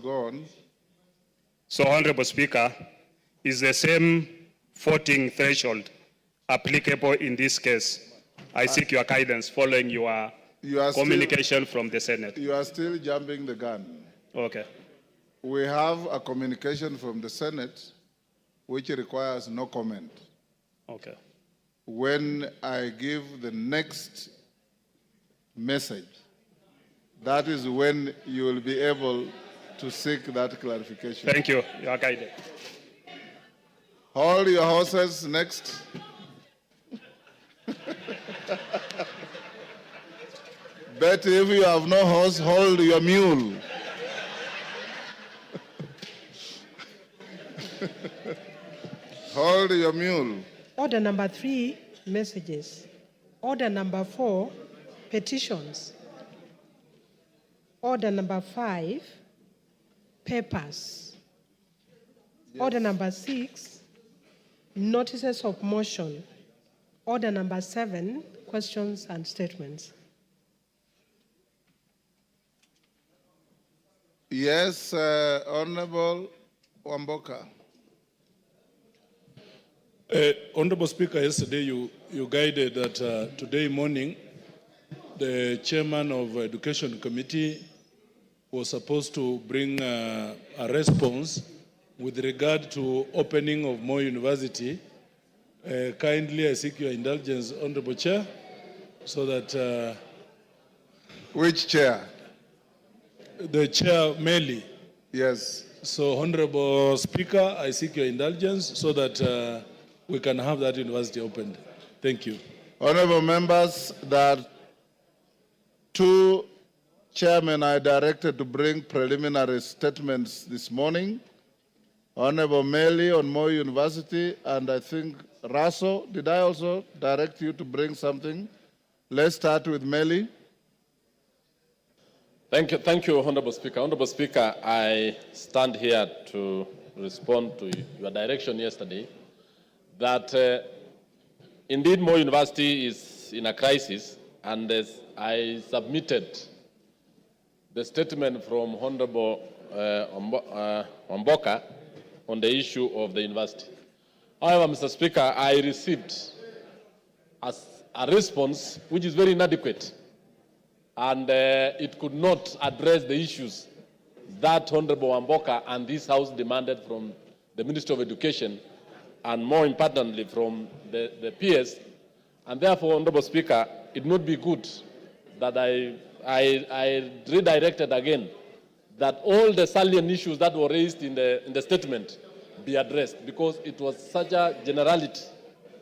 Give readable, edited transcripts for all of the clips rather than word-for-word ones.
go on. So, Honorable Speaker, is the same voting threshold applicable in this case? I seek your guidance following your communication from the Senate. You are still jumping the gun. Okay. We have a communication from the Senate which requires no comment. Okay. When I give the next message, that is when you will be able to seek that clarification. Thank you. You are guided. Hold your horses. Next. Betty, if you have no horse, hold your mule. Hold your mule. Order number 3, messages. Order number 4, petitions. Order number 5, papers. Yes. Order number 6, notices of motion. Order number 7, questions and statements. Yes, Honorable Wamboka. Honorable Speaker, yesterday you guided that today morning the chairman of Education Committee was supposed to bring a response with regard to opening of Moi University. Kindly I seek your indulgence, Honorable Chair, so that... Which chair? The chair, Meli. Yes. So, Honorable Speaker, I seek your indulgence so that we can have that university opened. Thank you. Honorable members, that 2 chairmen I directed to bring preliminary statements this morning. Honorable Meli on Moi University, and I think Raso, did I also direct you to bring something? Let's start with Meli. Thank you, Honorable Speaker. Honorable Speaker, I stand here to respond to your direction yesterday that indeed Moi University is in a crisis, and as I submitted the statement from Honorable Wamboka on the issue of the university. However, Mr. Speaker, I received a response which is very inadequate, and it could not address the issues that Honorable Wamboka and this House demanded from the Ministry of Education, and more importantly from the PS. And therefore, Honorable Speaker, it would be good that I redirected again that all the salient issues that were raised in the statement be addressed, because it was such a generality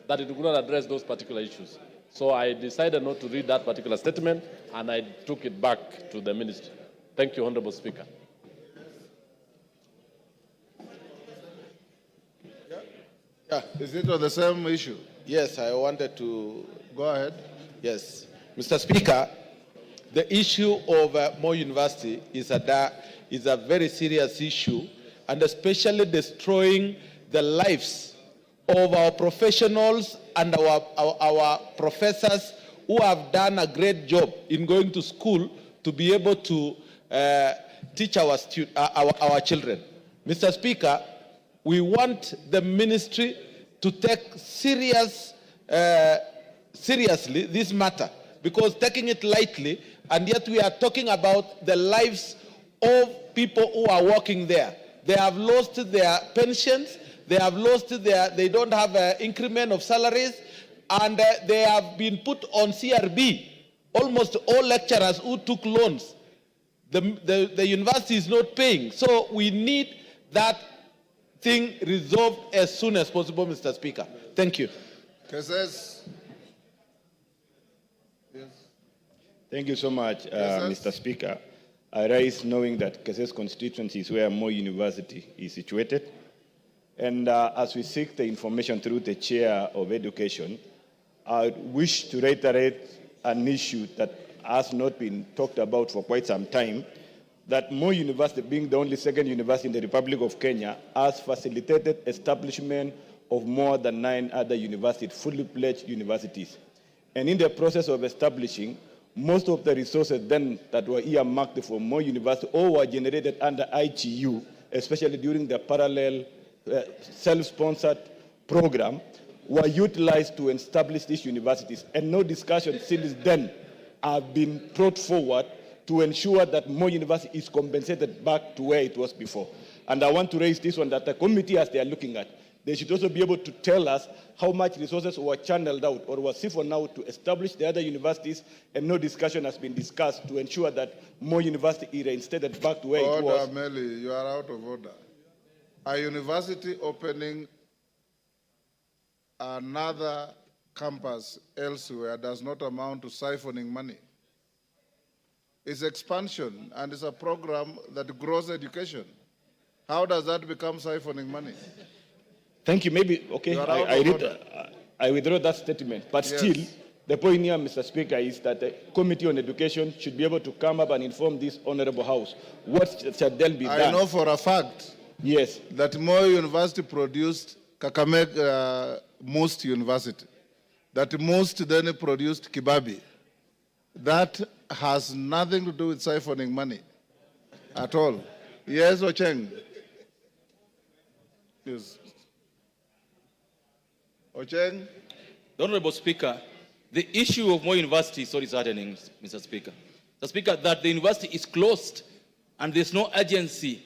that it could not address those particular issues. So I decided not to read that particular statement, and I took it back to the ministry. Thank you, Honorable Speaker. Yeah. Is it on the same issue? Yes, I wanted to... Go ahead. Yes. Mr. Speaker, the issue of Moi University is a very serious issue, and especially destroying the lives of our professionals and our professors who have done a great job in going to school to be able to teach our children. Mr. Speaker, we want the ministry to take seriously this matter, because taking it lightly, and yet we are talking about the lives of people who are working there. They have lost their pensions, they don't have an increment of salaries, and they have been put on CRB. Almost all lecturers who took loans, the university is not paying. So we need that thing resolved as soon as possible, Mr. Speaker. Thank you. Yes. Thank you so much, Mr. Speaker. I rise knowing that Keses constituency is where Moi University is situated. And as we seek the information through the Chair of Education, I wish to reiterate an issue that has not been talked about for quite some time, that Moi University, being the only second university in the Republic of Kenya, has facilitated establishment of more than 9 other universities, fully pledged universities. And in the process of establishing, most of the resources then that were earmarked for Moi University or were generated under ITU, especially during the parallel self-sponsored program, were utilized to establish these universities. And no discussion since then have been brought forward to ensure that Moi University is compensated back to where it was before. And I want to raise this one, that the committee, as they are looking at, they should also be able to tell us how much resources were channeled out or were siphoned out to establish the other universities, and no discussion has been discussed to ensure that Moi University is reinstated back to where it was. Order, Meli, you are out of order. A university opening another campus elsewhere does not amount to siphoning money. It's expansion, and it's a program that grows education. How does that become siphoning money? Thank you. Maybe, okay, I withdraw that statement. But yes. Still, the point here, Mr. Speaker, is that the Committee on Education should be able to come up and inform this Honorable House what shall then be done. I know for a fact yes. that Moi University produced Kakamega Most University. That Most then produced Kibabi. That has nothing to do with siphoning money at all. Yes, Ocheng? Yes. Ocheng? The Honorable Speaker, the issue of Moi University is sorry, saddening, Mr. Speaker. Mr. Speaker, that the university is closed and there's no urgency,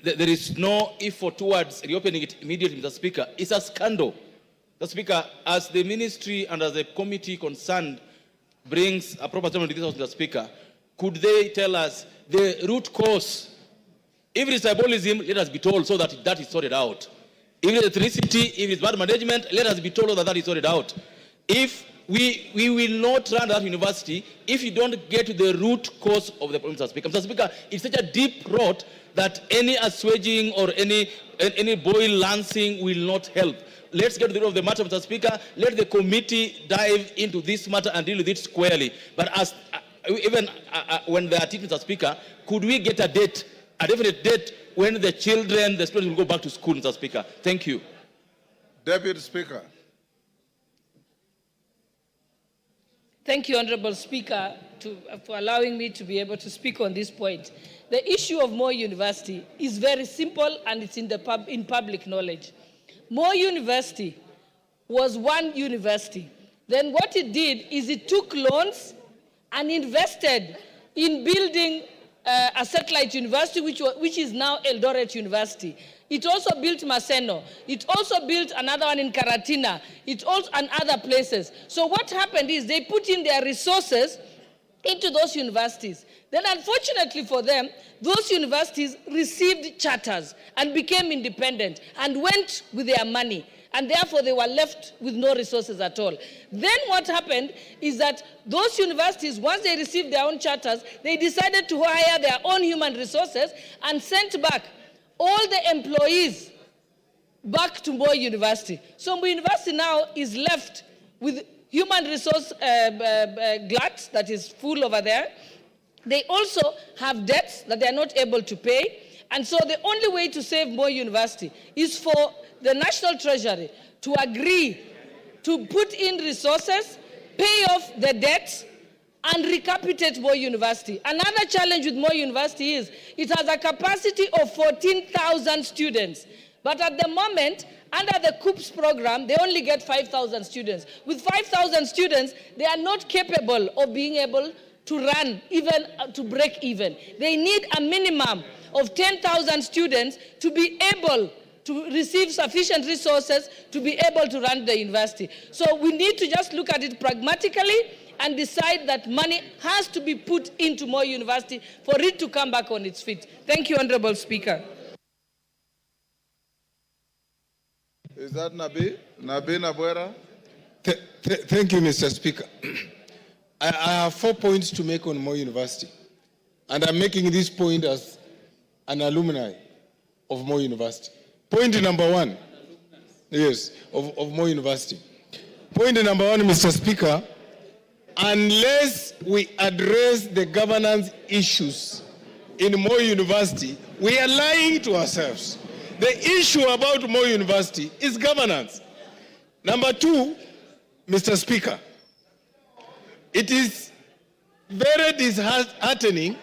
there is no effort towards reopening it immediately, Mr. Speaker, it's a scandal. Mr. Speaker, as the ministry and as the committee concerned brings a proper statement to this House, Mr. Speaker, could they tell us the root cause? If it is tribalism, let us be told so that that is sorted out. If it is ethnicity, if it is bad management, let us be told that that is sorted out. If we will not run that university if you don't get to the root cause of the problem, Mr. Speaker. Mr. Speaker, it's such a deep rot that any assuaging or any boil lancing will not help. Let's get to the root of the matter, Mr. Speaker. Let the committee dive into this matter and deal with it squarely. But as even when they are teaching, Mr. Speaker, could we get a date, a definite date when the children, the students will go back to school, Mr. Speaker? Thank you. Deputy Speaker. Thank you, Honorable Speaker, for allowing me to be able to speak on this point. The issue of Moi University is very simple and it's in public knowledge. Moi University was one university. Then what it did is it took loans and invested in building a satellite university, which is now Eldoret University. It also built Maseno. It also built another one in Karatina. It also and other places. So what happened is they put in their resources into those universities. Then unfortunately for them, those universities received charters and became independent and went with their money. And therefore they were left with no resources at all. Then what happened is that those universities, once they received their own charters, they decided to hire their own human resources and sent back all the employees back to Moi University. So Moi University now is left with human resource glut that is full over there. They also have debts that they are not able to pay. And so the only way to save Moi University is for the National Treasury to agree to put in resources, pay off the debts, and recapitate Moi University. Another challenge with Moi University is it has a capacity of 14,000 students. But at the moment, under the COOPS program, they only get 5,000 students. With 5,000 students, they are not capable of being able to run, even to break even. They need a minimum of 10,000 students to be able to receive sufficient resources to be able to run the university. So we need to just look at it pragmatically and decide that money has to be put into Moi University for it to come back on its feet. Thank you, Honorable Speaker. Is that Nabi? Nabi Nabwera? Thank you, Mr. Speaker. I have 4 points to make on Moi University. And I'm making this point as an alumni of Moi University. Point number one, yes, of Moi University. Point number one, Mr. Speaker, unless we address the governance issues in Moi University, we are lying to ourselves. The issue about Moi University is governance. Number two, Mr. Speaker, it is very disheartening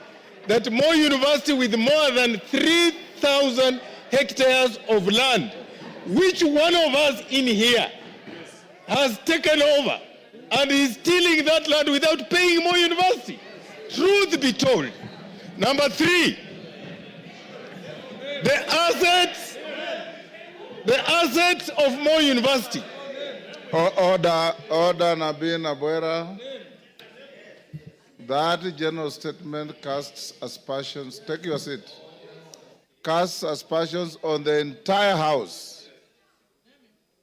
that Moi University, with more than 3,000 hectares of land, which one of us in here has taken over and is stealing that land without paying Moi University. Truth be told. Number 3, the assets of Moi University. Order, Nabin Abuera. That general statement casts aspersions. Take your seat. Casts aspersions on the entire House.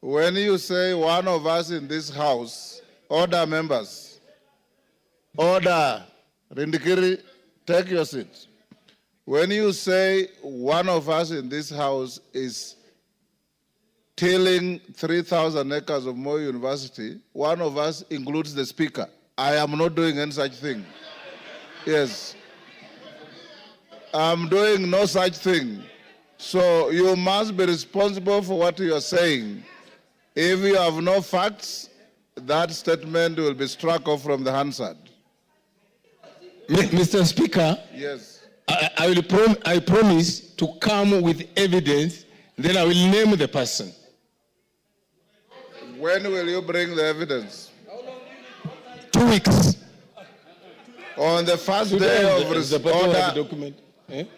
When you say one of us in this House, order members. Order. Rindikiri, take your seat. When you say one of us in this House is tilling 3,000 acres of Moi University, one of us includes the Speaker. I am not doing any such thing. Yes. I'm doing no such thing. So you must be responsible for what you are saying. If you have no facts, that statement will be struck off from the Hansard. Mr. Speaker, yes. I promise to come with evidence, then I will name the person. When will you bring the evidence? 2 weeks. On the first day of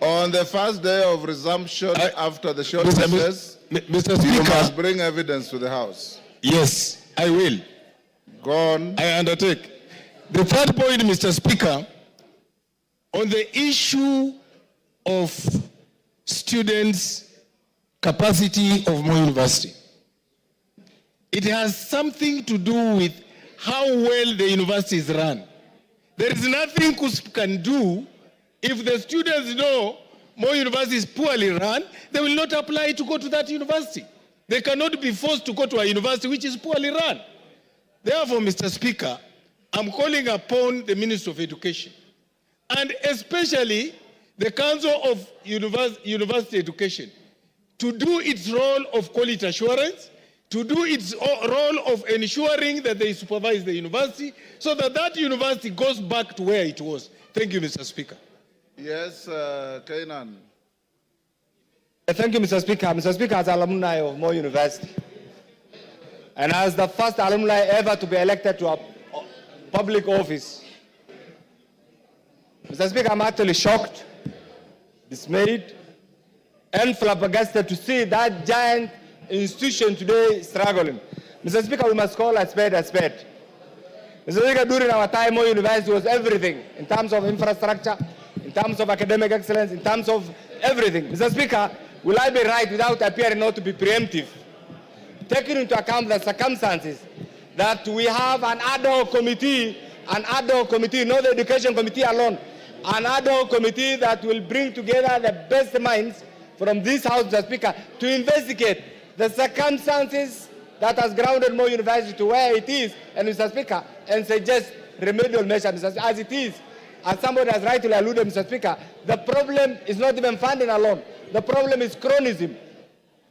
on the first day of resumption after the short recess, Mr. Speaker, you must bring evidence to the House. Yes, I will. Go on. I undertake. The third point, Mr. Speaker, on the issue of students' capacity of Moi University. It has something to do with how well the university is run. There is nothing KUSP can do. If the students know Moi University is poorly run, they will not apply to go to that university. They cannot be forced to go to a university which is poorly run. Therefore, Mr. Speaker, I'm calling upon the Minister of Education, and especially the Council of University Education, to do its role of quality assurance, to do its role of ensuring that they supervise the university so that that university goes back to where it was. Thank you, Mr. Speaker. Yes, Kainan. Thank you, Mr. Speaker. Mr. Speaker, as alumni of Moi University, and as the first alumni ever to be elected to a public office, Mr. Speaker, I'm actually shocked, dismayed, and flabbergasted to see that giant institution today struggling. Mr. Speaker, we must call a spade a spade. Mr. Speaker, during our time, Moi University was everything in terms of infrastructure, in terms of academic excellence, in terms of everything. Mr. Speaker, will I be right without appearing not to be preemptive? Taking into account the circumstances that we have an ad hoc committee, not the education committee alone, an ad hoc committee that will bring together the best minds from this House, Mr. Speaker, to investigate the circumstances that has grounded Moi University to where it is, and Mr. Speaker, and suggest remedial measures, Mr. Speaker, as it is. As somebody has rightly alluded, Mr. Speaker, the problem is not even funding alone. The problem is chronism.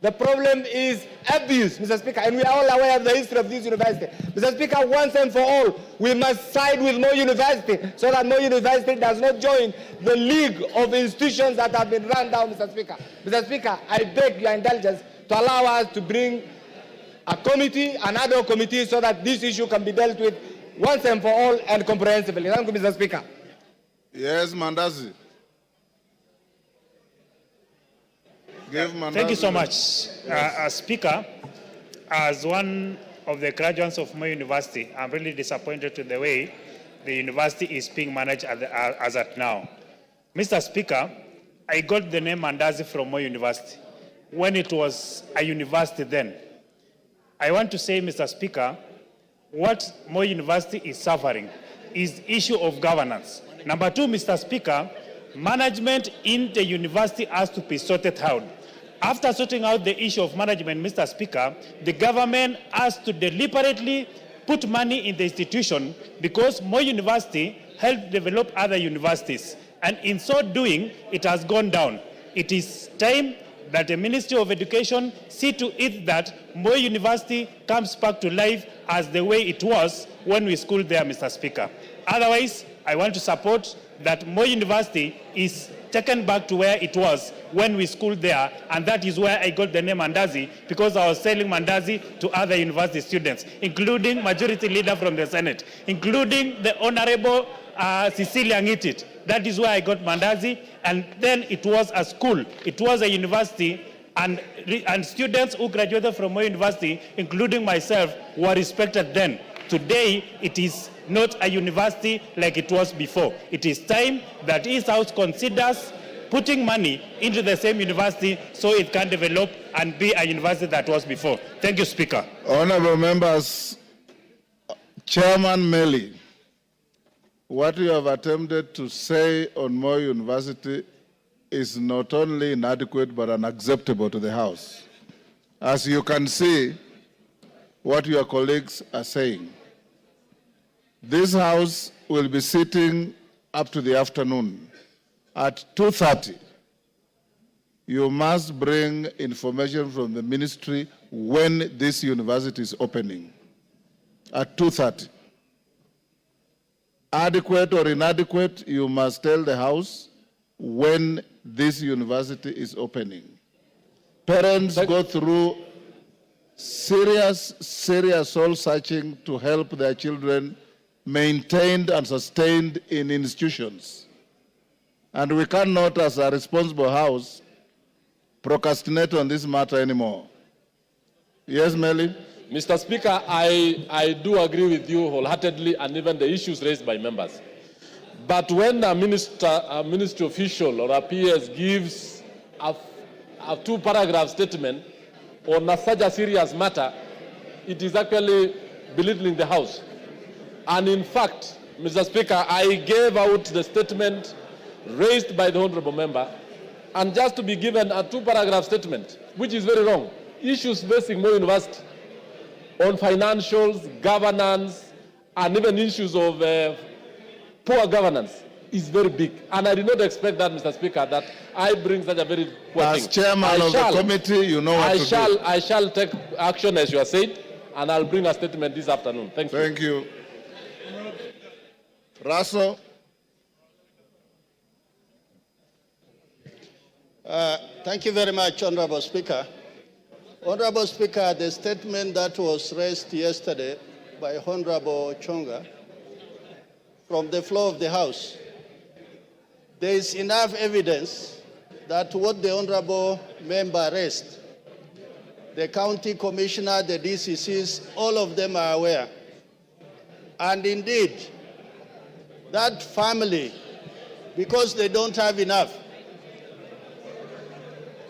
The problem is abuse, Mr. Speaker, and we are all aware of the history of this university. Mr. Speaker, once and for all, we must side with Moi University so that Moi University does not join the league of institutions that have been run down, Mr. Speaker. Mr. Speaker, I beg your indulgence to allow us to bring a committee, an ad hoc committee, so that this issue can be dealt with once and for all and comprehensively. Thank you, Mr. Speaker. Yes, Mandazi. Thank you so much. Speaker, as one of the graduates of Moi University, I'm really disappointed with the way the university is being managed as at now. Mr. Speaker, I got the name Mandazi from Moi University when it was a university then. I want to say, Mr. Speaker, what Moi University is suffering is issue of governance. Number two, Mr. Speaker, management in the university has to be sorted out. After sorting out the issue of management, Mr. Speaker, the government has to deliberately put money in the institution because Moi University helped develop other universities. And in so doing, it has gone down. It is time that the Ministry of Education see to it that Moi University comes back to life as the way it was when we schooled there, Mr. Speaker. Otherwise, I want to support that Moi University is taken back to where it was when we schooled there, and that is where I got the name Mandazi, because I was selling Mandazi to other university students, including Majority Leader from the Senate, including the Honorable Cecilia Ngitit. That is where I got Mandazi, and then it was a school, it was a university, and students who graduated from Moi University, including myself, were respected then. Today, it is not a university like it was before. It is time that East House considers putting money into the same university so it can develop and be a university that was before. Thank you, Speaker. Honorable members, Chairman Meli, what you have attempted to say on Moi University is not only inadequate but unacceptable to the House. As you can see, what your colleagues are saying. This House will be sitting up to the afternoon. At 2:30, you must bring information from the ministry when this university is opening. At 2:30. Adequate or inadequate, you must tell the House when this university is opening. Parents go through serious soul searching to help their children maintained and sustained in institutions. And we cannot, as a responsible House, procrastinate on this matter anymore. Yes, Meli? Mr. Speaker, I do agree with you wholeheartedly, and even the issues raised by members. But when a ministry official or a PS gives a two-paragraph statement on such a serious matter, it is actually belittling the House. And in fact, Mr. Speaker, I gave out the statement raised by the honorable member, and just to be given a two-paragraph statement, which is very wrong. Issues facing Moi University on financials, governance, and even issues of poor governance is very big. And I did not expect that, Mr. Speaker, that I bring such a very poor thing. As chairman of the committee, you know what to do. I shall take action, as you have said, and I'll bring a statement this afternoon. Thank you. Thank you. Russell. Thank you very much, Honorable Speaker. Honorable Speaker, the statement that was raised yesterday by Honorable Chonga from the floor of the House, there is enough evidence that what the Honorable member raised, the county commissioner, the DCCs, all of them are aware. And indeed, that family, because they don't have enough,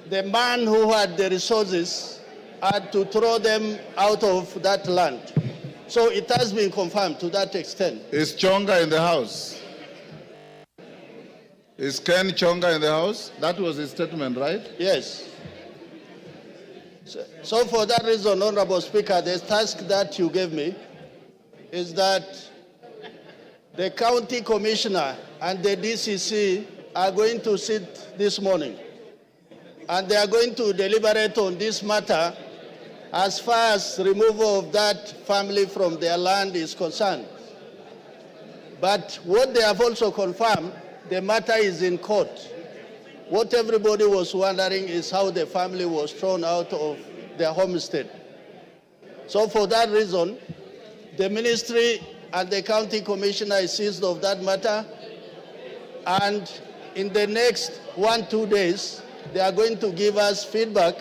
the man who had the resources had to throw them out of that land. So it has been confirmed to that extent. Is Chonga in the House? Is Ken Chonga in the House? That was his statement, right? Yes. So for that reason, Honorable Speaker, the task that you gave me is that the county commissioner and the DCC are going to sit this morning, and they are going to deliberate on this matter as far as removal of that family from their land is concerned. But what they have also confirmed, the matter is in court. What everybody was wondering is how the family was thrown out of their homestead. So for that reason, the ministry and the county commissioner is seized of that matter, and in the next 1-2 days, they are going to give us feedback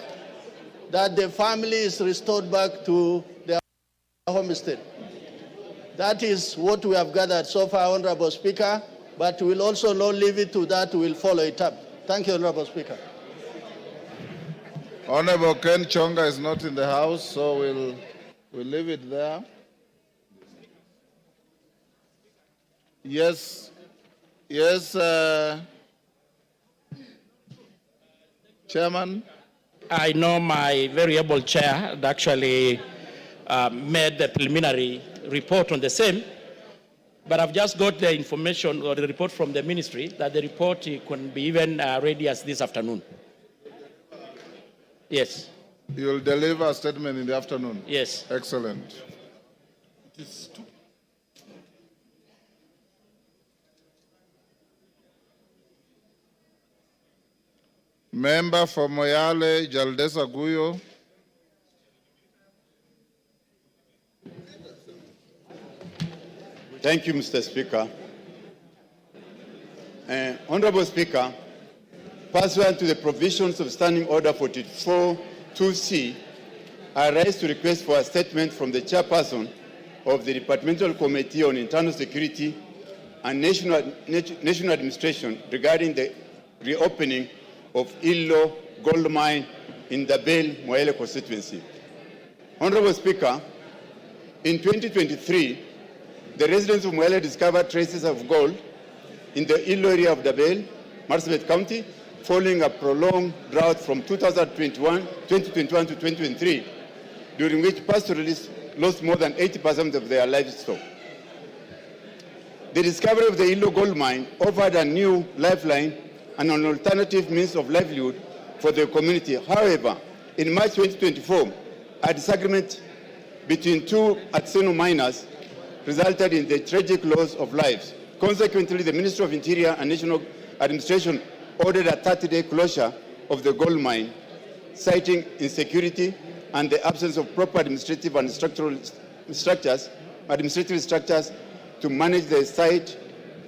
that the family is restored back to their homestead. That is what we have gathered so far, Honorable Speaker, but we will also not leave it to that, we will follow it up. Thank you, Honorable Speaker. Honorable Ken Chonga is not in the House, so we'll leave it there. Yes, Chairman. I know my very able chair had actually made the preliminary report on the same, but I've just got the information or the report from the ministry that the report can be even ready as this afternoon. Yes. You'll deliver a statement in the afternoon? Yes. Excellent. Member for Moyale, Jaldesa Guyo. Thank you, Mr. Speaker. Honorable Speaker, pursuant to the provisions of Standing Order 44-2C, I rise to request for a statement from the chairperson of the Departmental Committee on Internal Security and National Administration regarding the reopening of Illo gold mine in the Bale Moyale constituency. Honorable Speaker, in 2023, the residents of Moyale discovered traces of gold in the Illo area of Dabel, Marsabit County, following a prolonged drought from 2021 to 2023, during which pastoralists lost more than 80% of their livestock. The discovery of the Illo gold mine offered a new lifeline and an alternative means of livelihood for the community. However, in March 2024, a disagreement between two artisanal miners resulted in the tragic loss of lives. Consequently, the Ministry of Interior and National Administration ordered a 30-day closure of the gold mine, citing insecurity and the absence of proper administrative and administrative structures to manage the site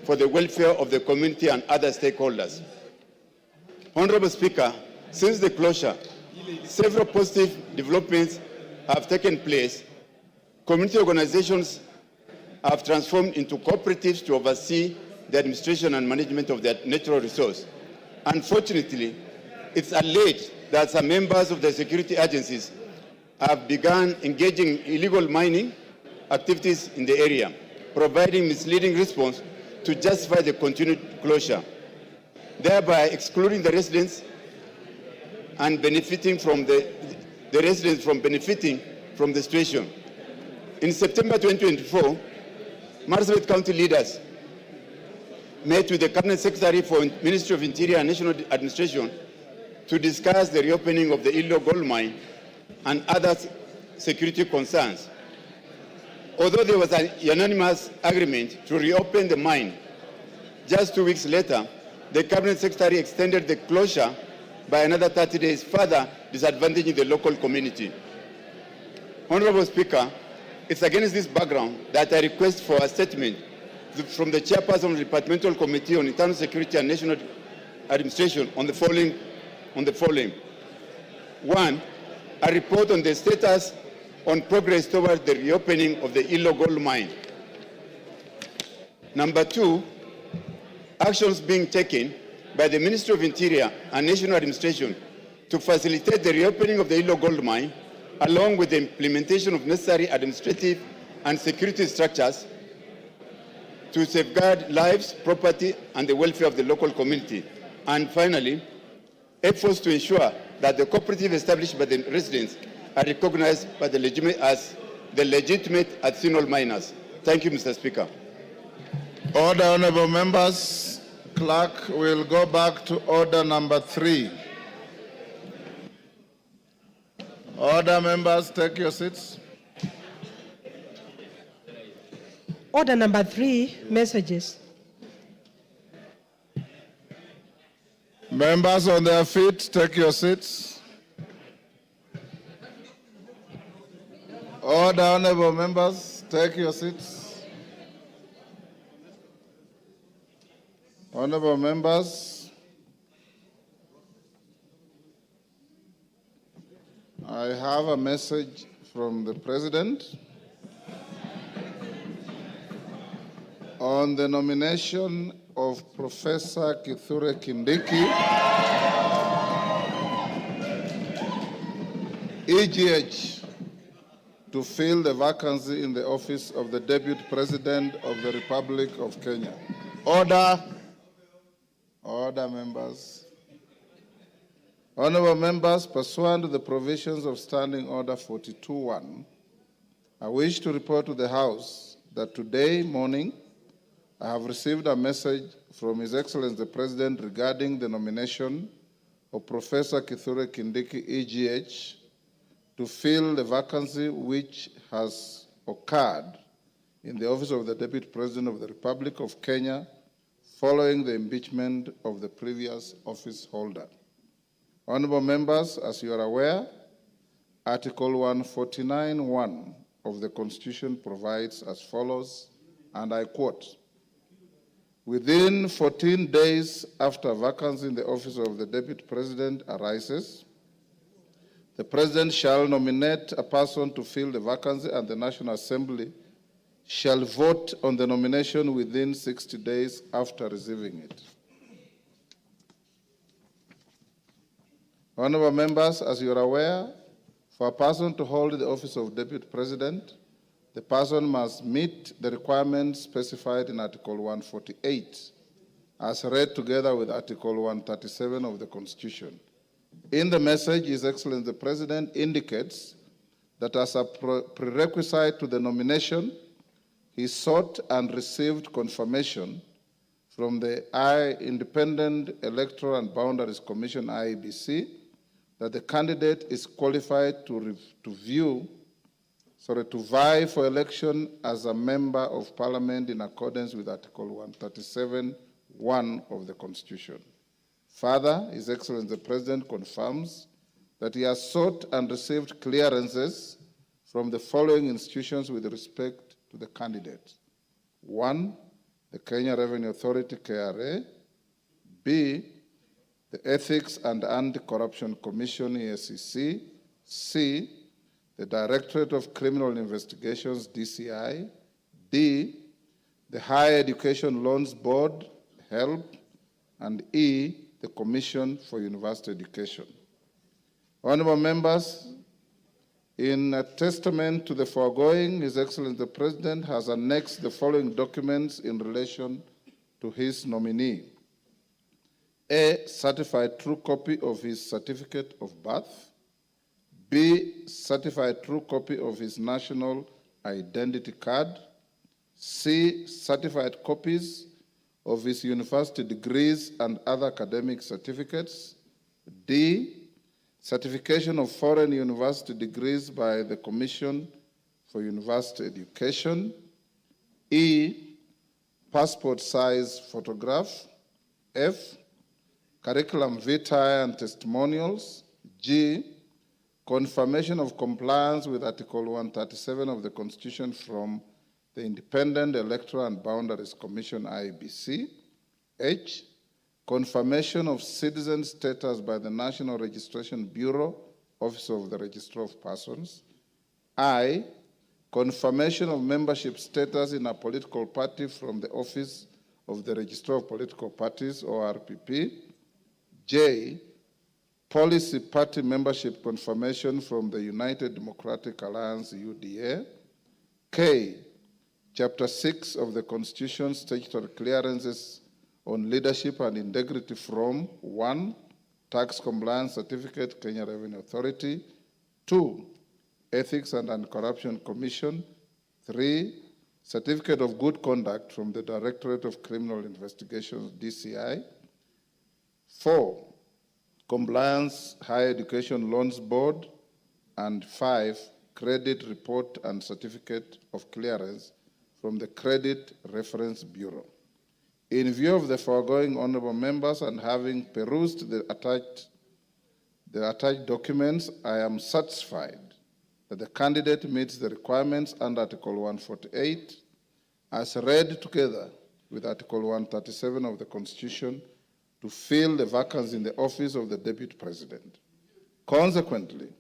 for the welfare of the community and other stakeholders. Honorable Speaker, since the closure, several positive developments have taken place. Community organizations have transformed into cooperatives to oversee the administration and management of their natural resource. Unfortunately, it's alleged that some members of the security agencies have begun engaging in illegal mining activities in the area, providing misleading response to justify the continued closure, thereby excluding the residents and benefiting from the residents from benefiting from the situation. In September 2024, Marsabit County leaders met with the Cabinet Secretary for Ministry of Interior and National Administration to discuss the reopening of the Illo gold mine and other security concerns. Although there was an unanimous agreement to reopen the mine, just 2 weeks later, the Cabinet Secretary extended the closure by another 30 days, further disadvantaging the local community. Honorable Speaker, it's against this background that I request for a statement from the Chairperson of the Departmental Committee on Internal Security and National Administration on the following. 1, a report on the status on progress towards the reopening of the Illo gold mine. Number 2, actions being taken by the Ministry of Interior and National Administration to facilitate the reopening of the Illo gold mine, along with the implementation of necessary administrative and security structures to safeguard lives, property, and the welfare of the local community. And finally, efforts to ensure that the cooperative established by the residents are recognized by the as the legitimate artisanal miners. Thank you, Mr. Speaker. Order, honorable members. Clerk will go back to order number 3. Order, members, take your seats. Order number 3, messages. Members on their feet, take your seats. Order, honorable members, take your seats. Honorable members, I have a message from the President on the nomination of Professor Kithure Kindiki, EGH, to fill the vacancy in the office of the Deputy President of the Republic of Kenya. Order. Order, members. Honorable members, pursuant to the provisions of Standing Order 42.1, I wish to report to the House that today morning I have received a message from His Excellency the President regarding the nomination of Professor Kithure Kindiki, EGH, to fill the vacancy which has occurred in the office of the Deputy President of the Republic of Kenya following the impeachment of the previous office holder. Honorable members, as you are aware, Article 149(1) of the Constitution provides as follows, and I quote, "Within 14 days after vacancy in the office of the Deputy President arises, the President shall nominate a person to fill the vacancy, and the National Assembly shall vote on the nomination within 60 days after receiving it." Honorable members, as you are aware, for a person to hold the office of Deputy President, the person must meet the requirements specified in Article 148, as read together with Article 137 of the Constitution. In the message, His Excellency the President indicates that as a prerequisite to the nomination, he sought and received confirmation from the Independent Electoral and Boundaries Commission, IEBC, that the candidate is qualified to vie for election as a member of Parliament in accordance with Article 137(1) of the Constitution. Further, His Excellency the President confirms that he has sought and received clearances from the following institutions with respect to the candidate. 1, the Kenya Revenue Authority, KRA. B, the Ethics and Anti-Corruption Commission, EACC. C, the Directorate of Criminal Investigations, DCI. D, the Higher Education Loans Board, HELB. And E, the Commission for University Education. Honorable members, in a testament to the foregoing, His Excellency the President has annexed the following documents in relation to his nominee. A, certified true copy of his certificate of birth. B, certified true copy of his national identity card. C, certified copies of his university degrees and other academic certificates. D, certification of foreign university degrees by the Commission for University Education. E, passport size photograph. F, curriculum vitae and testimonials. G, confirmation of compliance with Article 137 of the Constitution from the Independent Electoral and Boundaries Commission, IEBC. H, confirmation of citizen status by the National Registration Bureau, Office of the Registrar of Persons. I, confirmation of membership status in a political party from the Office of the Registrar of Political Parties, ORPP. J, policy party membership confirmation from the United Democratic Alliance, UDA. K, Chapter 6 of the Constitution, statutory clearances on leadership and integrity from 1, tax compliance certificate, Kenya Revenue Authority. 2, Ethics and Anti-Corruption Commission. 3, certificate of good conduct from the Directorate of Criminal Investigations, DCI. 4, Compliance Higher Education Loans Board. And 5, credit report and certificate of clearance from the Credit Reference Bureau. In view of the foregoing, honorable members, and having perused the attached documents, I am satisfied that the candidate meets the requirements under Article 148 as read together with Article 137 of the Constitution to fill the vacancy in the office of the Deputy President. Consequently,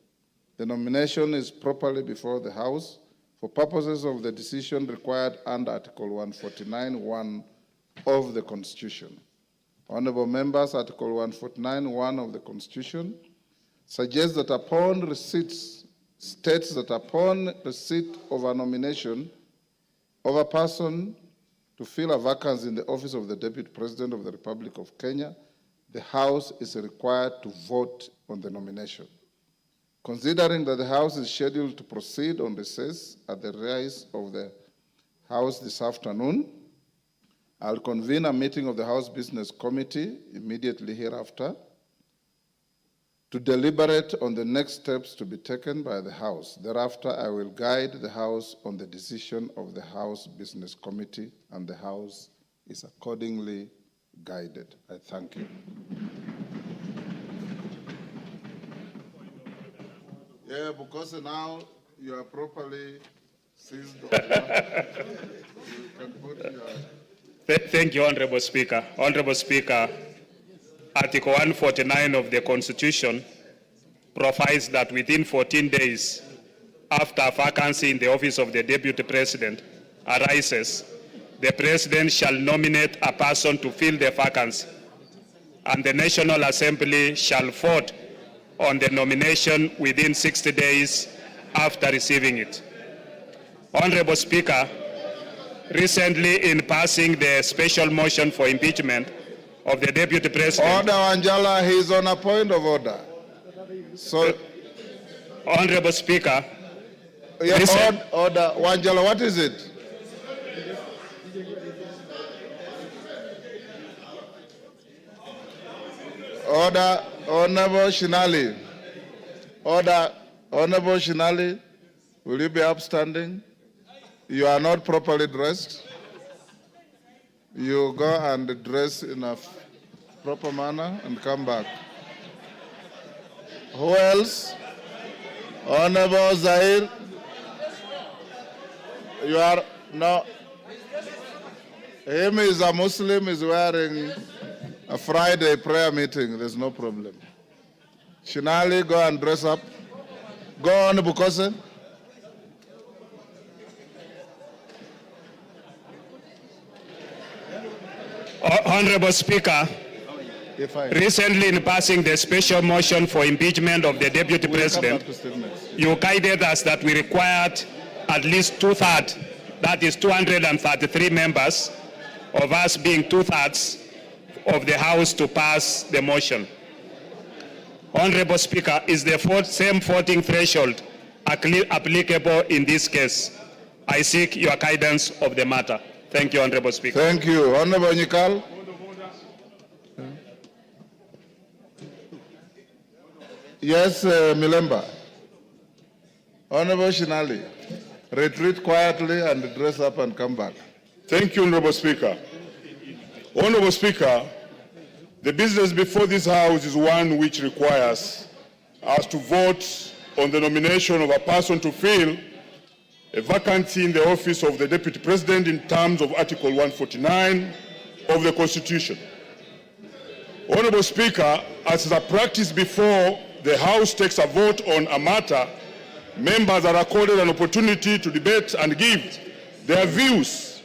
the nomination is properly before the House for purposes of the decision required under Article 149(1) of the Constitution. Honorable members, Article 149(1) of the Constitution suggests that states that upon receipt of a nomination of a person to fill a vacancy in the office of the Deputy President of the Republic of Kenya, the House is required to vote on the nomination. Considering that the House is scheduled to proceed on recess at the rise of the House this afternoon, I'll convene a meeting of the House Business Committee immediately hereafter to deliberate on the next steps to be taken by the House. Thereafter, I will guide the House on the decision of the House Business Committee, and the House is accordingly guided. I thank you. Yeah, because now you are properly seized. You can put your... Thank you, Honorable Speaker. Honorable Speaker, Article 149 of the Constitution provides that within 14 days after a vacancy in the office of the Deputy President arises, the President shall nominate a person to fill the vacancy, and the National Assembly shall vote on the nomination within 60 days after receiving it. Honorable Speaker, recently in passing the special motion for impeachment of the Deputy President... Order, Wanjala, he is on a point of order. So, Honorable Speaker... Yeah, order, Wanjala, what is it? Order, Honorable Shinali. Order, Honorable Shinali, will you be upstanding? You are not properly dressed. You go and dress in a proper manner and come back. Who else? Honorable Zahir. You are, no. Him is a Muslim, is wearing a Friday prayer meeting. There's no problem. Shinali, go and dress up. Go on, Bukose. Honorable Speaker, recently in passing the special motion for impeachment of the Deputy President, you guided us that we required at least two-thirds, that is 233 members, of us being two-thirds of the House to pass the motion. Honorable Speaker, is the same voting threshold applicable in this case? I seek your guidance of the matter. Thank you, Honorable Speaker. Thank you. Honorable Nikal. Yes, Milemba. Honorable Shinali, retreat quietly and dress up and come back. Thank you, Honorable Speaker. Honorable Speaker, the business before this House is one which requires us to vote on the nomination of a person to fill a vacancy in the office of the Deputy President in terms of Article 149 of the Constitution. Honorable Speaker, as is a practice before the House takes a vote on a matter, members are accorded an opportunity to debate and give their views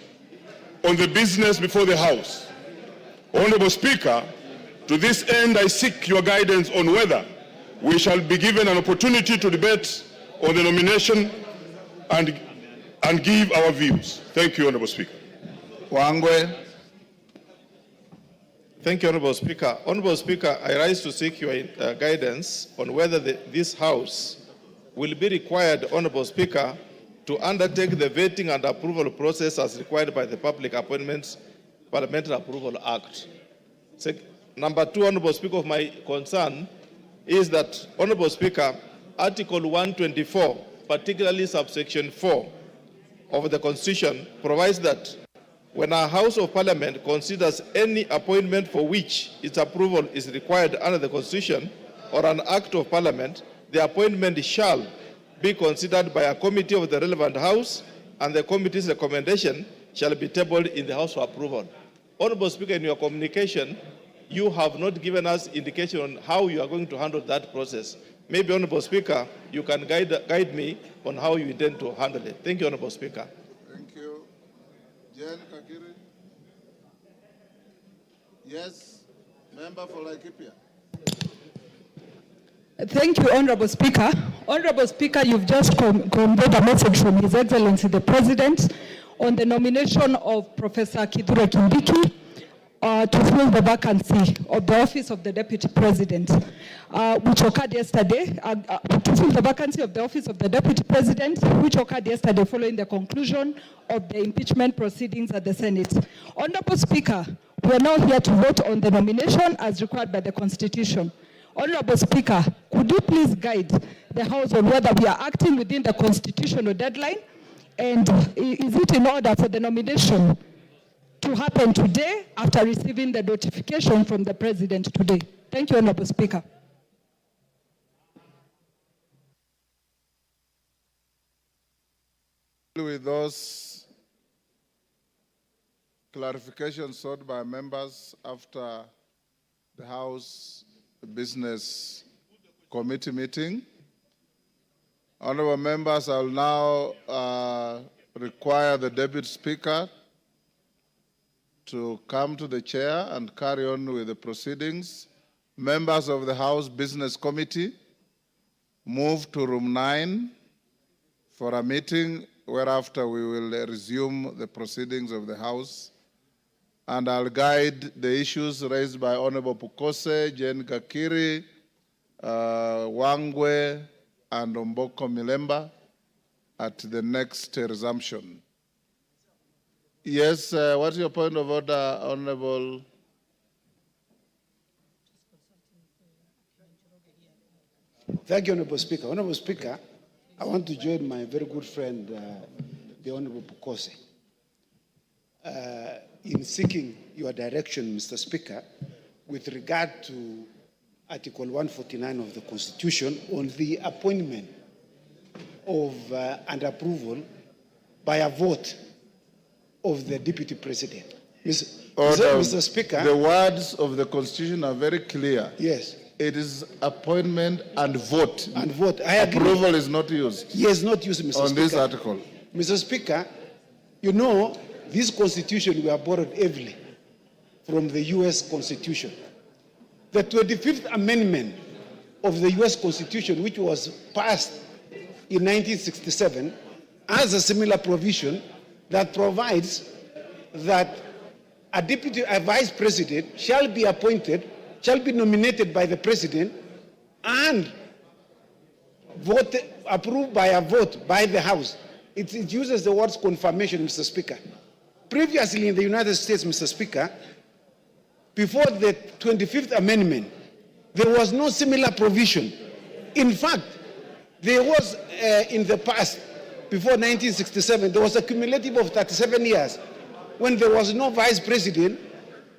on the business before the House. Honorable Speaker, to this end, I seek your guidance on whether we shall be given an opportunity to debate on the nomination and give our views. Thank you, Honorable Speaker. Wangwe. Thank you, Honorable Speaker. Honorable Speaker, I rise to seek your guidance on whether this House will be required, Honorable Speaker, to undertake the vetting and approval process as required by the Public Appointments Parliamentary Approval Act. Number two, Honorable Speaker, of my concern is that, Honorable Speaker, Article 124, particularly subsection 4 of the Constitution, provides that when a House of Parliament considers any appointment for which its approval is required under the Constitution or an Act of Parliament, the appointment shall be considered by a committee of the relevant House, and the committee's recommendation shall be tabled in the House for approval. Honorable Speaker, in your communication, you have not given us indication on how you are going to handle that process. Maybe, Honorable Speaker, you can guide me on how you intend to handle it. Thank you, Honorable Speaker. Thank you. Jen Kakiri. Yes, member for Laikipia. Thank you, Honorable Speaker. Honorable Speaker, you've just conveyed a message from His Excellency the President on the nomination of Professor Kithure Kindiki to fill the vacancy of the office of the Deputy President, which occurred yesterday, to fill the vacancy of the office of the Deputy President, which occurred yesterday following the conclusion of the impeachment proceedings at the Senate. Honorable Speaker, we are now here to vote on the nomination as required by the Constitution. Honorable Speaker, could you please guide the House on whether we are acting within the constitutional deadline, and is it in order for the nomination to happen today after receiving the notification from the President today? Thank you, Honorable Speaker. With those clarifications sought by members after the House Business Committee meeting, honorable members, I will now require the Deputy Speaker to come to the chair and carry on with the proceedings. Members of the House Business Committee, move to room 9 for a meeting, whereafter we will resume the proceedings of the House. And I'll guide the issues raised by Honorable Pukose, Jane Gakiri, Wangwe, and Omboko Milemba at the next resumption. Yes, what's your point of order, Honorable? Thank you, Honorable Speaker. Honorable Speaker, I want to join my very good friend, the Honorable Pukose, in seeking your direction, Mr. Speaker, with regard to Article 149 of the Constitution on the appointment of and approval by a vote of the Deputy President. Mr. Speaker. The words of the Constitution are very clear. Yes. It is appointment and vote. And vote. I agree. Approval is not used. Yes, not used, Mr. Speaker. On this article. Mr. Speaker, you know, this Constitution we are borrowed heavily from the U.S. Constitution. The 25th Amendment of the U.S. Constitution, which was passed in 1967, has a similar provision that provides that a vice president shall be appointed, shall be nominated by the president and approved by a vote by the House. It uses the words confirmation, Mr. Speaker. Previously in the United States, Mr. Speaker, before the 25th Amendment, there was no similar provision. In fact, there was in the past, before 1967, there was a cumulative of 37 years when there was no vice president,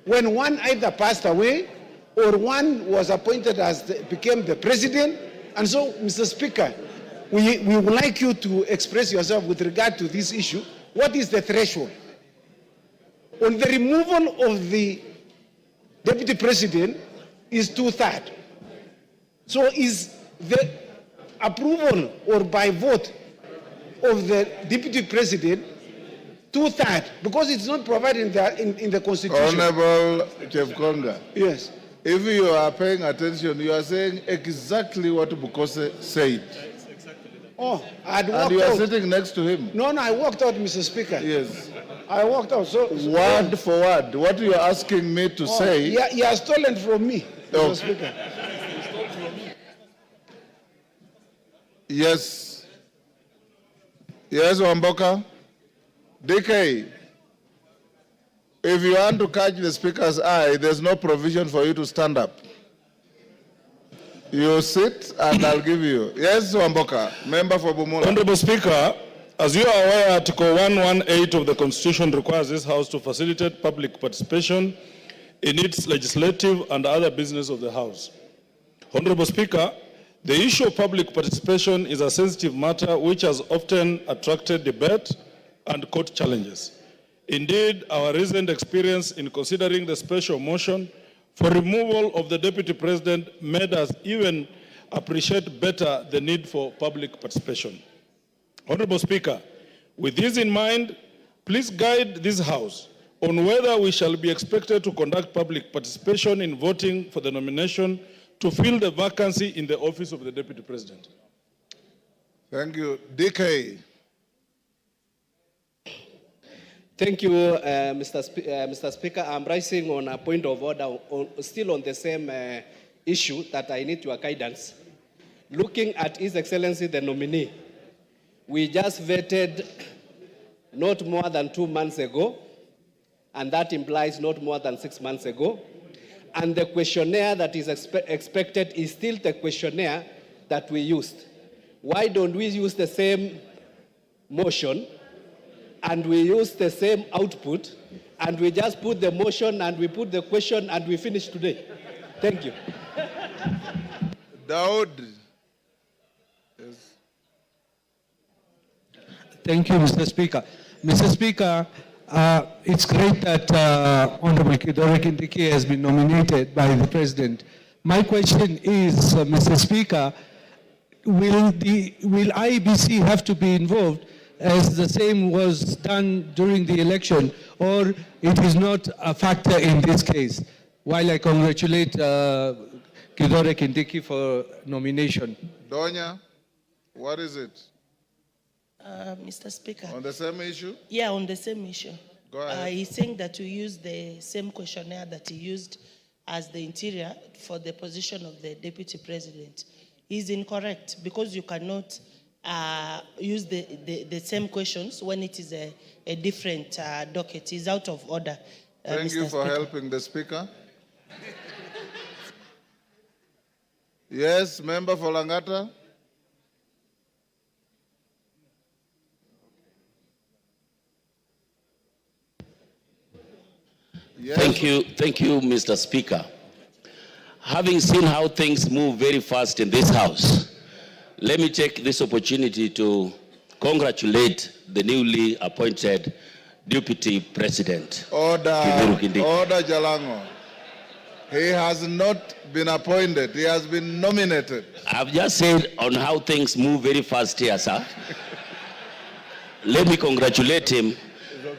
when one either passed away or one was appointed as became the president. And so, Mr. Speaker, we would like you to express yourself with regard to this issue. What is the threshold? On the removal of the deputy president is 2/3. So is the approval or by vote of the deputy president 2/3? Because it's not provided in the Constitution. Honorable Chepkonga. Yes. If you are paying attention, you are saying exactly what Bukose said. Oh, I'd walked out. And you are sitting next to him. No, I walked out, Mr. Speaker. Yes. I walked out. So word for word, what you are asking me to say. He has stolen from me, Mr. Speaker. Yes. Yes, Wamboka. DK, if you want to catch the Speaker's eye, there's no provision for you to stand up. You sit and I'll give you. Yes, Wamboka, member for Bumula. Honorable Speaker, as you are aware, Article 118 of the Constitution requires this House to facilitate public participation in its legislative and other business of the House. Honorable Speaker, the issue of public participation is a sensitive matter which has often attracted debate and court challenges. Indeed, our recent experience in considering the special motion for removal of the Deputy President made us even appreciate better the need for public participation. Honorable Speaker, with this in mind, please guide this House on whether we shall be expected to conduct public participation in voting for the nomination to fill the vacancy in the office of the Deputy President. Thank you. DK. Thank you, Mr. Speaker. I'm rising on a point of order, still on the same issue that I need your guidance. Looking at His Excellency the nominee, we just vetted not more than 2 months ago, and that implies not more than 6 months ago. And the questionnaire that is expected is still the questionnaire that we used. Why don't we use the same motion and we use the same output and we just put the motion and we put the question and we finish today? Thank you. Daud. Thank you, Mr. Speaker. Mr. Speaker, it's great that Honorable Kithure Kindiki has been nominated by the President. My question is, Mr. Speaker, will IEBC have to be involved as the same was done during the election, or it is not a factor in this case? While I congratulate Kithure Kindiki for nomination. Donya, what is it? Mr. Speaker. On the same issue? Yeah, on the same issue. Go ahead. He's saying that we use the same questionnaire that he used as the interior for the position of the deputy president. He's incorrect because you cannot use the same questions when it is a different docket. He's out of order. Thank you for helping the Speaker. Yes, Member for Langata. Yes. Thank you, Mr. Speaker. Having seen how things move very fast in this House, let me take this opportunity to congratulate the newly appointed Deputy President. Order Jalango. He has not been appointed, he has been nominated. I've just said on how things move very fast here, sir. Let me congratulate him.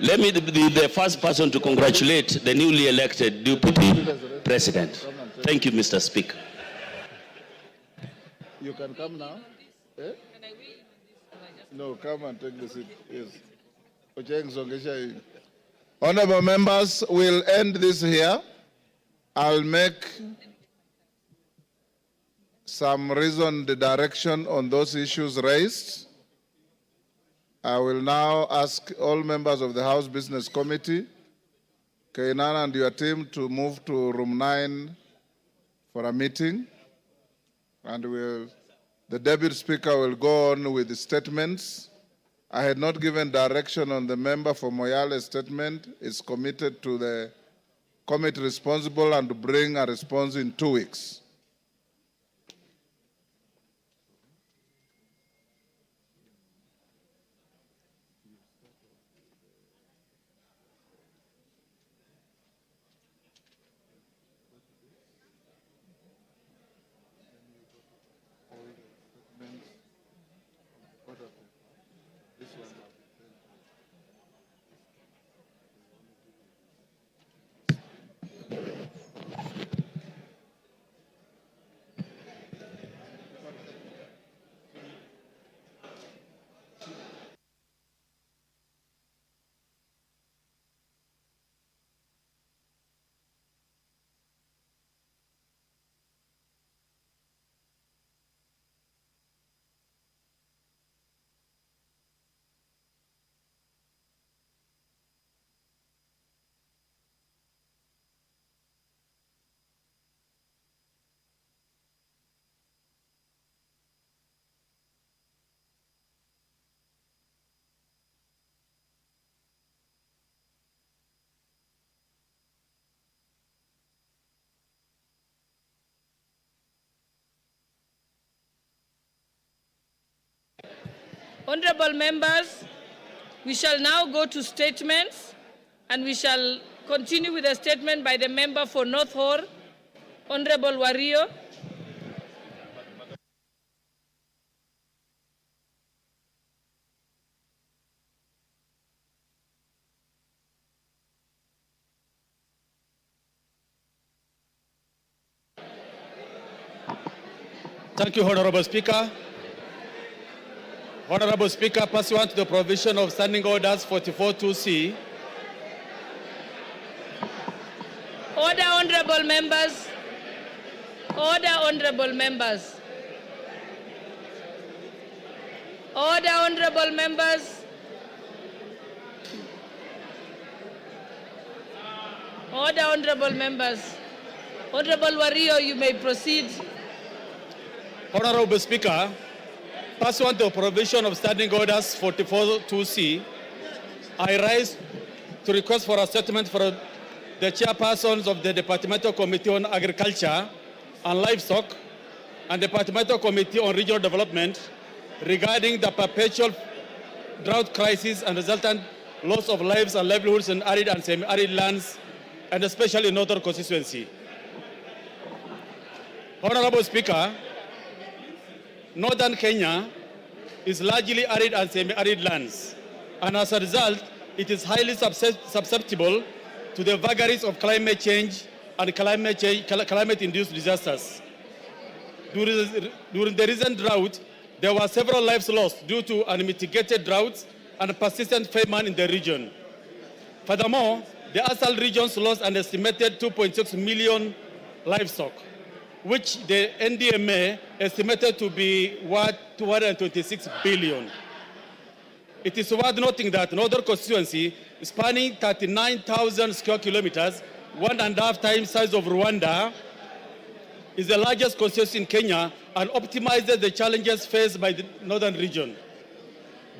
Let me be the first person to congratulate the newly elected Deputy President. Thank you, Mr. Speaker. You can come now. Eh? No, come and take the seat. Yes. Honorable members, we'll end this here. I'll make some reasoned direction on those issues raised. I will now ask all members of the House Business Committee, Kainan and your team, to move to room 9 for a meeting. And the Deputy Speaker will go on with the statements. I had not given direction on the member for Moyale's statement. It's committed to the committee responsible and to bring a response in 2 weeks. Honorable members, we shall now go to statements, and we shall continue with a statement by the member for North Horr, Honorable Wario. Thank you, Honorable Speaker. Honorable Speaker, pursuant to the provision of Standing Orders 44(2)(c). Order, honorable members. Order, honorable members. Order, honorable members. Order, honorable members. Honorable Wario, you may proceed. Honorable Speaker, pursuant to the provision of Standing Orders 44(2)(c), I rise to request for a statement for the chairpersons of the Departmental Committee on Agriculture and Livestock and Departmental Committee on Regional Development regarding the perpetual drought crisis and resultant loss of lives and livelihoods in arid and semi-arid lands, and especially in northern constituency. Honorable Speaker, northern Kenya is largely arid and semi-arid lands, and as a result, it is highly susceptible to the vagaries of climate change and climate-induced disasters. During the recent drought, there were several lives lost due to unmitigated droughts and persistent famine in the region. Furthermore, the ASAL regions lost an estimated 2.6 million livestock, which the NDMA estimated to be worth 226 billion. It is worth noting that Northern constituency, spanning 39,000 square kilometers, 1.5 times size of Rwanda, is the largest constituency in Kenya and optimizes the challenges faced by the northern region.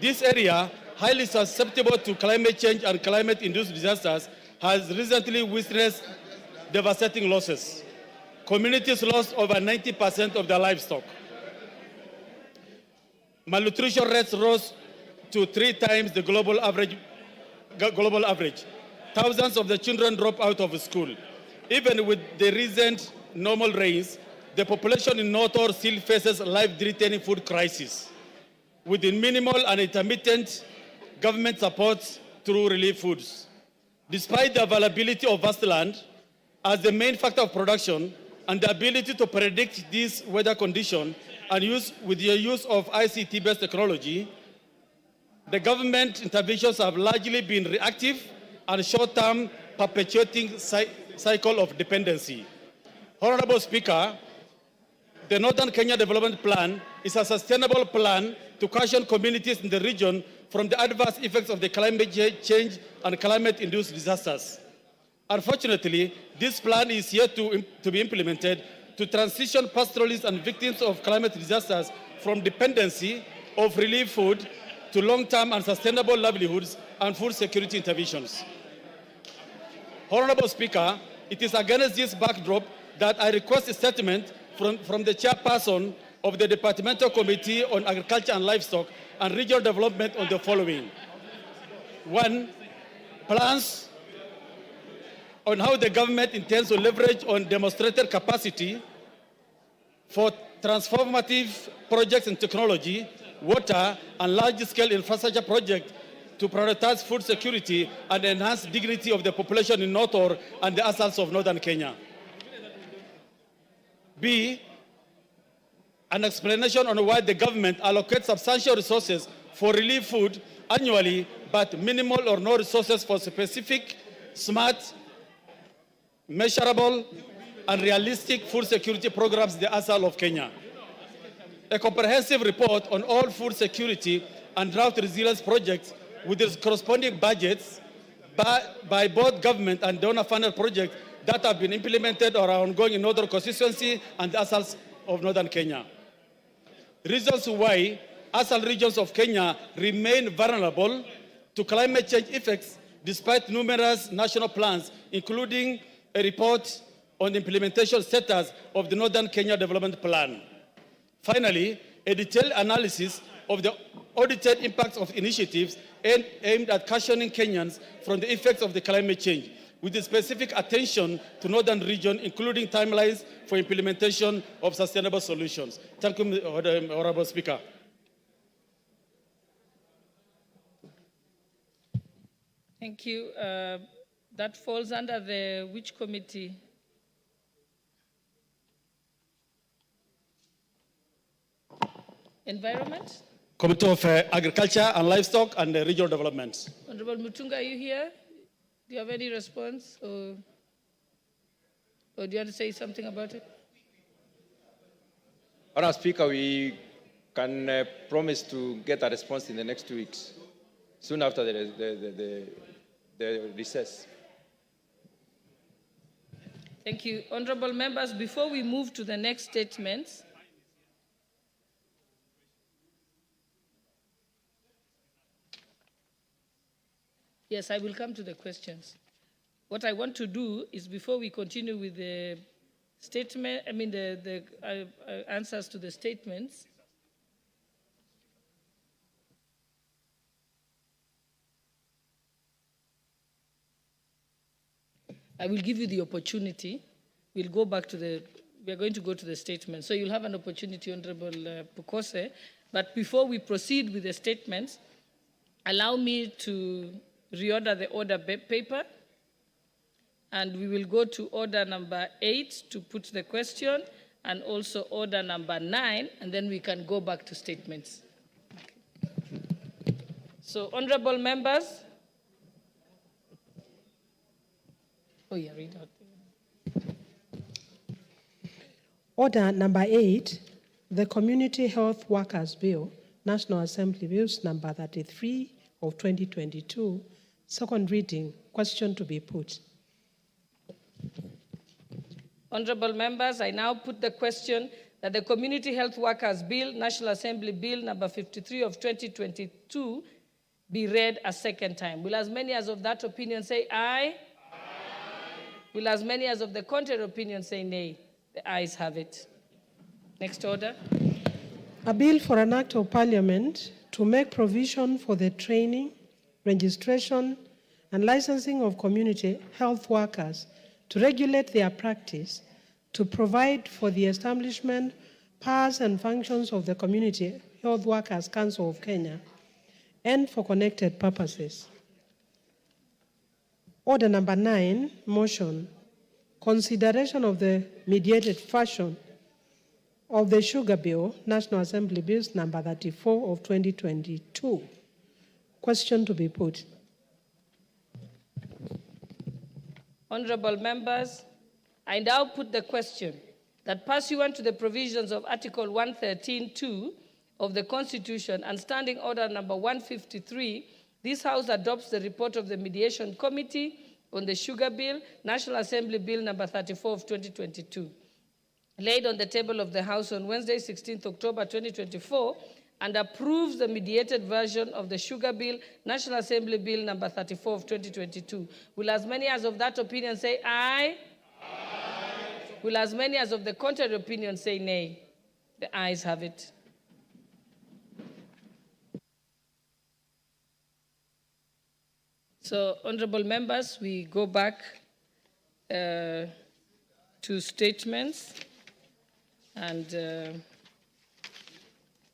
This area, highly susceptible to climate change and climate-induced disasters, has recently witnessed devastating losses. Communities lost over 90% of their livestock. Malnutrition rates rose to 3 times the global average. Thousands of the children drop out of school. Even with the recent normal rains, the population in North still faces life-threatening food crisis, with minimal and intermittent government support through relief foods. Despite the availability of vast land as the main factor of production and the ability to predict these weather conditions and with the use of ICT-based technology, the government interventions have largely been reactive and short-term, perpetuating cycle of dependency. Honorable Speaker, the Northern Kenya Development Plan is a sustainable plan to cushion communities in the region from the adverse effects of the climate change and climate-induced disasters. Unfortunately, this plan is yet to be implemented to transition pastoralists and victims of climate disasters from dependency of relief food to long-term and sustainable livelihoods and food security interventions. Honorable Speaker, it is against this backdrop that I request a statement from the chairperson of the Departmental Committee on Agriculture and Livestock and Regional Development on the following. 1, plans on how the government intends to leverage on demonstrated capacity for transformative projects in technology, water, and large-scale infrastructure projects to prioritize food security and enhance dignity of the population in North and the ASALs of Northern Kenya. B, an explanation on why the government allocates substantial resources for relief food annually, but minimal or no resources for specific, smart, measurable, and realistic food security programs in the ASAL of Kenya. A comprehensive report on all food security and drought resilience projects with its corresponding budgets by both government and donor-funded projects that have been implemented or are ongoing in Northern constituency and the ASALs of Northern Kenya. Reasons why ASAL regions of Kenya remain vulnerable to climate change effects despite numerous national plans, including a report on the implementation status of the Northern Kenya Development Plan. Finally, a detailed analysis of the audited impacts of initiatives aimed at cushioning Kenyans from the effects of the climate change, with a specific attention to Northern region, including timelines for implementation of sustainable solutions. Thank you, Honorable Speaker. Thank you. That falls under the which committee? Environment? Committee of Agriculture and Livestock and Regional Development. Honorable Mutunga, are you here? Do you have any response? Or do you want to say something about it? Honourable Speaker, we can promise to get a response in the next 2 weeks, soon after the recess. Thank you. Honorable members, before we move to the next statements, yes, I will come to the questions. What I want to do is, before we continue with the statement, the answers to the statements, I will give you the opportunity. We are going to go to the statement. So you'll have an opportunity, Honorable Pukose. But before we proceed with the statements, allow me to reorder the order paper. And we will go to order number 8 to put the question, and also order number 9, and then we can go back to statements. So, honorable members. Oh, yeah, read out. Order number 8, the Community Health Workers Bill, National Assembly Bills number 33 of 2022, second reading, question to be put. Honorable members, I now put the question that the Community Health Workers Bill, National Assembly Bill number 53 of 2022, be read a second time. Will as many as of that opinion say aye? Aye. Will as many as of the contrary opinion say nay? The ayes have it. Next order. A bill for an act of parliament to make provision for the training, registration, and licensing of community health workers, to regulate their practice, to provide for the establishment, powers and functions of the Community Health Workers Council of Kenya, and for connected purposes. Order number 9, motion, consideration of the mediated version of the Sugar Bill, National Assembly Bills number 34 of 2022. Question to be put. Honorable members, I now put the question that pursuant to the provisions of Article 113(2) of the Constitution and Standing Order number 153, this House adopts the report of the Mediation Committee on the Sugar Bill, National Assembly Bill number 34 of 2022, laid on the table of the House on Wednesday, 16th October 2024, and approves the mediated version of the Sugar Bill, National Assembly Bill number 34 of 2022. Will as many as of that opinion say aye? Aye. Will as many as of the contrary opinion say nay? The ayes have it. So, honorable members, we go back to statements, and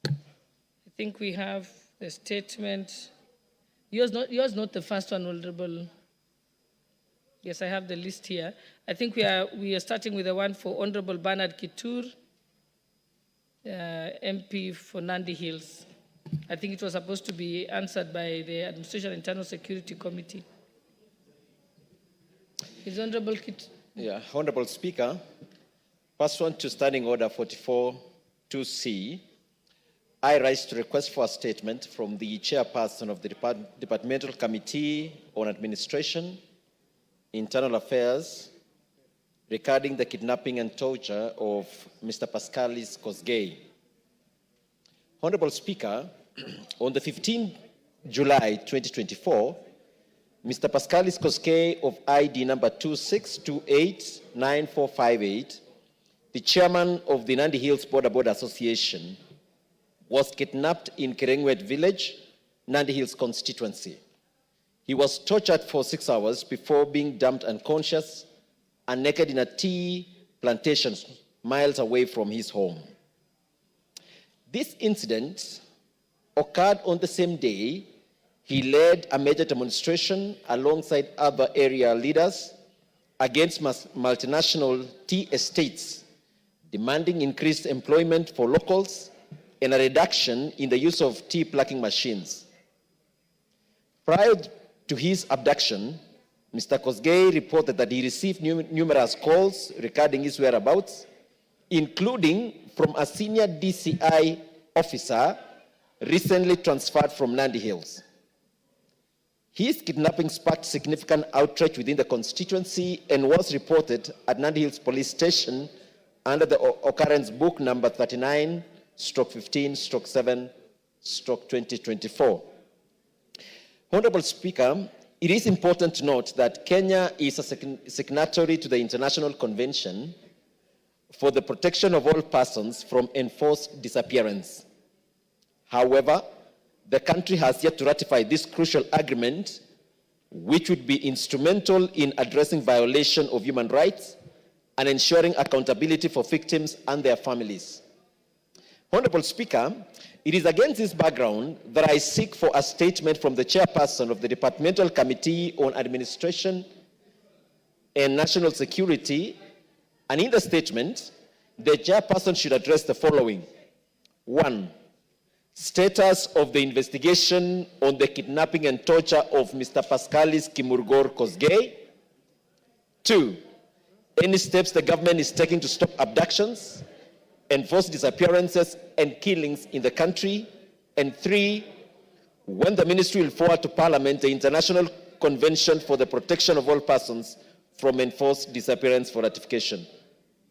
I think we have the statement. Yours not the first one, Honorable. Yes, I have the list here. I think we are starting with the one for Honorable Bernard Kithure, MP for Nandi Hills. I think it was supposed to be answered by the Administration and Internal Security Committee. Is Honorable Kithure? Yeah, Honorable Speaker, pursuant to Standing Order 44(2)C, I rise to request for a statement from the Chairperson of the Departmental Committee on Administration, Internal Affairs, regarding the kidnapping and torture of Mr. Pascalis Kosgei. Honorable Speaker, on the 15th July 2024, Mr. Pascalis Kosgei of ID number 26289458, the chairman of the Nandi Hills Border Association, was kidnapped in Kerengwet village, Nandi Hills constituency. He was tortured for 6 hours before being dumped unconscious and naked in a tea plantation miles away from his home. This incident occurred on the same day he led a major demonstration alongside other area leaders against multinational tea estates, demanding increased employment for locals and a reduction in the use of tea plucking machines. Prior to his abduction, Mr. Kosgei reported that he received numerous calls regarding his whereabouts, including from a senior DCI officer recently transferred from Nandi Hills. His kidnapping sparked significant outrage within the constituency and was reported at Nandi Hills Police Station under the occurrence book number 39/15/7/2024. Honorable Speaker, it is important to note that Kenya is a signatory to the International Convention for the Protection of All Persons from Enforced Disappearance. However, the country has yet to ratify this crucial agreement, which would be instrumental in addressing violation of human rights and ensuring accountability for victims and their families. Honorable Speaker, it is against this background that I seek for a statement from the chairperson of the Departmental Committee on Administration and National Security, and in the statement, the chairperson should address the following. 1. Status of the investigation on the kidnapping and torture of Mr. Pascalis Kimurgor Kosgei. 2. Any steps the government is taking to stop abductions, enforce disappearances and killings in the country. And 3, when the ministry will forward to Parliament the International Convention for the Protection of All Persons from Enforced Disappearance for ratification.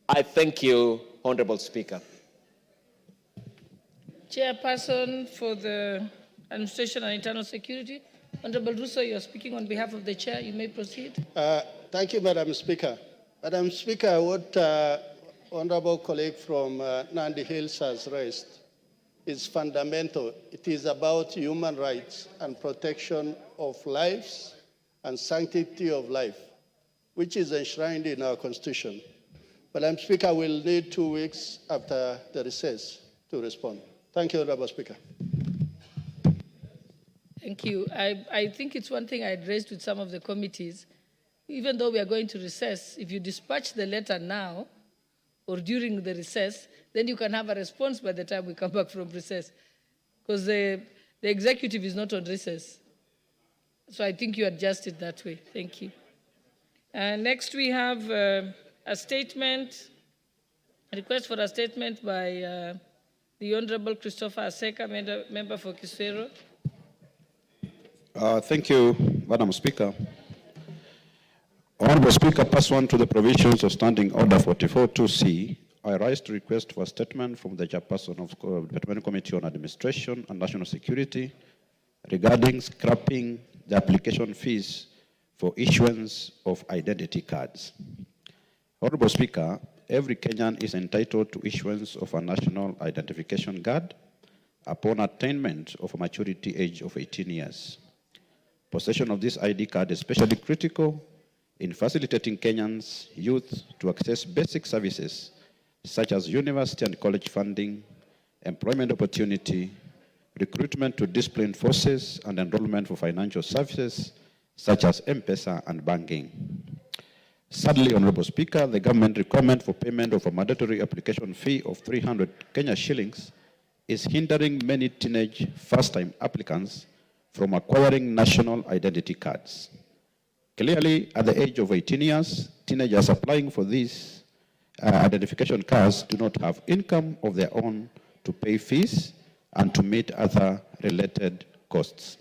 I thank you, Honorable Speaker. Chairperson for the Administration and Internal Security. Honorable Russo, you are speaking on behalf of the chair. You may proceed. Thank you, Madam Speaker. Madam Speaker, what honorable colleague from Nandi Hills has raised is fundamental. It is about human rights and protection of lives and sanctity of life, which is enshrined in our Constitution. Madam Speaker, we'll need 2 weeks after the recess to respond. Thank you, Honorable Speaker. Thank you. I think it's one thing I had raised with some of the committees. Even though we are going to recess, if you dispatch the letter now or during the recess, then you can have a response by the time we come back from recess. Because the executive is not on recess. So I think you adjust it that way. Thank you. Next we have a statement, a request for a statement by the Honorable Christopher Aseka, member for Kithure. Thank you, Madam Speaker. Honorable Speaker, pursuant to the provisions of Standing Order 44.2c, I rise to request for a statement from the chairperson of the Departmental Committee on Administration and National Security regarding scrapping the application fees for issuance of identity cards. Honorable Speaker, every Kenyan is entitled to issuance of a national identification card upon attainment of a maturity age of 18 years. Possession of this ID card is especially critical in facilitating Kenyans' youth to access basic services such as university and college funding, employment opportunity, recruitment to disciplined forces, and enrollment for financial services such as M-Pesa and banking. Sadly, Honorable Speaker, the government requirement for payment of a mandatory application fee of 300 Kenya shillings is hindering many teenage first-time applicants from acquiring national identity cards. Clearly, at the age of 18 years, teenagers applying for these identification cards do not have income of their own to pay fees and to meet other related costs,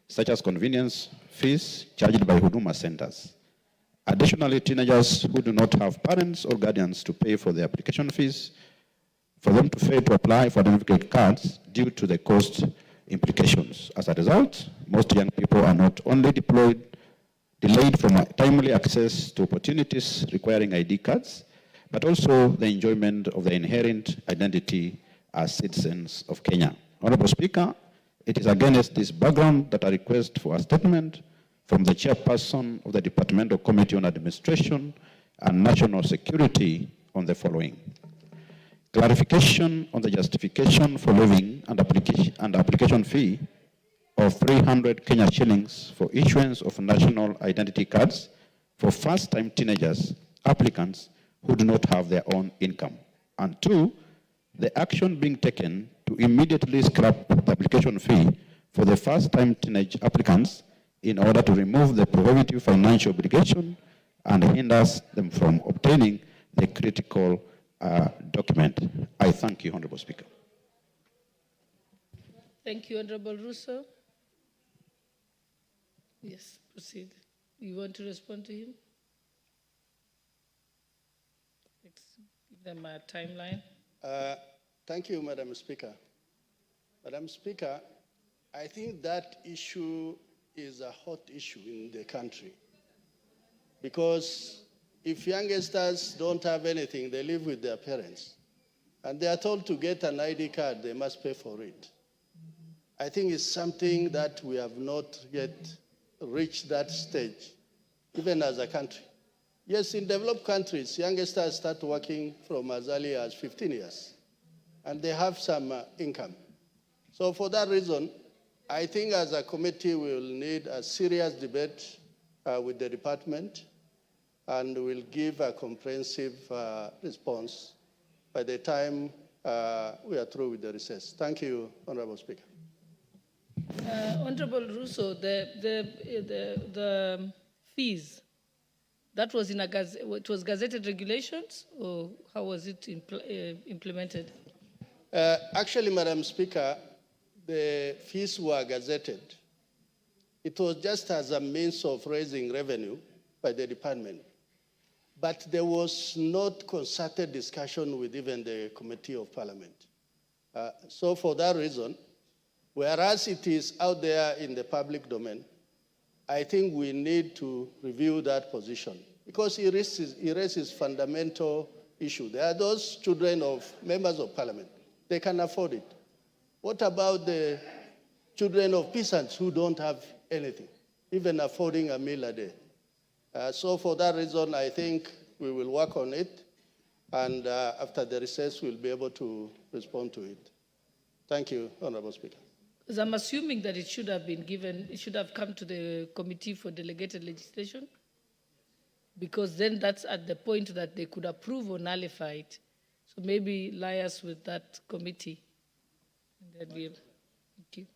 such as convenience fees charged by Huduma centers. Additionally, teenagers who do not have parents or guardians to pay for the application fees, for them to fail to apply for identification cards due to the cost implications. As a result, most young people are not only delayed from timely access to opportunities requiring ID cards, but also the enjoyment of the inherent identity as citizens of Kenya. Honorable Speaker, it is against this background that I request for a statement from the chairperson of the Departmental Committee on Administration and National Security on the following. Clarification on the justification for levying and application fee of 300 Kenya shillings for issuance of national identity cards for first-time teenagers applicants who do not have their own income. And 2, the action being taken to immediately scrap the application fee for the first-time teenage applicants in order to remove the prohibitive financial obligation and hinders them from obtaining the critical document. I thank you, Honorable Speaker. Thank you, Honorable Russo. Yes, proceed. You want to respond to him? Let's give them a timeline. Thank you, Madam Speaker. Madam Speaker, I think that issue is a hot issue in the country. Because if youngsters don't have anything, they live with their parents. And they are told to get an ID card, they must pay for it. I think it's something that we have not yet reached that stage, even as a country. Yes, in developed countries, youngsters start working from as early as 15 years, and they have some income. So for that reason, I think as a committee, we will need a serious debate with the department, and we'll give a comprehensive response by the time we are through with the recess. Thank you, Honorable Speaker. Honorable Russo, the fees, that was in it was gazetted regulations, or how was it implemented? Actually, Madam Speaker, the fees were gazetted. It was just as a means of raising revenue by the department. But there was not concerted discussion with even the Committee of Parliament. So for that reason, whereas it is out there in the public domain, I think we need to review that position because it raises fundamental issue. There are those children of members of Parliament. They can afford it. What about the children of peasants who don't have anything, even affording a meal a day? So for that reason, I think we will work on it, and after the recess, we'll be able to respond to it. Thank you, Honorable Speaker. Because I'm assuming that it should have been given, it should have come to the Committee for Delegated Legislation, because then that's at the point that they could approve or nullify it. So maybe liaise with that committee. And then thank you.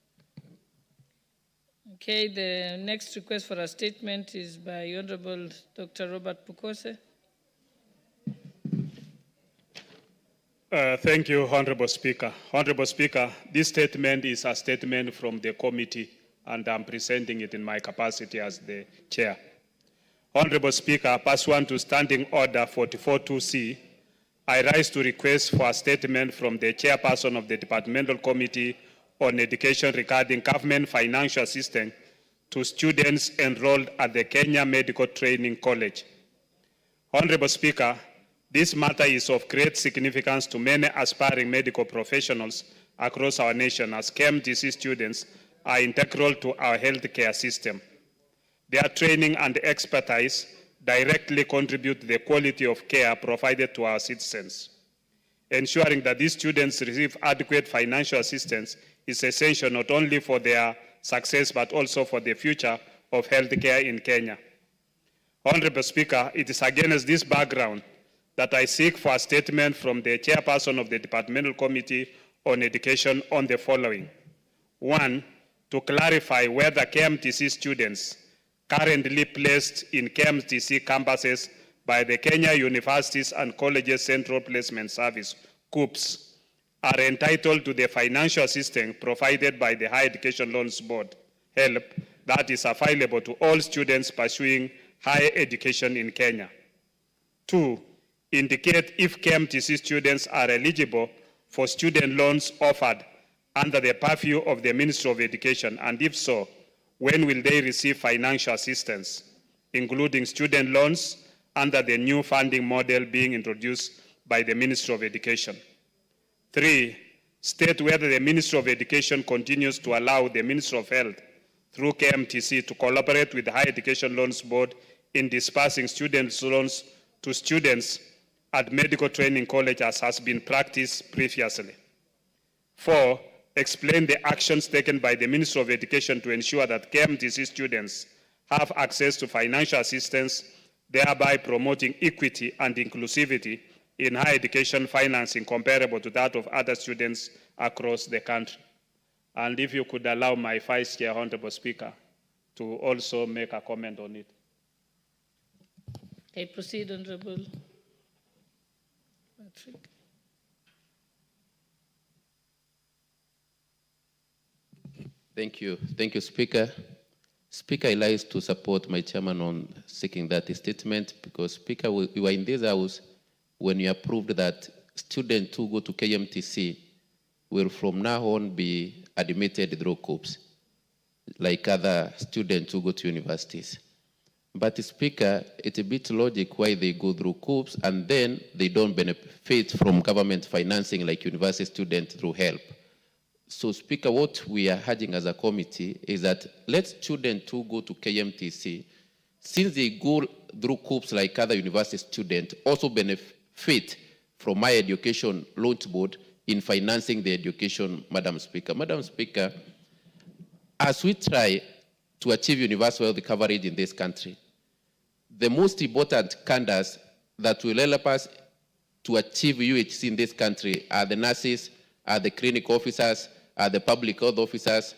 Okay, the next request for a statement is by Honorable Dr. Robert Pukose. Thank you, Honorable Speaker. Honorable Speaker, this statement is a statement from the committee, and I'm presenting it in my capacity as the chair. Honorable Speaker, pursuant to Standing Order 44.2c, I rise to request for a statement from the chairperson of the Departmental Committee on Education regarding government financial assistance to students enrolled at the Kenya Medical Training College. Honorable Speaker, this matter is of great significance to many aspiring medical professionals across our nation, as KMTC students are integral to our healthcare system. Their training and expertise directly contribute to the quality of care provided to our citizens. Ensuring that these students receive adequate financial assistance is essential not only for their success but also for the future of healthcare in Kenya. Honorable Speaker, it is against this background that I seek for a statement from the chairperson of the Departmental Committee on Education on the following. 1, to clarify whether KMTC students currently placed in KMTC campuses by the Kenya Universities and Colleges Central Placement Service, KUPS, are entitled to the financial assistance provided by the Higher Education Loans Board, HELP, that is available to all students pursuing higher education in Kenya. 2, indicate if KMTC students are eligible for student loans offered under the purview of the Ministry of Education, and if so, when will they receive financial assistance, including student loans under the new funding model being introduced by the Ministry of Education. 3, state whether the Ministry of Education continues to allow the Ministry of Health through KMTC to collaborate with the Higher Education Loans Board in dispersing student loans to students at medical training colleges as has been practiced previously. 4, explain the actions taken by the Ministry of Education to ensure that KMTC students have access to financial assistance, thereby promoting equity and inclusivity in higher education financing comparable to that of other students across the country. And if you could allow my Vice Chair, Honorable Speaker, to also make a comment on it. Okay, proceed, Honorable Patrick. Thank you. Thank you, Speaker. Speaker, I like to support my chairman on seeking that statement because, Speaker, we were in this house when you approved that students who go to KMTC will from now on be admitted through KUPS, like other students who go to universities. But, Speaker, it's a bit logic why they go through KUPS and then they don't benefit from government financing like university students through HELP. So, Speaker, what we are urging as a committee is that let students who go to KMTC, since they go through COOPs like other university students, also benefit from my education launch board in financing the education, Madam Speaker. Madam Speaker, as we try to achieve universal health coverage in this country, the most important candidates that will help us to achieve UHC in this country are the nurses, are the clinic officers, are the public health officers,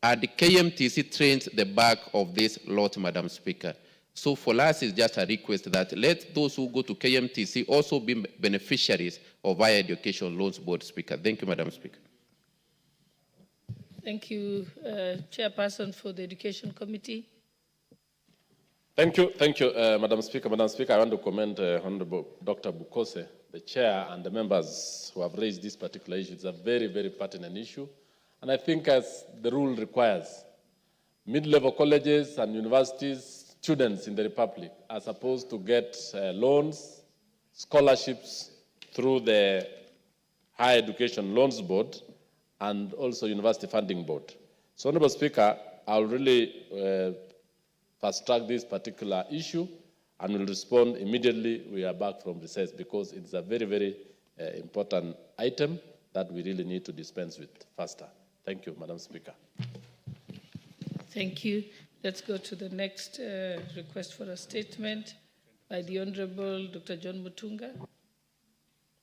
and the KMTC trains the back of this lot, Madam Speaker. So for us, it's just a request that let those who go to KMTC also be beneficiaries of higher education loans board, Speaker. Thank you, Madam Speaker. Thank you, Chairperson for the Education Committee. Thank you, Madam Speaker. Madam Speaker, I want to commend Honorable Dr. Bukose, the Chair, and the members who have raised this particular issue. It's a very, very pertinent issue. And I think as the rule requires, mid-level colleges and universities, students in the Republic are supposed to get loans, scholarships through the Higher Education Loans Board and also University Funding Board. So, Honorable Speaker, I'll really fast-track this particular issue and will respond immediately we are back from recess, because it's a very, very important item that we really need to dispense with faster. Thank you, Madam Speaker. Thank you. Let's go to the next request for a statement by the Honorable Dr. John Mutunga,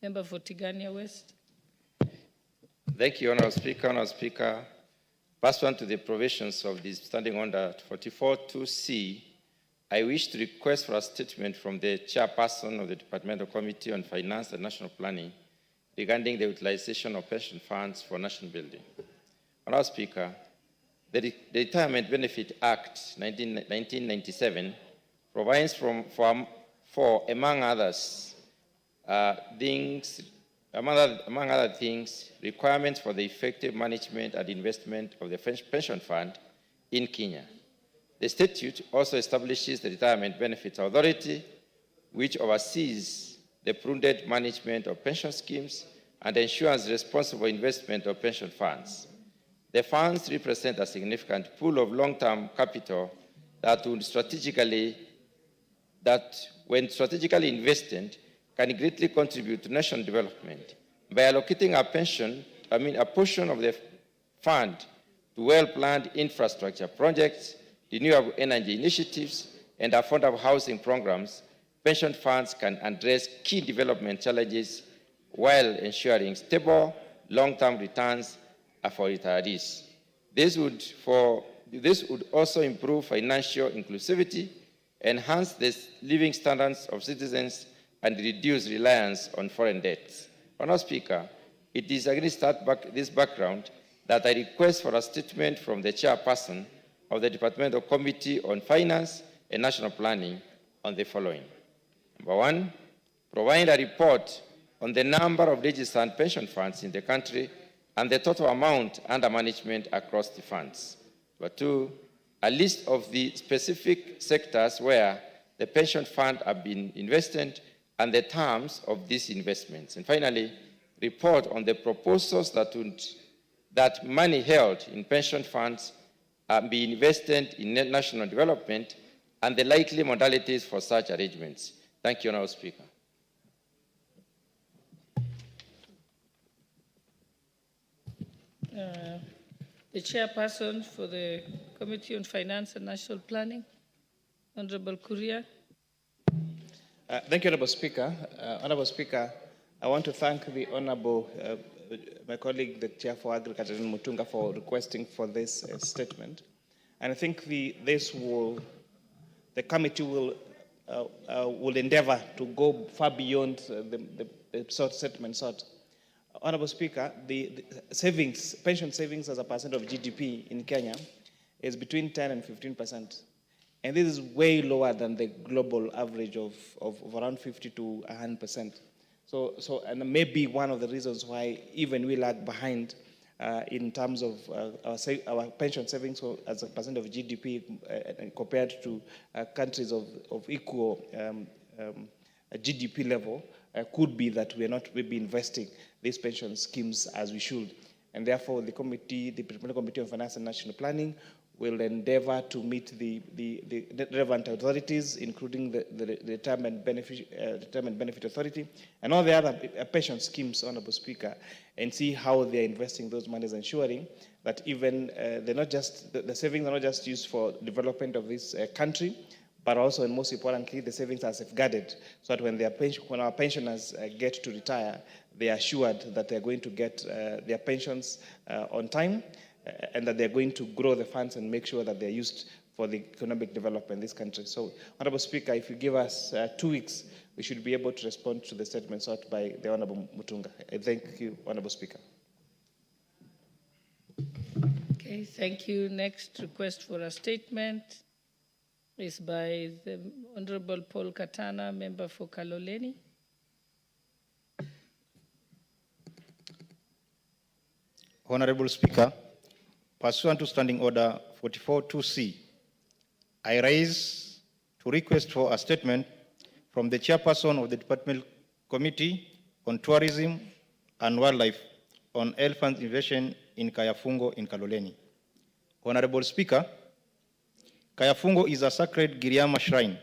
member for Tigania West. Thank you, Honourable Speaker. Honourable Speaker, pursuant to the provisions of the Standing Order 44.2c, I wish to request for a statement from the Chairperson of the Departmental Committee on Finance and National Planning regarding the utilization of pension funds for national building. Honourable Speaker, the Retirement Benefit Act 1997 provides for among other things, requirements for the effective management and investment of the pension fund in Kenya. The statute also establishes the Retirement Benefits Authority, which oversees the prudent management of pension schemes and ensures responsible investment of pension funds. The funds represent a significant pool of long-term capital that, when strategically invested, can greatly contribute to national development by allocating a portion of the fund to well-planned infrastructure projects, renewable energy initiatives, and affordable housing programs. Pension funds can address key development challenges while ensuring stable, long-term returns for retirees. This would also improve financial inclusivity, enhance the living standards of citizens, and reduce reliance on foreign debts. Honourable Speaker, it is against this background that I request for a statement from the Chairperson of the Departmental Committee on Finance and National Planning on the following. Number one, provide a report on the number of registered pension funds in the country and the total amount under management across the funds. Number two, a list of the specific sectors where the pension fund have been invested and the terms of these investments. And finally, report on the proposals that money held in pension funds be invested in national development and the likely modalities for such arrangements. Thank you, Honourable Speaker. The Chairperson for the Committee on Finance and National Planning, Honourable Kuria. Thank you, Honourable Speaker. Honourable Speaker, I want to thank the Honourable, my colleague, the Chair for Agriculture, Mutunga, for requesting for this statement. And I think the committee will endeavour to go far beyond the statement sought. Honourable Speaker, the savings, pension savings as a percent of GDP in Kenya is between 10 and 15%. And this is way lower than the global average of around 50 to 100%. And maybe one of the reasons why even we lag behind in terms of our pension savings as a percent of GDP compared to countries of equal GDP level, could be that we are not maybe investing these pension schemes as we should. And therefore, the Parliamentary Committee on Finance and National Planning will endeavor to meet the relevant authorities, including the Retirement Benefit Authority and all the other pension schemes, Honorable Speaker, and see how they're investing those monies, ensuring that even they're not just, the savings are not just used for development of this country, but also, and most importantly, the savings are safeguarded so that when our pensioners get to retire, they are assured that they're going to get their pensions on time, and that they're going to grow the funds and make sure that they're used for the economic development in this country. So, Honorable Speaker, if you give us 2 weeks, we should be able to respond to the statement sought by the Honorable Mutunga. I thank you, Honorable Speaker. Okay, thank you. Next request for a statement is by the Honorable Paul Katana, member for Kaloleni. Honorable Speaker, pursuant to Standing Order 44.2c, I rise to request for a statement from the Chairperson of the Departmental Committee on Tourism and Wildlife on elephant invasion in Kayafungo in Kaloleni. Honorable Speaker, Kayafungo is a sacred Giriama shrine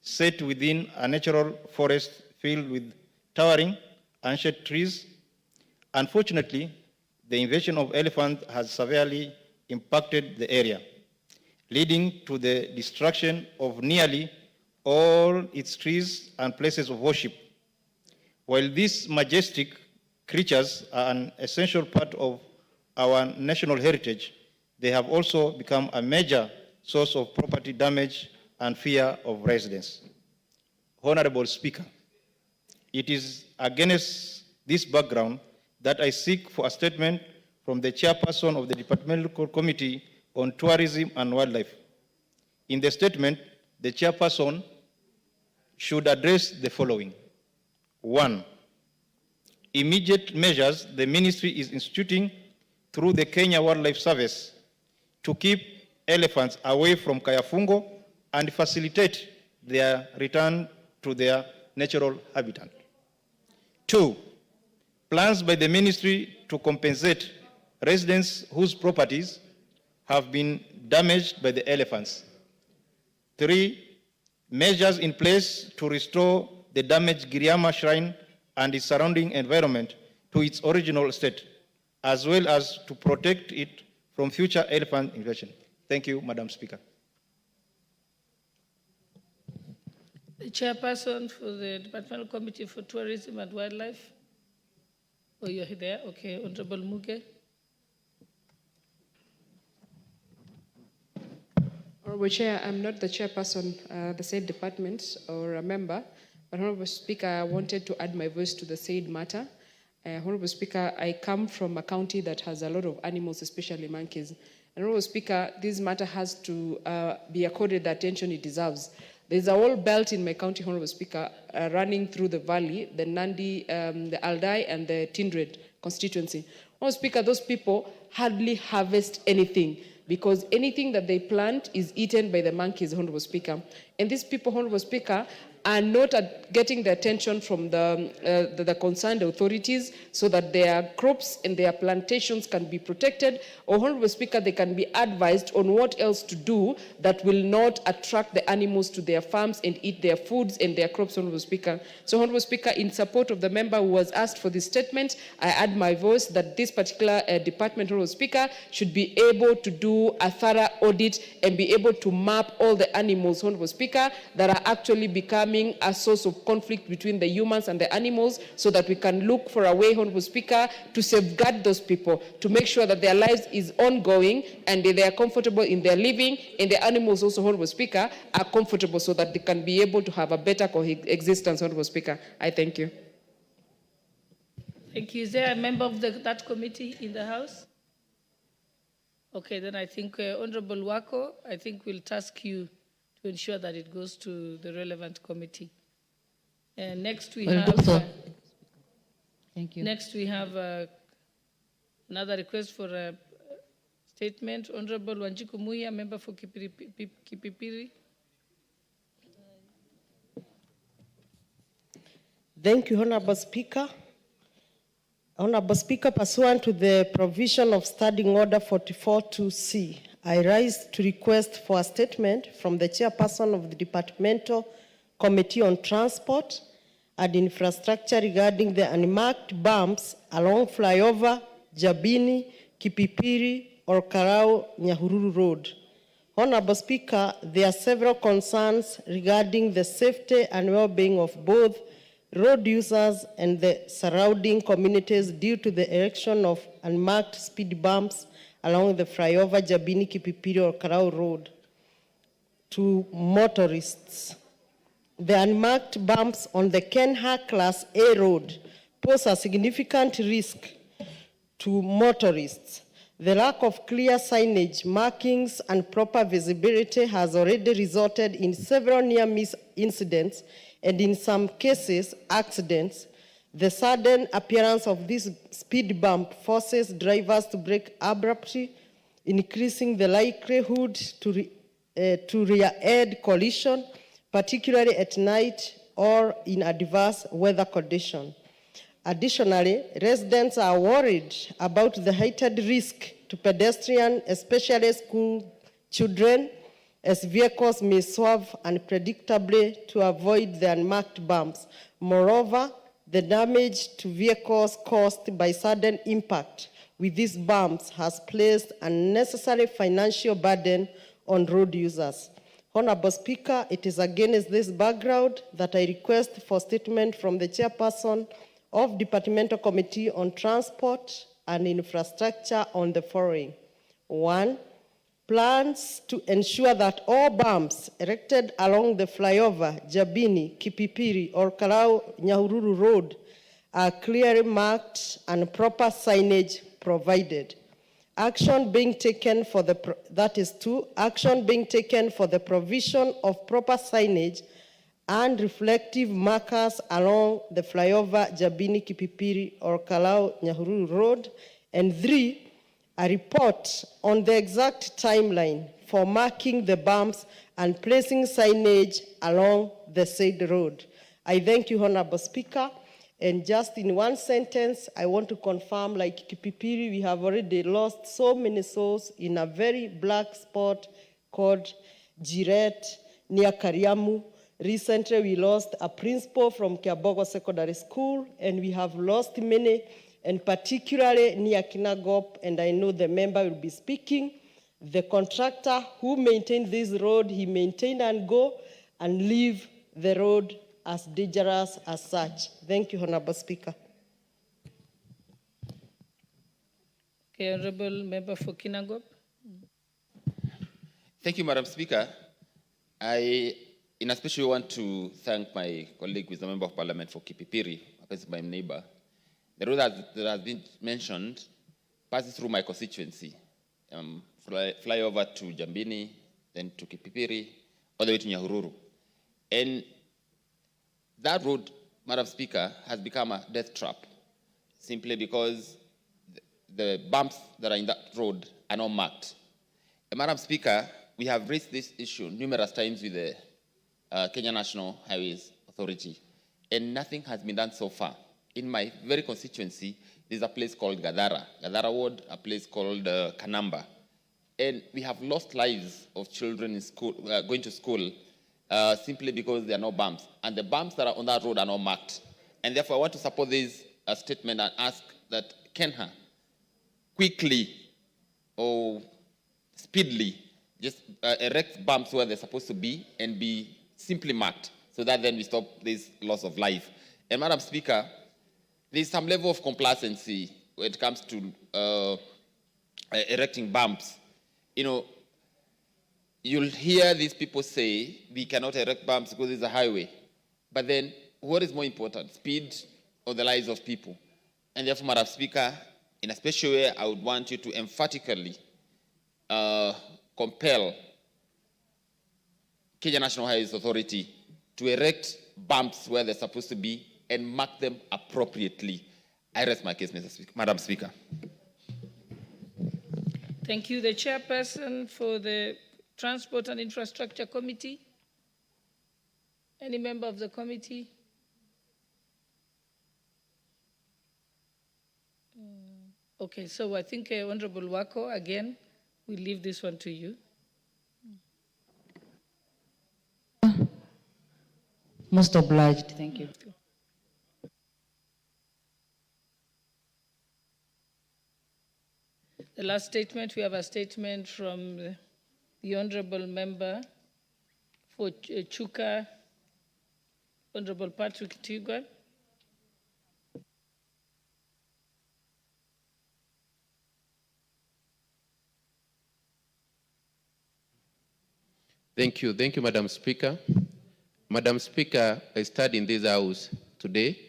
set within a natural forest filled with towering ancient trees. Unfortunately, the invasion of elephants has severely impacted the area, leading to the destruction of nearly all its trees and places of worship. While these majestic creatures are an essential part of our national heritage, they have also become a major source of property damage and fear of residents. Honorable Speaker, it is against this background that I seek for a statement from the Chairperson of the Departmental Committee on Tourism and Wildlife. In the statement, the Chairperson should address the following. 1. Immediate measures the Ministry is instituting through the Kenya Wildlife Service to keep elephants away from Kayafungo and facilitate their return to their natural habitat. 2. Plans by the Ministry to compensate residents whose properties have been damaged by the elephants. 3. Measures in place to restore the damaged Giriama shrine and its surrounding environment to its original state, as well as to protect it from future elephant invasion. Thank you, Madam Speaker. The Chairperson for the Departmental Committee for Tourism and Wildlife. Oh, you're there? Okay, Honorable Muge. Honorable Chair, I'm not the chairperson, the said department or a member, but Honorable Speaker, I wanted to add my voice to the said matter. Honorable Speaker, I come from a county that has a lot of animals, especially monkeys. And Honorable Speaker, this matter has to be accorded the attention it deserves. There's a whole belt in my county, Honorable Speaker, running through the valley, the Nandi, the Aldai, and the Tindred constituency. Honorable Speaker, those people hardly harvest anything because anything that they plant is eaten by the monkeys, Honorable Speaker. And these people, Honorable Speaker, are not getting the attention from the concerned authorities so that their crops and their plantations can be protected, or Honorable Speaker, they can be advised on what else to do that will not attract the animals to their farms and eat their foods and their crops, Honorable Speaker. So, Honorable Speaker, in support of the member who was asked for this statement, I add my voice that this particular department, Honorable Speaker, should be able to do a thorough audit and be able to map all the animals, Honorable Speaker, that are actually becoming a source of conflict between the humans and the animals, so that we can look for a way, Honorable Speaker, to safeguard those people, to make sure that their lives is ongoing and they are comfortable in their living, and the animals also, Honorable Speaker, are comfortable so that they can be able to have a better coexistence, Honorable Speaker. I thank you. Thank you. Is there a member of that committee in the House? Okay, then I think Honorable Wako, I think we'll task you to ensure that it goes to the relevant committee. Next we have... Thank you. Next we have another request for a statement. Honorable Wanjiku Muya, member for Kipipiri. Thank you, Honorable Speaker. Honorable Speaker, pursuant to the provision of Standing Order 44.2c, I rise to request for a statement from the chairperson of the Departmental Committee on Transport and Infrastructure regarding the unmarked bumps along flyover Jabini, Kipipiri, or Karau Nyahururu Road. Honorable Speaker, there are several concerns regarding the safety and well-being of both road users and the surrounding communities due to the erection of unmarked speed bumps along the flyover Jabini, Kipipiri, or Karau Road to motorists. The unmarked bumps on the Kenha Class A road pose a significant risk to motorists. The lack of clear signage, markings, and proper visibility has already resulted in several near-miss incidents and in some cases, accidents. The sudden appearance of this speed bump forces drivers to brake abruptly, increasing the likelihood to rear-end collision, particularly at night or in adverse weather conditions. Additionally, residents are worried about the heightened risk to pedestrians, especially school children, as vehicles may swerve unpredictably to avoid the unmarked bumps. Moreover, the damage to vehicles caused by sudden impact with these bumps has placed unnecessary financial burden on road users. Honorable Speaker, it is against this background that I request for statement from the chairperson of Departmental Committee on Transport and Infrastructure on the following. 1, plans to ensure that all bumps erected along the flyover, Jabini, Kipipiri, or Karau Nyahururu Road are clearly marked and proper signage provided. Action being taken for the, that is 2, action being taken for the provision of proper signage and reflective markers along the flyover Jabini, Kipipiri, or Karau Nyahururu Road. And 3, a report on the exact timeline for marking the bumps and placing signage along the said road. I thank you, Honorable Speaker. And just in one sentence, I want to confirm, like Kipipiri, we have already lost so many souls in a very black spot called Jiret near Kariamu. Recently, we lost a principal from Kiabogo Secondary School, and we have lost many, and particularly near Kinagop, and I know the member will be speaking. The contractor who maintained this road, he maintained and go and leave the road as dangerous as such. Thank you, Honorable Speaker. Okay, Honorable Member for Kinagop. Thank you, Madam Speaker. I, in a special, want to thank my colleague, who is the Member of Parliament for Kipipiri, my neighbor. The road that has been mentioned passes through my constituency, fly over to Jambini, then to Kipipiri, all the way to Nyahururu. And that road, Madam Speaker, has become a death trap, simply because the bumps that are in that road are not marked. And Madam Speaker, we have raised this issue numerous times with the Kenya National Highways Authority, and nothing has been done so far. In my very constituency, there's a place called Gadara Ward, a place called Kanamba. And we have lost lives of children in school, going to school, simply because there are no bumps. And the bumps that are on that road are not marked. And therefore, I want to support this statement and ask that Kenha quickly or speedily just erect bumps where they're supposed to be and be simply marked, so that then we stop this loss of life. And Madam Speaker, there's some level of complacency when it comes to erecting bumps. You know, you'll hear these people say, we cannot erect bumps because it's a highway. But then, what is more important, speed or the lives of people? And therefore, Madam Speaker, in a special way, I would want you to emphatically compel Kenya National Highways Authority to erect bumps where they're supposed to be and mark them appropriately. I rest my case, Madam Speaker. Thank you. The chairperson for the Transport and Infrastructure Committee. Any member of the committee? Okay, so I think Honorable Wako, again, we leave this one to you. Most obliged, thank you. The last statement, we have a statement from the Honorable Member for Chuka, Honorable Patrick Tigwa. Thank you, Madam Speaker. Madam Speaker, I stand in this house today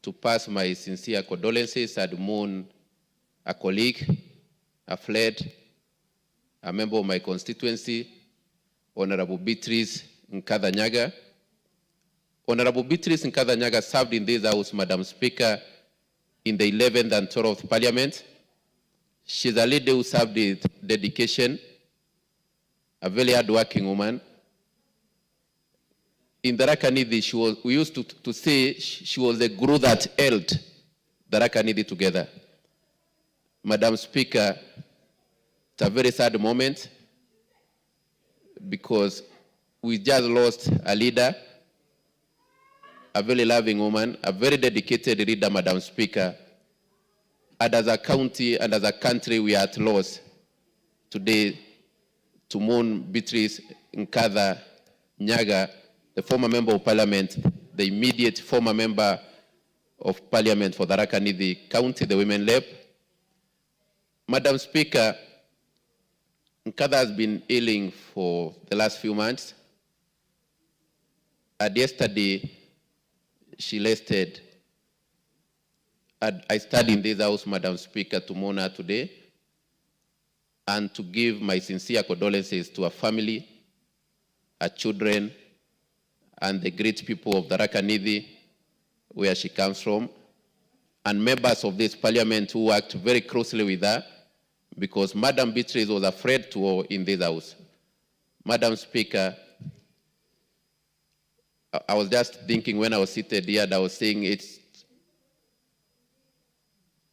to pass my sincere condolences and mourn a colleague, a friend, a member of my constituency, Honorable Beatrice Nyaga. Honorable Beatrice Nyaga served in this house, Madam Speaker, in the 11th and 12th Parliament. She's a lady who served with dedication, a very hard-working woman. In the Tharaka-Nithi, we used to say she was the glue that held the Tharaka-Nithi together. Madam Speaker, it's a very sad moment because we just lost a leader, a very loving woman, a very dedicated leader, Madam Speaker. And as a county and as a country, we are at loss today to mourn Beatrice Nyaga, the former member of parliament, the immediate former member of parliament for the Tharaka-Nithi County, the Women Rep. Madam Speaker, Nkadha has been ailing for the last few months. And yesterday, she rested. And I stand in this house, Madam Speaker, to mourn her today and to give my sincere condolences to her family, her children, and the great people of the Tharaka-Nithi, where she comes from, and members of this parliament who worked very closely with her, because Madam Beatrice was afraid to her in this house. Madam Speaker, I was just thinking when I was seated here, and I was saying it's,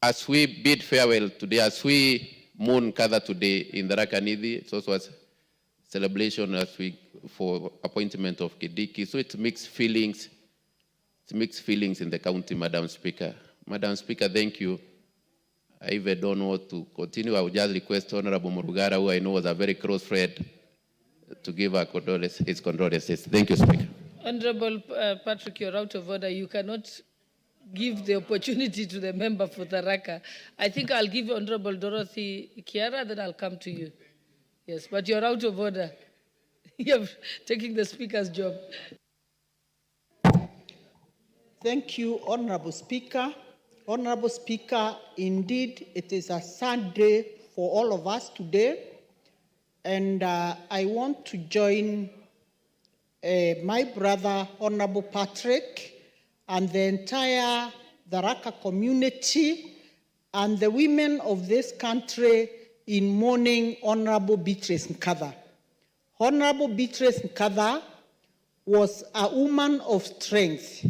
as we bid farewell today, as we mourn Nkadha today in the Tharaka-Nithi, it's also a celebration as we for appointment of Kindiki. So it's mixed feelings. It's mixed feelings in the county, Madam Speaker. Madam Speaker, thank you. I even don't know what to continue. I would just request Honorable Murugara, who I know was a very close friend, to give her his condolences. Thank you, Speaker. Honorable Patrick, you're out of order. You cannot give the opportunity to the member for Tharaka. I think I'll give Honorable Dorothy Kiara, then I'll come to you. Yes, but you're out of order. You're taking the Speaker's job. Thank you, Honorable Speaker. Honorable Speaker, indeed, it is a sad day for all of us today. And I want to join my brother, Honorable Patrick, and the entire Tharaka community and the women of this country in mourning Honorable Beatrice Nkadha. Honorable Beatrice Nkadha was a woman of strength.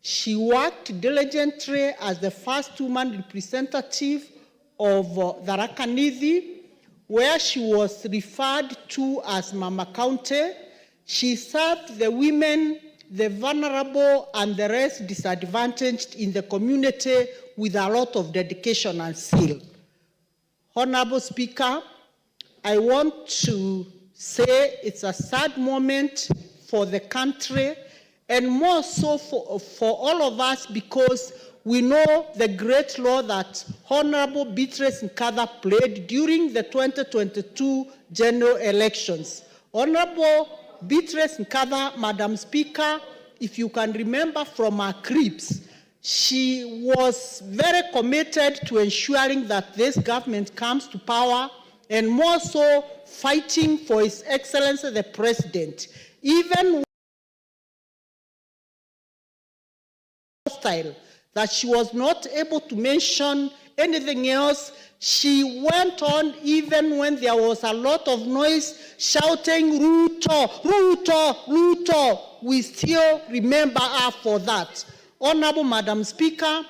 She worked diligently as the first woman representative of Tharaka-Nithi, where she was referred to as Mama County. She served the women, the vulnerable, and the rest disadvantaged in the community with a lot of dedication and zeal. Honorable Speaker, I want to say it's a sad moment for the country, and more so for all of us, because we know the great role that Honorable Beatrice Nkadha played during the 2022 general elections. Honorable Beatrice Nkadha, Madam Speaker, if you can remember from her clips, she was very committed to ensuring that this government comes to power, and more so fighting for His Excellency the President. Even hostile, that she was not able to mention anything else. She went on even when there was a lot of noise, shouting, Ruto, Ruto, Ruto. We still remember her for that. Honorable Madam Speaker,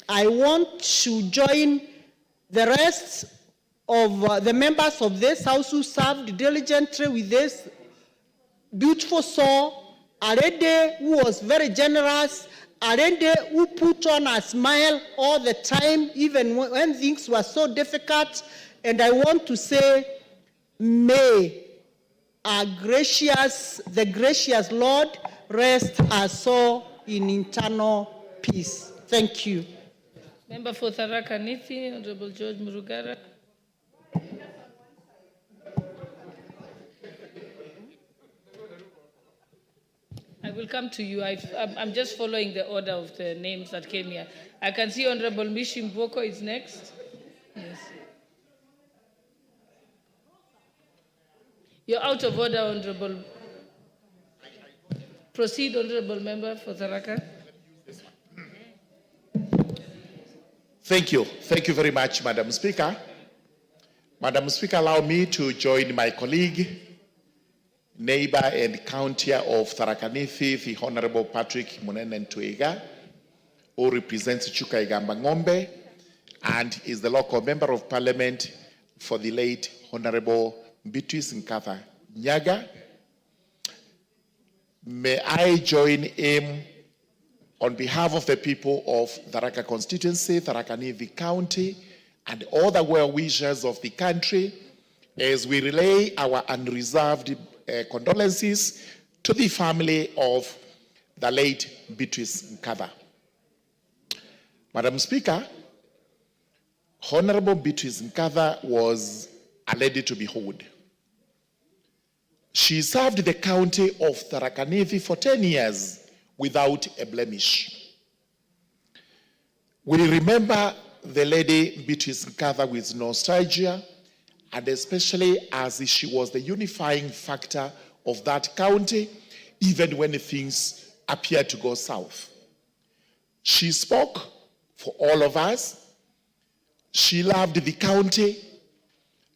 I want to join the rest of the members of this house who served diligently with this beautiful soul, a lady who was very generous, a lady who put on a smile all the time, even when things were so difficult. And I want to say, may the gracious Lord rest our soul in eternal peace. Thank you. Member for Tharaka Nithi, Honorable George Murugara. I will come to you. I'm just following the order of the names that came here. I can see Honorable Mishimboko is next. Yes. You're out of order, Honorable. Proceed, Honorable Member for Tharaka. Thank you. Thank you very much, Madam Speaker. Madam Speaker, allow me to join my colleague, neighbor and county of Tharaka Nithi, the Honorable Patrick Munene Ntwiga, who represents Chuka-Igamba Ng'ombe and is the local member of parliament for the late Honorable Beatrice Nyaga. May I join him on behalf of the people of Tharaka constituency, Tharaka Nithi County, and all the well-wishers of the country as we relay our unreserved condolences to the family of the late Beatrice Nkatha. Madam Speaker, Honorable Beatrice Nkatha was a lady to behold. She served the county of Tharaka Nithi for 10 years without a blemish. We remember the lady Beatrice Nkatha with nostalgia, and especially as she was the unifying factor of that county, even when things appeared to go south. She spoke for all of us. She loved the county.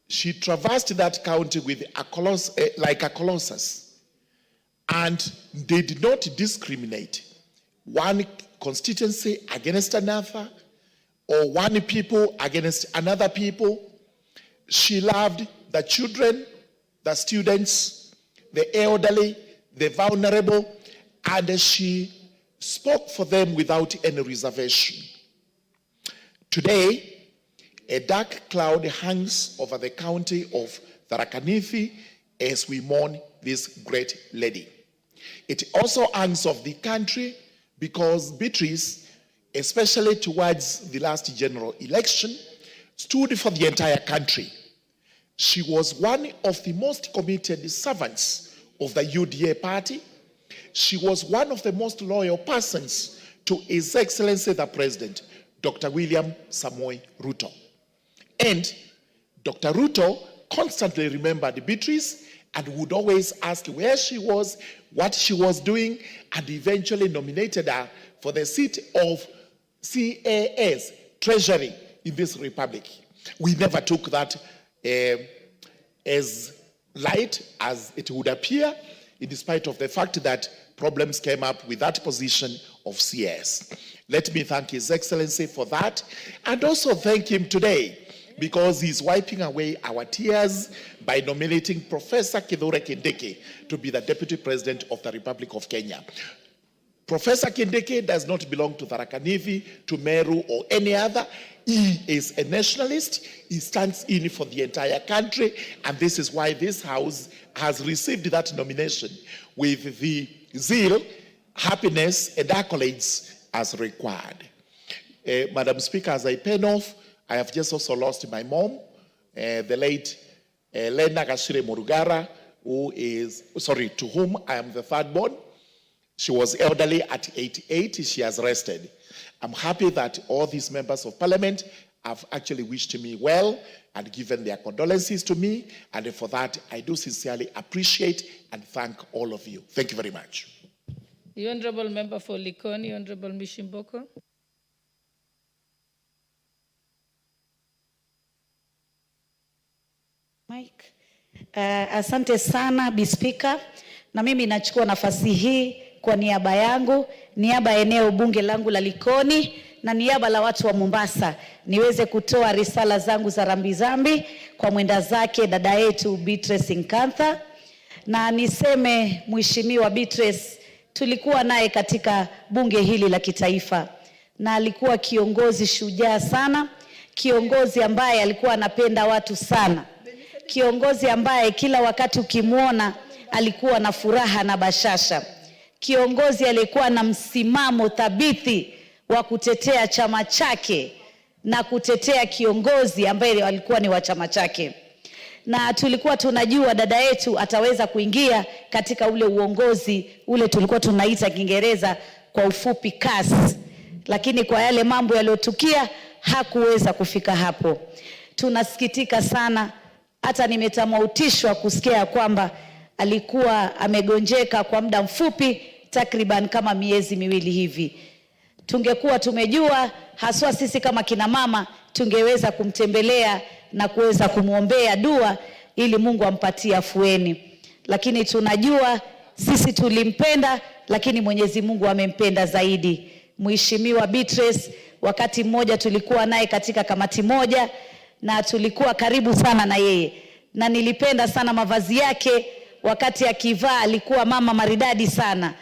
She traversed that county with like a colossus, and they did not discriminate one constituency against another or one people against another people. She loved the children, the students, the elderly, the vulnerable, and she spoke for them without any reservation. Today, a dark cloud hangs over the county of Tharaka Nithi as we mourn this great lady. It also hangs over the country because Beatrice, especially towards the last general election, stood for the entire country. She was one of the most committed servants of the UDA party. She was one of the most loyal persons to His Excellency the President, Dr. William Samoei Ruto. And Dr. Ruto constantly remembered Beatrice and would always ask where she was, what she was doing, and eventually nominated her for the seat of CAS, Treasury, in this republic. We never took that as light as it would appear, in spite of the fact that problems came up with that position of CS. Let me thank His Excellency for that, and also thank him today because he's wiping away our tears by nominating Professor Kithure Kindiki to be the Deputy President of the Republic of Kenya. Professor Kindiki does not belong to Tharaka Nithi, to Meru, or any other. He is a nationalist. He stands in for the entire country, and this is why this House has received that nomination with the zeal, happiness, and accolades as required. Madam Speaker, as I pen off, I have just also lost my mom, the late Lena Gashire Murugara, to whom I am the third born. She was elderly at 88. She has rested. I'm happy that all these members of parliament have actually wished me well and given their condolences to me. And for that, I do sincerely appreciate and thank all of you. Thank you very much. The Honorable Member for Likoni, Honorable Mishimboko. Mike. Asante sana Bi Speaker, na mimi nachukua nafasi hii kwa niaba yangu, niaba ya eneo bunge langu la Likoni na niaba la watu wa Mombasa niweze kutoa risala zangu za rambirambi kwa mwenda zake dada yetu Beatrice Nkantha. Na niseme Mheshimiwa Beatrice, tulikuwa naye katika bunge hili la kitaifa na alikuwa kiongozi shujaa sana, kiongozi ambaye alikuwa anapenda watu sana, kiongozi ambaye kila wakati ukimwona alikuwa na furaha na bashasha, kiongozi aliyekuwa na msimamo thabiti wa kutetea chama chake na kutetea kiongozi ambaye alikuwa ni wa chama chake. Na tulikuwa tunajua dada yetu ataweza kuingia katika ule uongozi ule tulikuwa tunaita Kiingereza kwa ufupi CAS, lakini kwa yale mambo yaliyotukia hakuweza kufika hapo. Tunasikitika sana, hata nimetamatishwa kusikia kwamba alikuwa amegonjeka kwa muda mfupi, takriban kama miezi miwili hivi. Tungekuwa tumejua, haswa sisi kama kina mama, tungeweza kumtembelea na kuweza kumuombea dua ili Mungu ampatie afueni. Lakini tunajua sisi tulimpenda, lakini Mwenyezi Mungu amempenda zaidi. Mheshimiwa Beatrice, wakati mmoja tulikuwa naye katika kamati moja na tulikuwa karibu sana na yeye. Na nilipenda sana mavazi yake, wakati akivaa alikuwa mama maridadi sana.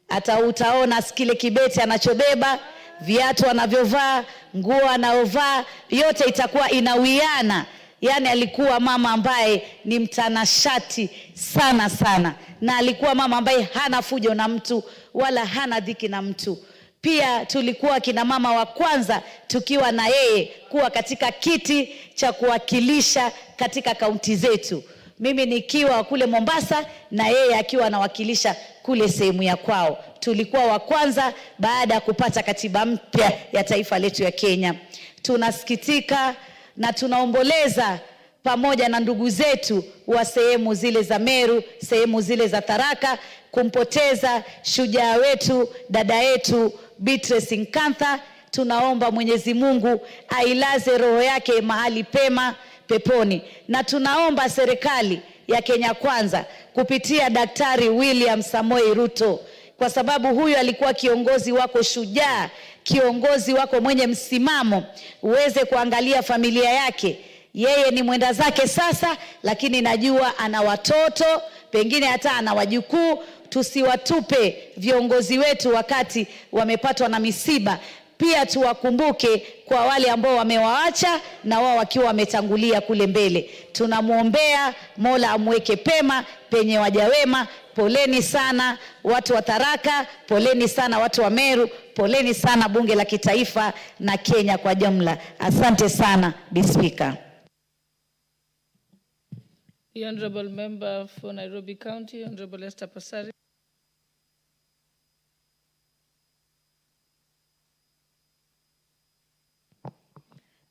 Hata utaona kile kibeti anachobeba, viatu anavyovaa, nguo anaovaa, yote itakuwa inawiana. Yani alikuwa mama ambaye ni mtanashati sana sana, na alikuwa mama ambaye hana fujo na mtu wala hana dhiki na mtu. Pia tulikuwa kina mama wa kwanza tukiwa na yeye kuwa katika kiti cha kuwakilisha katika kaunti zetu. Mimi nikiwa kule Mombasa na yeye akiwa anawakilisha kule sehemu ya kwao. Tulikuwa wa kwanza baada ya kupata katiba mpya ya taifa letu ya Kenya. Tunasikitika na tunaomboleza pamoja na ndugu zetu wa sehemu zile za Meru, sehemu zile za Tharaka, kumpoteza shujaa wetu, dada yetu Beatrice Nkantha. Tunaomba Mwenyezi Mungu ailaze roho yake mahali pema peponi. Na tunaomba serikali ya Kenya Kwanza kupitia Daktari William Samoei Ruto, kwa sababu huyu alikuwa kiongozi wako shujaa, kiongozi wako mwenye msimamo, uweze kuangalia familia yake. Yeye ni mwenda zake sasa, lakini najua ana watoto, pengine hata ana wajukuu. Tusiwatupe viongozi wetu wakati wamepatwa na misiba. Pia tuwakumbuke kwa wale ambao wamewaacha na wao wakiwa wametangulia kule mbele. Tunamuombea Mola amweke pema penye waja wema. Poleni sana watu wa Tharaka, poleni sana watu wa Meru, poleni sana bunge la kitaifa na Kenya kwa jumla. Asante sana, Bi Speaker. The Honorable Member for Nairobi County, Honorable Esther Pasari.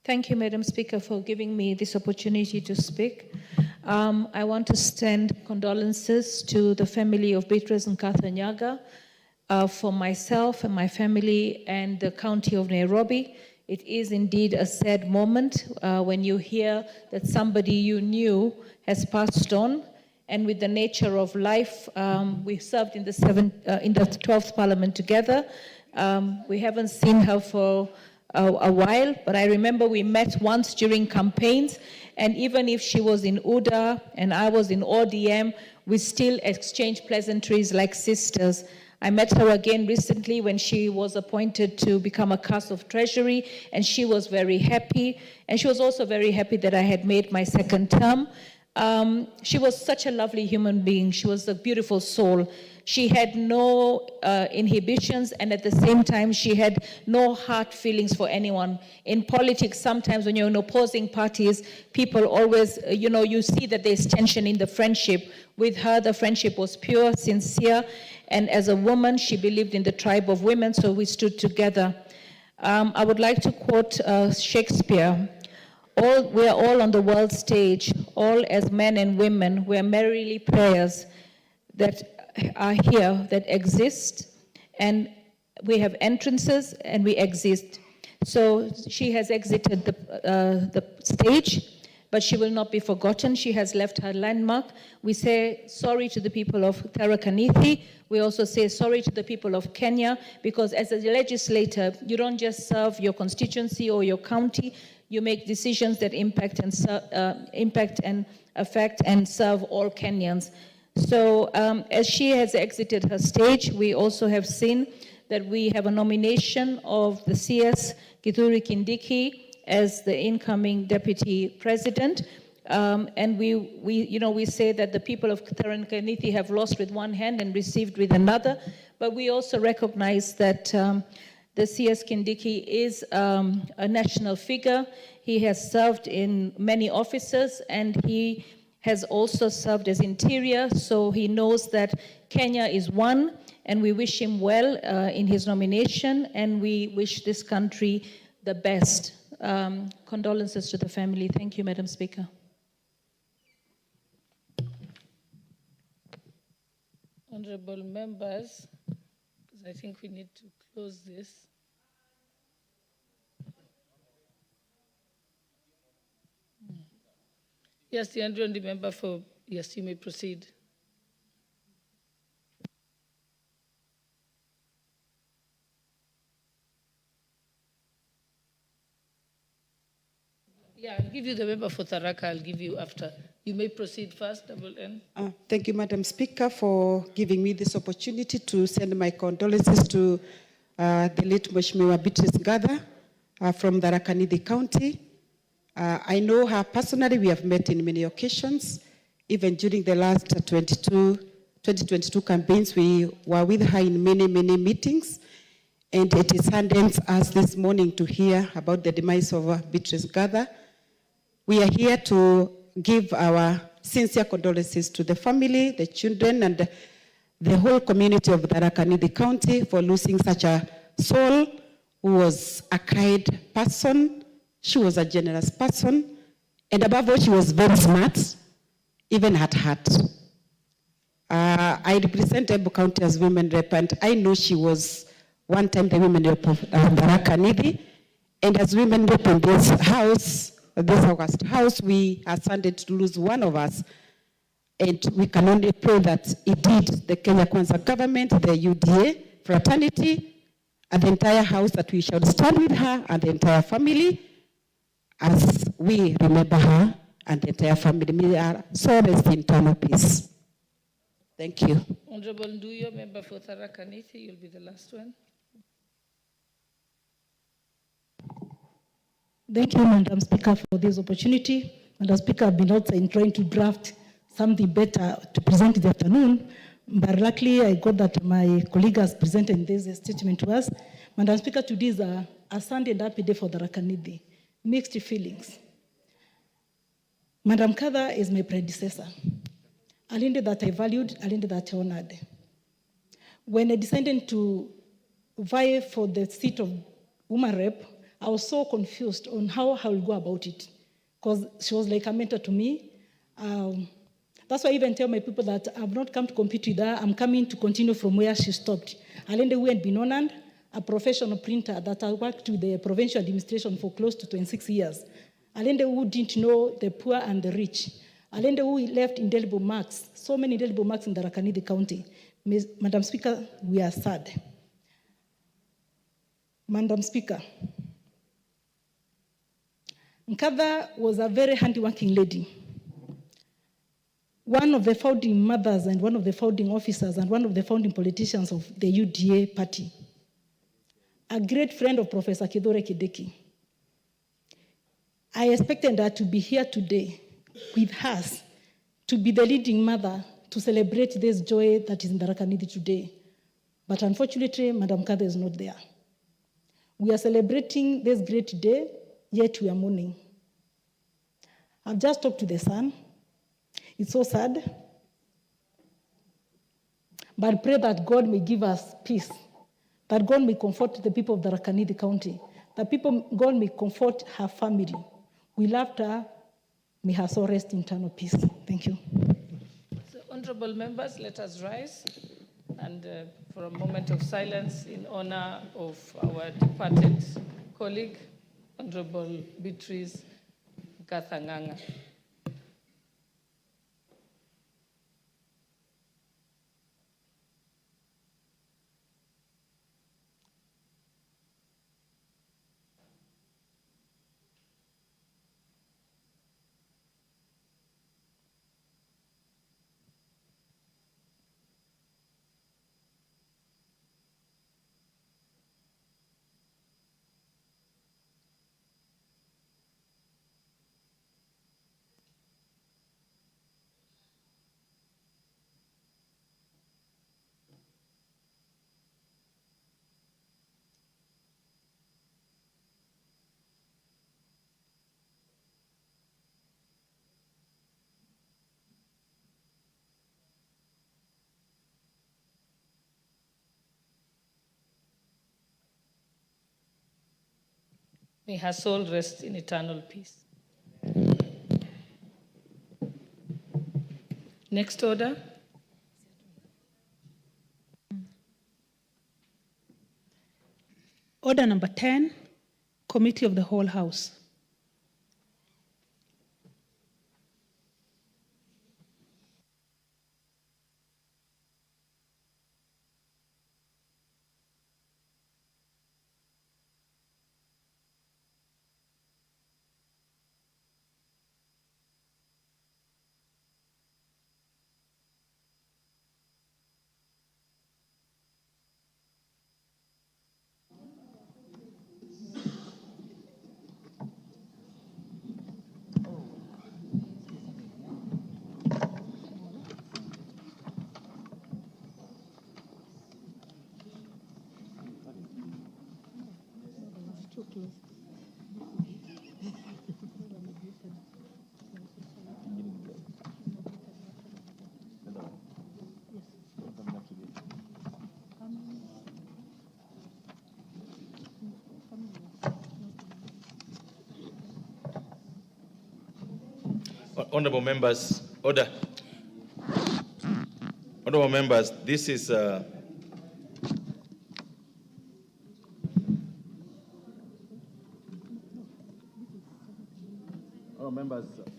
Thank you, Madam Speaker, for giving me this opportunity to speak. I want to send condolences to the family of Beatrice Nkantha Nyaga for myself and my family and the county of Nairobi. It is indeed a sad moment when you hear that somebody you knew has passed on. And with the nature of life, we served in the 12th Parliament together. We haven't seen her for a while, but I remember we met once during campaigns, and even if she was in UDA and I was in ODM, we still exchanged pleasantries like sisters. I met her again recently when she was appointed to become a CAS of Treasury, and she was very happy. And she was also very happy that I had made my second term. She was such a lovely human being. She was a beautiful soul. She had no inhibitions, and at the same time, she had no hard feelings for anyone. In politics, sometimes when you're in opposing parties, people always, you see that there's tension in the friendship. With her, the friendship was pure, sincere, and as a woman, she believed in the tribe of women, so we stood together. I would like to quote Shakespeare. We are all on the world stage, all as men and women, we are merrily players that are here, that exist, and we have entrances and we exist. So she has exited the stage, but she will not be forgotten. She has left her landmark. We say sorry to the people of Tharaka Nithi. We also say sorry to the people of Kenya, because as a legislator, you don't just serve your constituency or your county, you make decisions that impact and affect and serve all Kenyans. So as she has exited her stage, we also have seen that we have a nomination of the CS Kithure Kindiki as the incoming deputy president. And we say that the people of Tharaka Nithi have lost with one hand and received with another, but we also recognize that the CS Kindiki is a national figure. He has served in many offices, and he has also served as interior, so he knows that Kenya is one, and we wish him well in his nomination, and we wish this country the best. Condolences to the family. Thank you, Madam Speaker. Honorable members, because I think we need to close this. Yes, the honorable member for, yes, you may proceed. Yeah, I'll give you the member for Tharaka. I'll give you after. You may proceed first, Double N. Thank you, Madam Speaker, for giving me this opportunity to send my condolences to the late Mheshimiwa Beatrice Ngatha from Tharaka Nithi County. I know her personally. We have met in many occasions. Even during the last 2022 campaigns, we were with her in many meetings. And it saddens us this morning to hear about the demise of Beatrice Ngatha. We are here to give our sincere condolences to the family, the children, and the whole community of Tharaka Nithi County for losing such a soul who was a kind person. She was a generous person. And above all, she was very smart, even at heart. I represent Embu County as women rep, and I know she was one time the women rep of Tharaka Nithi. And as women rep in this house, this August House, we are saddened to lose one of us. And we can only pray that indeed the Kenya Kwanza government, the UDA, fraternity, and the entire house, that we shall stand with her and the entire family as we remember her and the entire family. May our soul rest in eternal peace. Thank you. Honorable Nduyo, member for Tharaka Nithi, you'll be the last one. Thank you, Madam Speaker, for this opportunity. Madam Speaker, I've been outside trying to draft something better to present this afternoon, but luckily I got that my colleague has presented this statement to us. Madam Speaker, today is a Sunday and happy day for Tharaka Nithi. Mixed feelings. Madam Ngatha is my predecessor. A lady that I valued, a lady that I honored. When I decided to vie for the seat of woman rep, I was so confused on how I will go about it, because she was like a mentor to me. That's why I even tell my people that I've not come to compete with her. I'm coming to continue from where she stopped. Alende who had been honored, a professional printer that I worked with the provincial administration for close to 26 years. Alende who didn't know the poor and the rich. Alende who left indelible marks, so many indelible marks in Tharaka Nithi County. Madam Speaker, we are sad. Madam Speaker, Ngatha was a very hardworking lady. One of the founding mothers and one of the founding officers and one of the founding politicians of the UDA party. A great friend of Professor Kithure Kindiki. I expected her to be here today with us, to be the leading mother to celebrate this joy that is in Tharaka Nithi today. But unfortunately, Madam Ngatha is not there. We are celebrating this great day, yet we are mourning. I've just talked to the son. It's so sad. But I pray that God may give us peace, that God may comfort the people of Tharaka Nithi County, that God may comfort her family. We loved her. May her soul rest in eternal peace. Thank you. So, honorable members, let us rise and for a moment of silence in honor of our departed colleague, Honorable Beatrice Kathanganga. May her soul rest in eternal peace. Next order. Order number 10, Committee of the Whole House. Honorable members, order. Honorable members, this is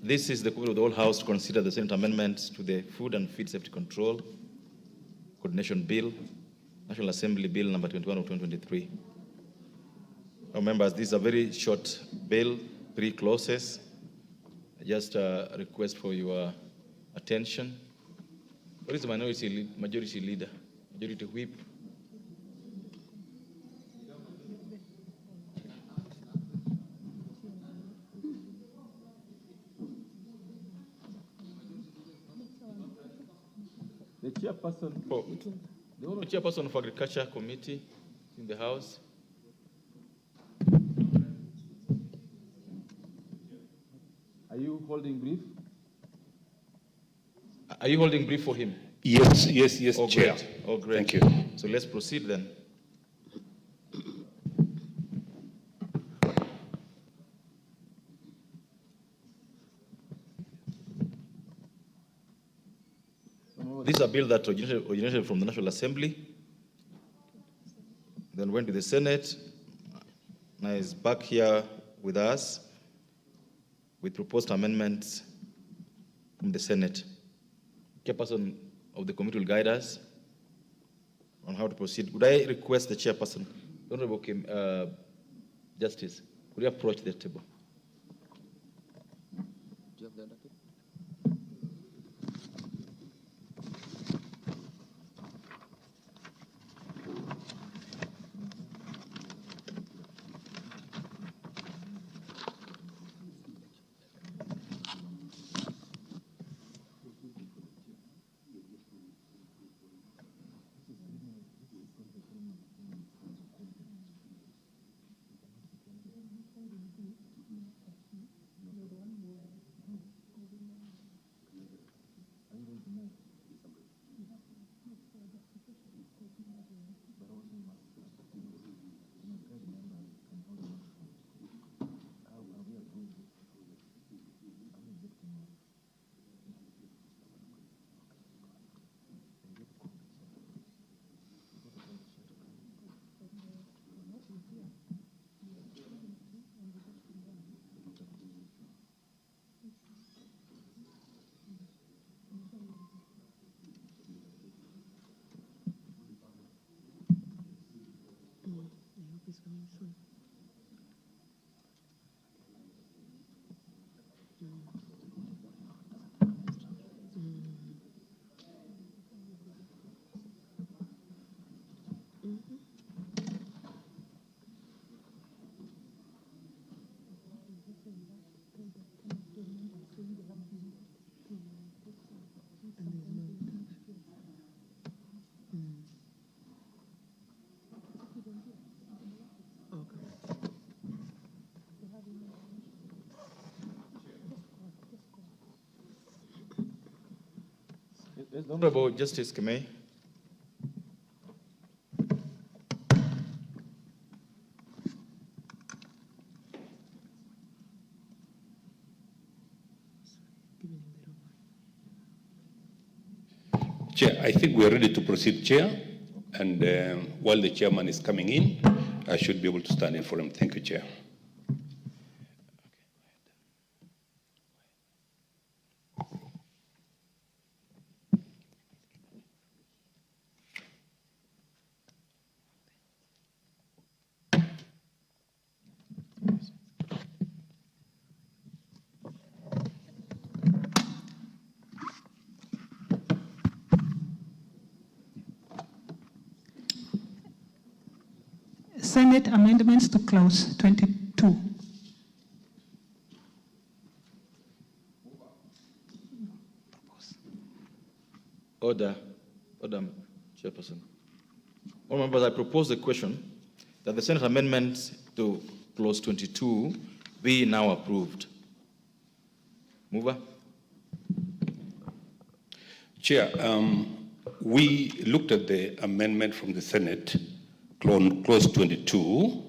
This is the call of the whole House to consider the Senate amendments to the Food and Feed Safety Control Coordination Bill, National Assembly Bill number 21 of 2023. Honorable members, this is a very short bill, 3 clauses. Just a request for your attention. What is the majority leader, majority whip? The chairperson of Agriculture Committee in the House. Are you holding brief? Are you holding brief for him? Yes, oh, Chair. Great. Oh, great. Thank you. So let's proceed then. This is a bill that originated from the National Assembly, then went to the Senate, now is back here with us with proposed amendments from the Senate. Chairperson of the committee will guide us on how to proceed. Would I request the chairperson, Honorable Justice, could you approach the table? Do you have the other table? Yes, the Honorable Justice Kemei. Chair, I think we are ready to proceed, Chair. And while the chairman is coming in, I should be able to stand in for him. Thank you, Chair. Senate amendments to clause 22. Order, Chairperson. All members, I propose the question that the Senate amendments to clause 22 be now approved. Mover. Chair, we looked at the amendment from the Senate, clause 22,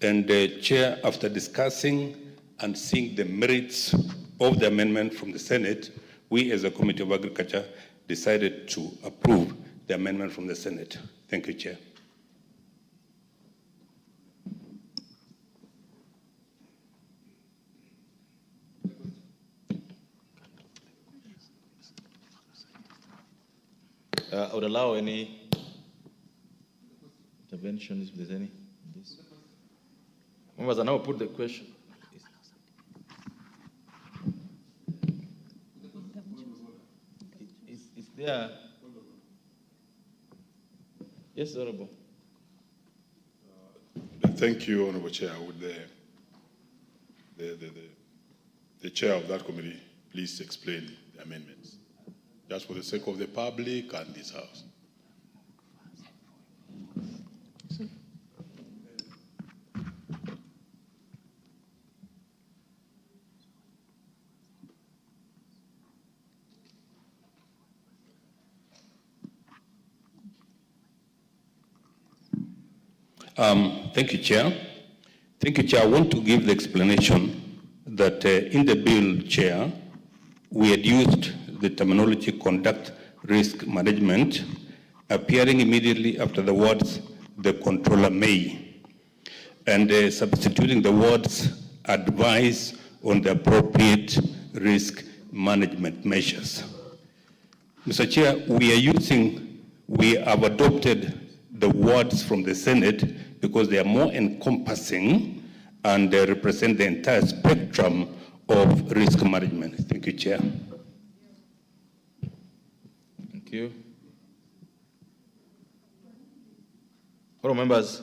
and Chair, after discussing and seeing the merits of the amendment from the Senate, we as a Committee of Agriculture decided to approve the amendment from the Senate. Thank you, Chair. I would allow any interventions, if there's any. This. Members, I now put the question. Is there? Yes, Honorable. Thank you, Honorable Chair. Would the chair of that committee please explain the amendments, just for the sake of the public and this House? Thank you, Chair. Thank you, Chair. I want to give the explanation that in the bill, Chair, we had used the terminology conduct risk management, appearing immediately after the words the controller may, and substituting the words advise on the appropriate risk management measures. Mr. Chair, we have adopted the words from the Senate because they are more encompassing and they represent the entire spectrum of risk management. Thank you, Chair. Thank you. All members,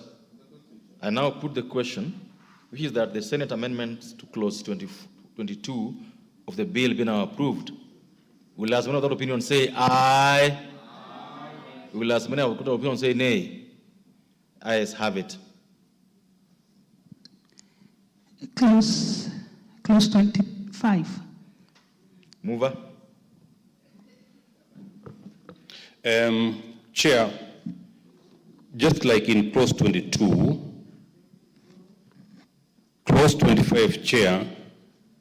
I now put the question, which is that the Senate amendments to clause 22 of the bill be now approved. Will as many of that opinion say aye? Will as many of that opinion say nay? Ayes have it. Clause 25. Mover. Chair, just like in clause 22, clause 25, Chair,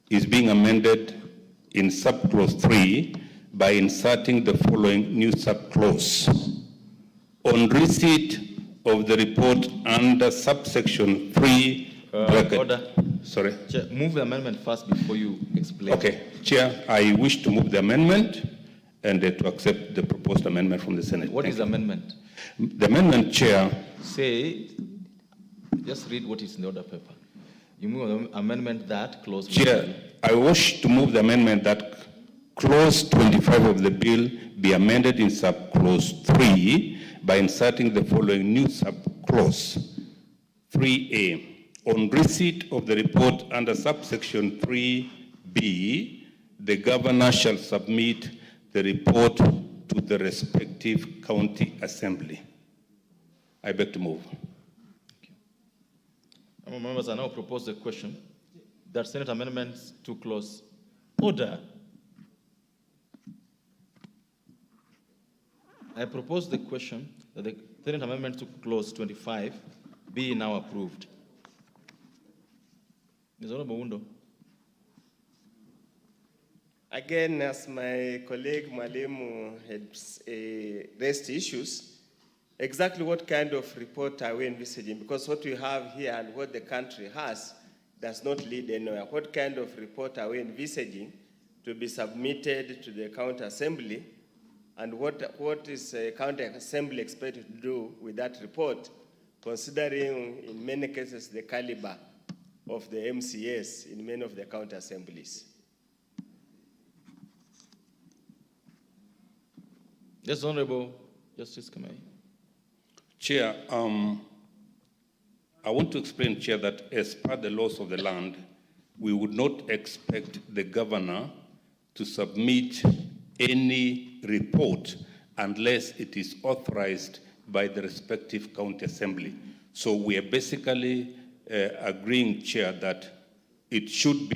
is being amended in subclause 3 by inserting the following new subclause. On receipt of the report under subsection 3, order. Sorry. Chair, move the amendment first before you explain. Okay, Chair, I wish to move the amendment and to accept the proposed amendment from the Senate. What is the amendment? The amendment, Chair. Say, just read what is in the order paper. You move the amendment that clause. Chair, I wish to move the amendment that clause 25 of the bill be amended in subclause 3 by inserting the following new subclause. 3A. On receipt of the report under subsection 3B, the governor shall submit the report to the respective county assembly. I beg to move. Members, I now propose the question that Senate amendments to clause order. I propose the question that the Senate amendment to clause 25 be now approved. Ms. Honorable Undo. Again, as my colleague Mwalimu had raised issues, exactly what kind of report are we envisaging? Because what we have here and what the country has does not lead anywhere. What kind of report are we envisaging to be submitted to the county assembly? And what is the county assembly expected to do with that report, considering in many cases the caliber of the MCAs in many of the county assemblies? Yes, Honorable Justice Kamei. Chair, I want to explain, Chair, that as per the laws of the land, we would not expect the governor to submit any report unless it is authorized by the respective county assembly. So we are basically agreeing, Chair, that it should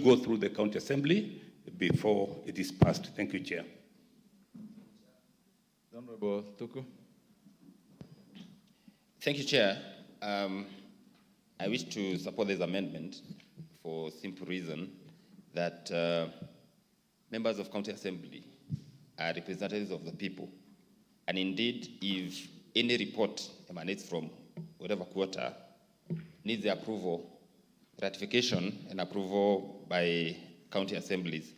go through the county assembly before it is passed. Thank you, Chair. Honorable Tuku. Thank you, Chair. I wish to support this amendment for a simple reason that members of county assembly are representatives of the people. And indeed, if any report emanates from whatever quarter, needs the approval, ratification, and approval by county assemblies.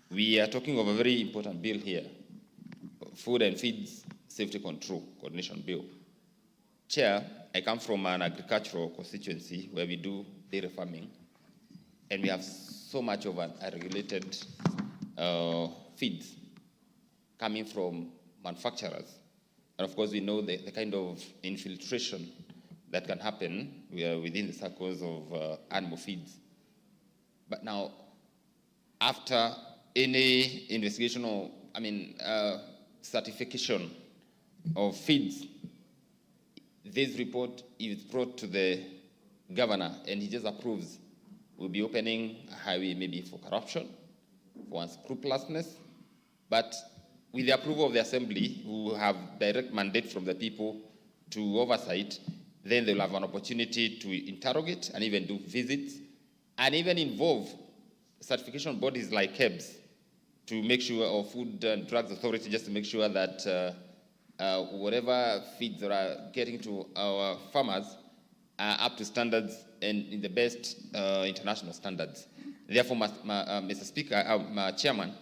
We are talking of a very important bill here, Food and Feeds Safety Control Coordination Bill. Chair, I come from an agricultural constituency where we do dairy farming, and we have so much of unregulated feeds coming from manufacturers. And of course, we know the kind of infiltration that can happen within the circles of animal feeds. But now, after any investigation or, certification of feeds, this report is brought to the governor and he just approves. We'll be opening a highway maybe for corruption, for unscrupulousness, but with the approval of the assembly, who have direct mandate from the people to oversight, then they'll have an opportunity to interrogate and even do visits and even involve certification bodies like KEBS to make sure, or Food and Drugs Authority, just to make sure that whatever feeds that are getting to our farmers are up to standards and in the best international standards. Therefore, Mr. Speaker, Chairman,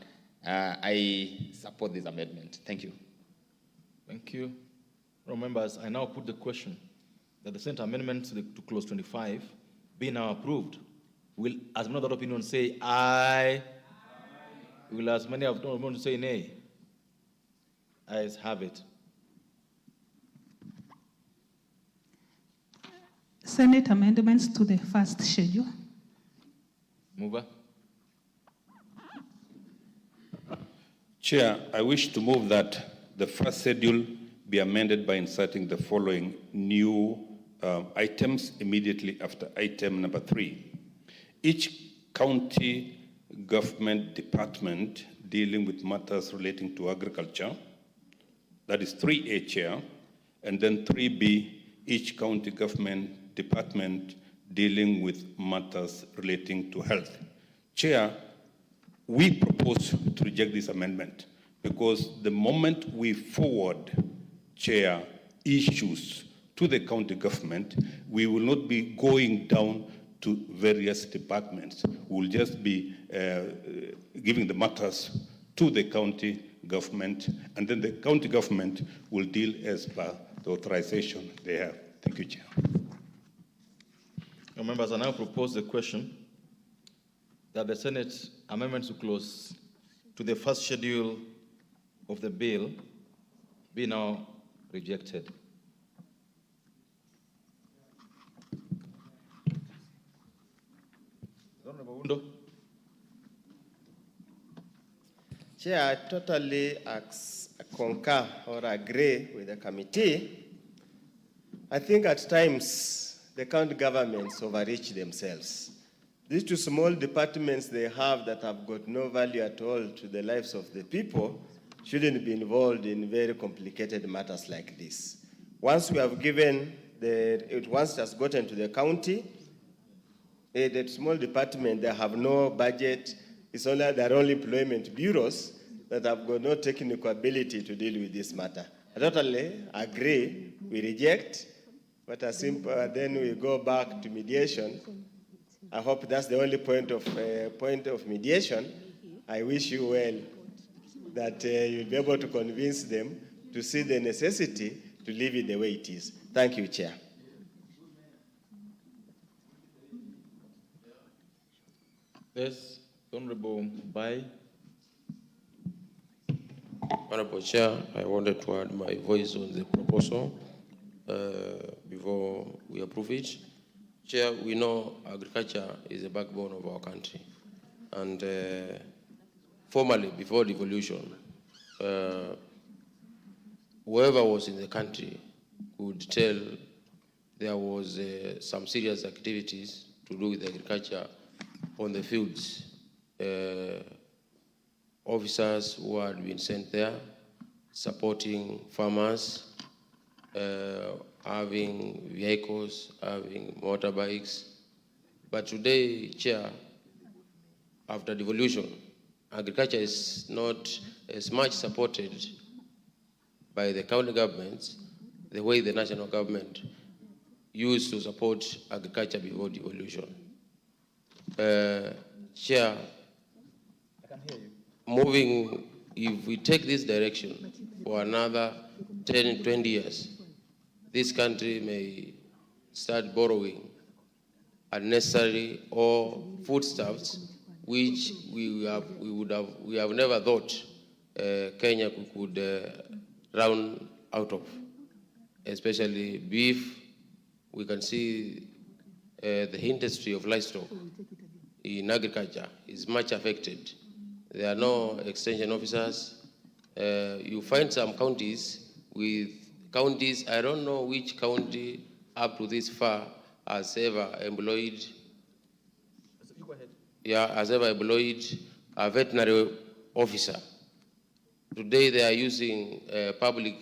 I support this amendment. Thank you. Thank you. Members, I now put the question that the Senate amendment to clause 25 be now approved. Will as many of that opinion say aye? Will as many of the opinion say nay? Ayes have it. Senate amendments to the first schedule. Mover. Chair, I wish to move that the first schedule be amended by inserting the following new items immediately after item number 3. Each county government department dealing with matters relating to agriculture, that is 3A, Chair, and then 3B, each county government department dealing with matters relating to health. Chair, we propose to reject this amendment because the moment we forward, Chair, issues to the county government, we will not be going down to various departments. We will just be giving the matters to the county government, and then the county government will deal as per the authorization they have. Thank you, Chair. Your members, I now propose the question that the Senate amendment to clause to the first schedule of the bill be now rejected. Honorable Undo. Chair, I totally concur or agree with the committee. I think at times the county governments overreach themselves. These two small departments they have that have got no value at all to the lives of the people shouldn't be involved in very complicated matters like this. Once we have given once it has gotten to the county, the small department, they have no budget. It's only their own employment bureaus that have got no technical ability to deal with this matter. I totally agree. We reject, but then we go back to mediation. I hope that's the only point of mediation. I wish you well, that you'll be able to convince them to see the necessity to leave it the way it is. Thank you, Chair. Yes, Honorable Bai. Honorable Chair, I wanted to add my voice on the proposal before we approve it. Chair, we know agriculture is the backbone of our country. And formerly, before devolution, whoever was in the country could tell there was some serious activities to do with agriculture on the fields. Officers who had been sent there, supporting farmers, having vehicles, having motorbikes. But today, Chair, after devolution, agriculture is not as much supported by the county governments the way the national government used to support agriculture before devolution. Chair, moving, if we take this direction for another 10, 20 years, this country may start borrowing unnecessary or foodstuffs which we have never thought Kenya could run out of, especially beef. We can see the industry of livestock in agriculture is much affected. There are no extension officers. You find some counties with counties, I don't know which county up to this far has ever employed, a veterinary officer. Today they are using public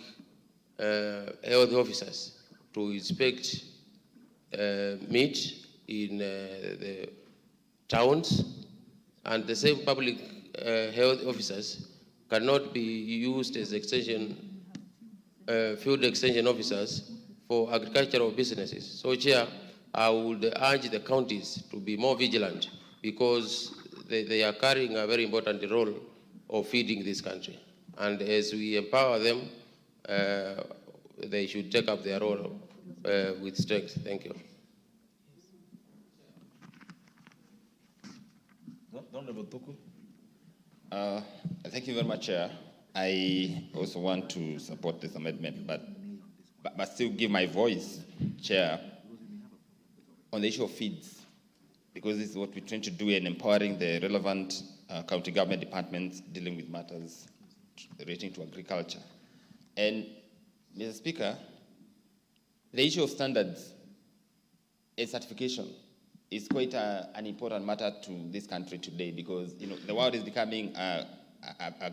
health officers to inspect meat in the towns, and the same public health officers cannot be used as field extension officers for agricultural businesses. So, Chair, I would urge the counties to be more vigilant because they are carrying a very important role of feeding this country. And as we empower them, they should take up their role with strength. Thank you. Thank you very much, Chair. I also want to support this amendment, but still give my voice, Chair, on the issue of feeds, because this is what we're trying to do in empowering the relevant county government departments dealing with matters relating to agriculture. And, Mr. Speaker, the issue of standards and certification is quite an important matter to this country today because the world is becoming a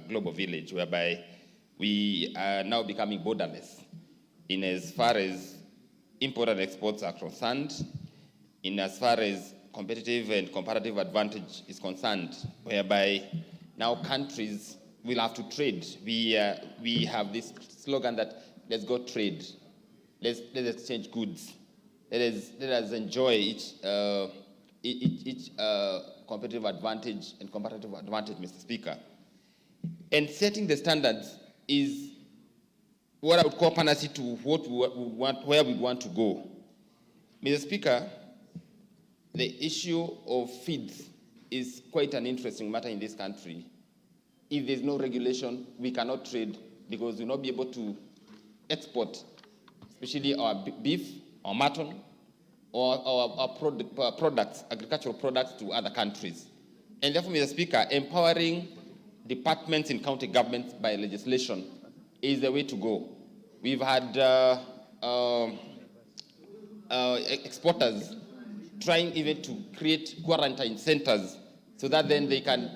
global village whereby we are now becoming borderless in as far as import and exports are concerned, in as far as competitive and comparative advantage is concerned, whereby now countries will have to trade. We have this slogan that let's go trade, let's exchange goods. Let us enjoy each competitive advantage and comparative advantage, Mr. Speaker. And setting the standards is what I would call panacea to what we want, where we want to go. Mr. Speaker, the issue of feeds is quite an interesting matter in this country. If there's no regulation, we cannot trade because we'll not be able to export, especially our beef, our mutton, or our products, agricultural products to other countries. And therefore, Mr. Speaker, empowering departments in county governments by legislation is the way to go. We've had exporters trying even to create quarantine centers so that then they can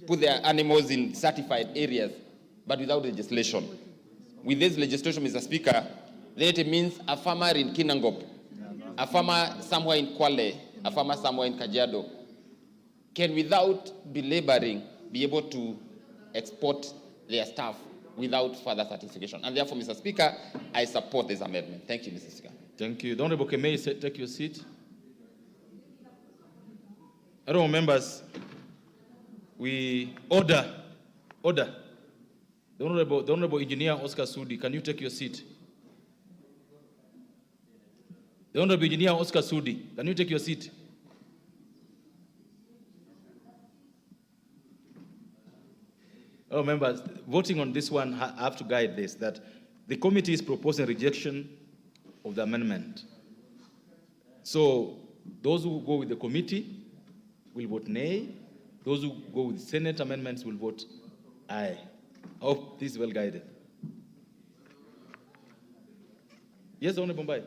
put their animals in certified areas but without legislation. With this legislation, Mr. Speaker, then it means a farmer in Kinangop, a farmer somewhere in Kwale, a farmer somewhere in Kajiado, can, without belaboring, be able to export their stuff without further certification. And therefore, Mr. Speaker, I support this amendment. Thank you, Mr. Speaker. Thank you. The Honorable Kemei, take your seat. Honorable members, we order. The Honorable Engineer Oscar Sudi, can you take your seat? The Honorable Engineer Oscar Sudi, can you take your seat? Oh, members, voting on this one, I have to guide this, that the committee is proposing rejection of the amendment. So those who go with the committee will vote nay. Those who go with Senate amendments will vote aye. I hope this is well guided. Yes, Honorable Mbai.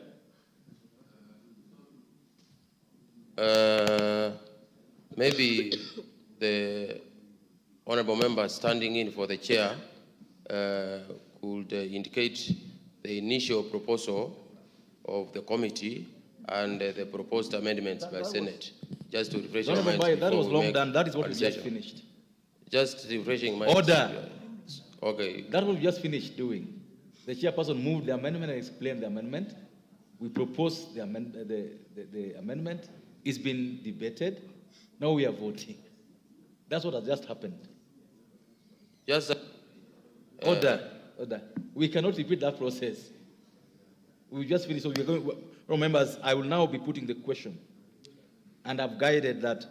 Maybe the honorable member standing in for the chair could indicate the initial proposal of the committee and the proposed amendments by Senate. Just to refresh your mind. That was long done. That is what we just finished. Just refreshing my Order. Okay. That was just finished doing. The chairperson moved the amendment and explained the amendment. We proposed the amendment. It's been debated. Now we are voting. That's what has just happened. Just order. We cannot repeat that process. We just finished. So we are going. Members, I will now be putting the question, and I've guided that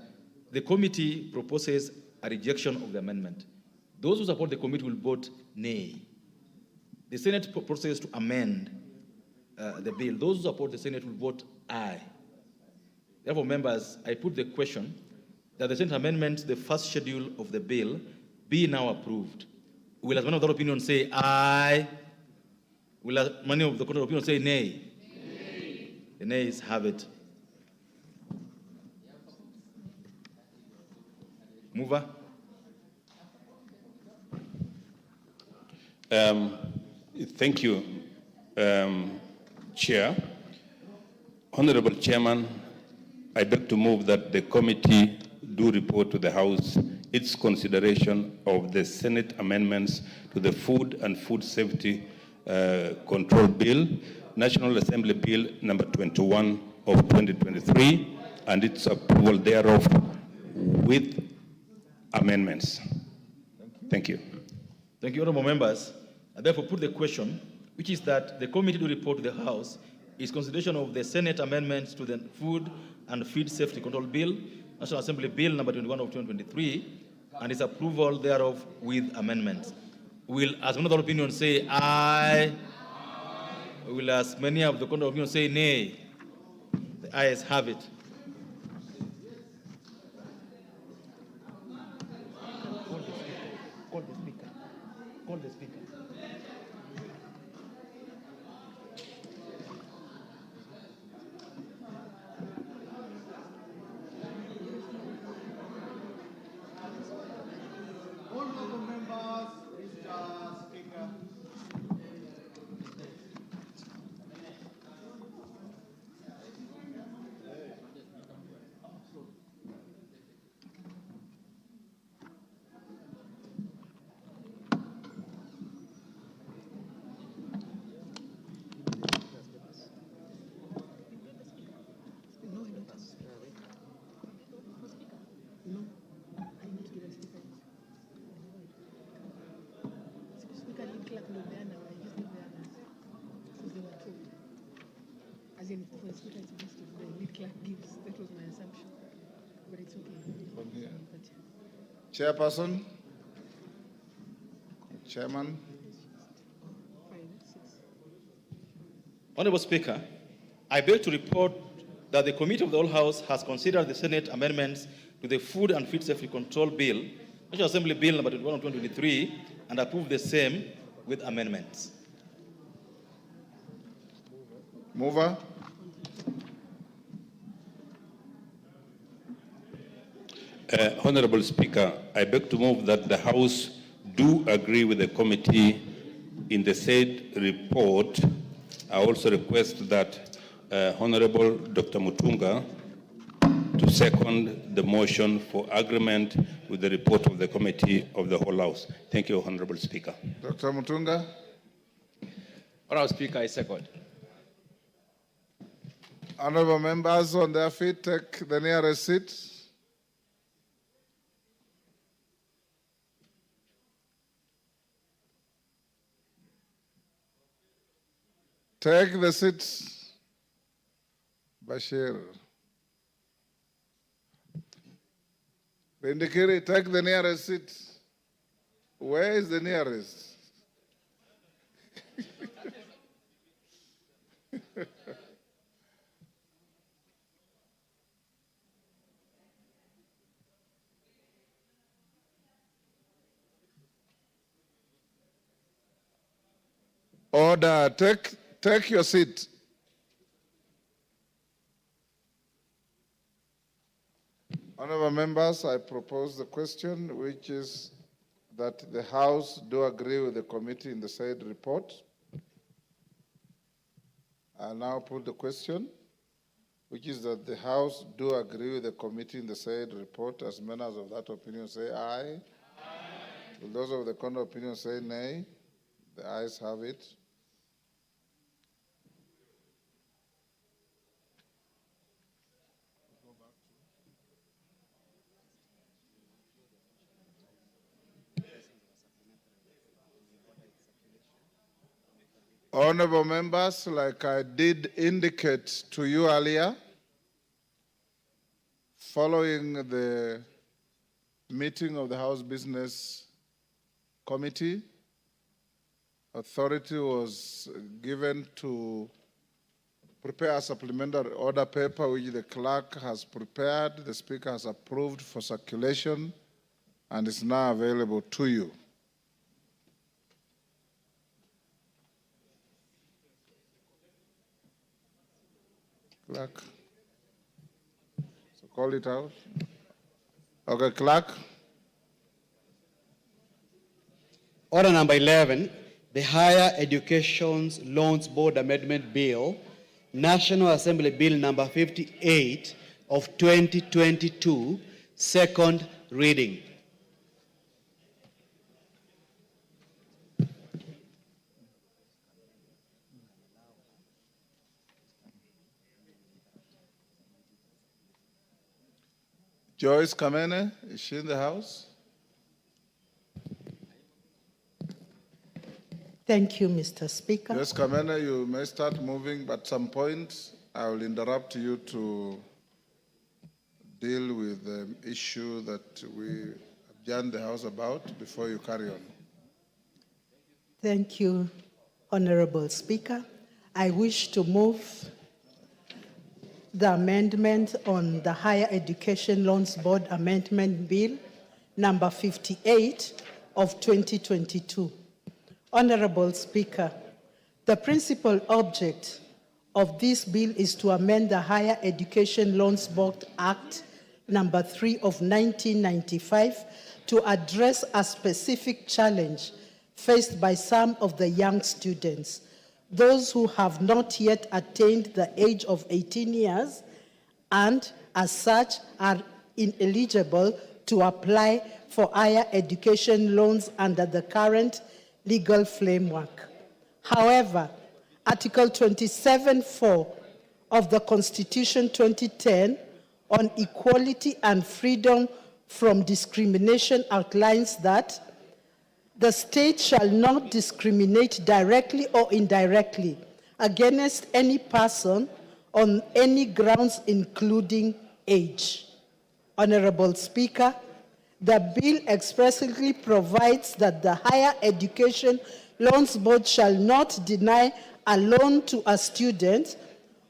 the committee proposes a rejection of the amendment. Those who support the committee will vote nay. The Senate proposes to amend the bill. Those who support the Senate will vote aye. Therefore, members, I put the question that the Senate amendment, the first schedule of the bill, be now approved. Will as many of the opinion say aye? Will as many of the opinion say nay? Nay. The nays have it. Mover. Thank you, Chair. Honorable Chairman, I beg to move that the committee do report to the House its consideration of the Senate amendments to the Food and Food Safety Control Bill, National Assembly Bill number 21 of 2023, and its approval thereof with amendments. Thank you. Thank you, honorable members. I therefore put the question, which is that the committee to report to the House is consideration of the Senate amendments to the Food and Feed Safety Control Bill, National Assembly Bill number 21 of 2023, and its approval thereof with amendments. Will as many of the opinion say aye? Will as many of the opinion say nay? The ayes have it. Call the speaker. Call the speaker. As in, for the speaker, it's supposed to be the lead clerk gives. That was my assumption. But it's okay. Chairperson, Chairman. Honorable Speaker, I beg to report that the Committee of the Whole House has considered the Senate amendments to the Food and Feed Safety Control Bill, National Assembly Bill number 21 of 2023, and approved the same with amendments. Mover. Honorable Speaker, I beg to move that the House do agree with the committee in the said report. I also request that Honorable Dr. Mutunga to second the motion for agreement with the report of the committee of the whole House. Thank you, Honorable Speaker. Dr. Mutunga. Honorable Speaker, I second. Honorable members on their feet, take the nearest seat. Take the seats. Bashir. Kindiki, take the nearest seat. Where is the nearest? Order, take your seat. Honorable members, I propose the question, which is that the House do agree with the committee in the said report. I now put the question, which is that the House do agree with the committee in the said report. As members of that opinion say aye. Will those of the contrary opinion say nay? The ayes have it. Honorable members, like I did indicate to you earlier, following the meeting of the House Business Committee, authority was given to prepare a supplementary order paper which the clerk has prepared, the Speaker has approved for circulation, and is now available to you. Clerk. So call it out. Okay, clerk. Order number 11, the Higher Education Loans Board Amendment Bill, National Assembly Bill number 58 of 2022, second reading. Joyce Kamene, is she in the house? Thank you, Mr. Speaker. Joyce Kamene, you may start moving, but at some point I will interrupt you to deal with the issue that we adjourned the House about before you carry on. Thank you, Honorable Speaker. I wish to move the amendment on the Higher Education Loans Board Amendment Bill, number 58 of 2022. Honorable Speaker, the principal object of this bill is to amend the Higher Education Loans Board Act, number 3 of 1995, to address a specific challenge faced by some of the young students, those who have not yet attained the age of 18 years and, as such, are ineligible to apply for higher education loans under the current legal framework. However, Article 27(4) of the Constitution 2010 on equality and freedom from discrimination outlines that the state shall not discriminate directly or indirectly against any person on any grounds, including age. Honorable Speaker, the bill expressly provides that the Higher Education Loans Board shall not deny a loan to a student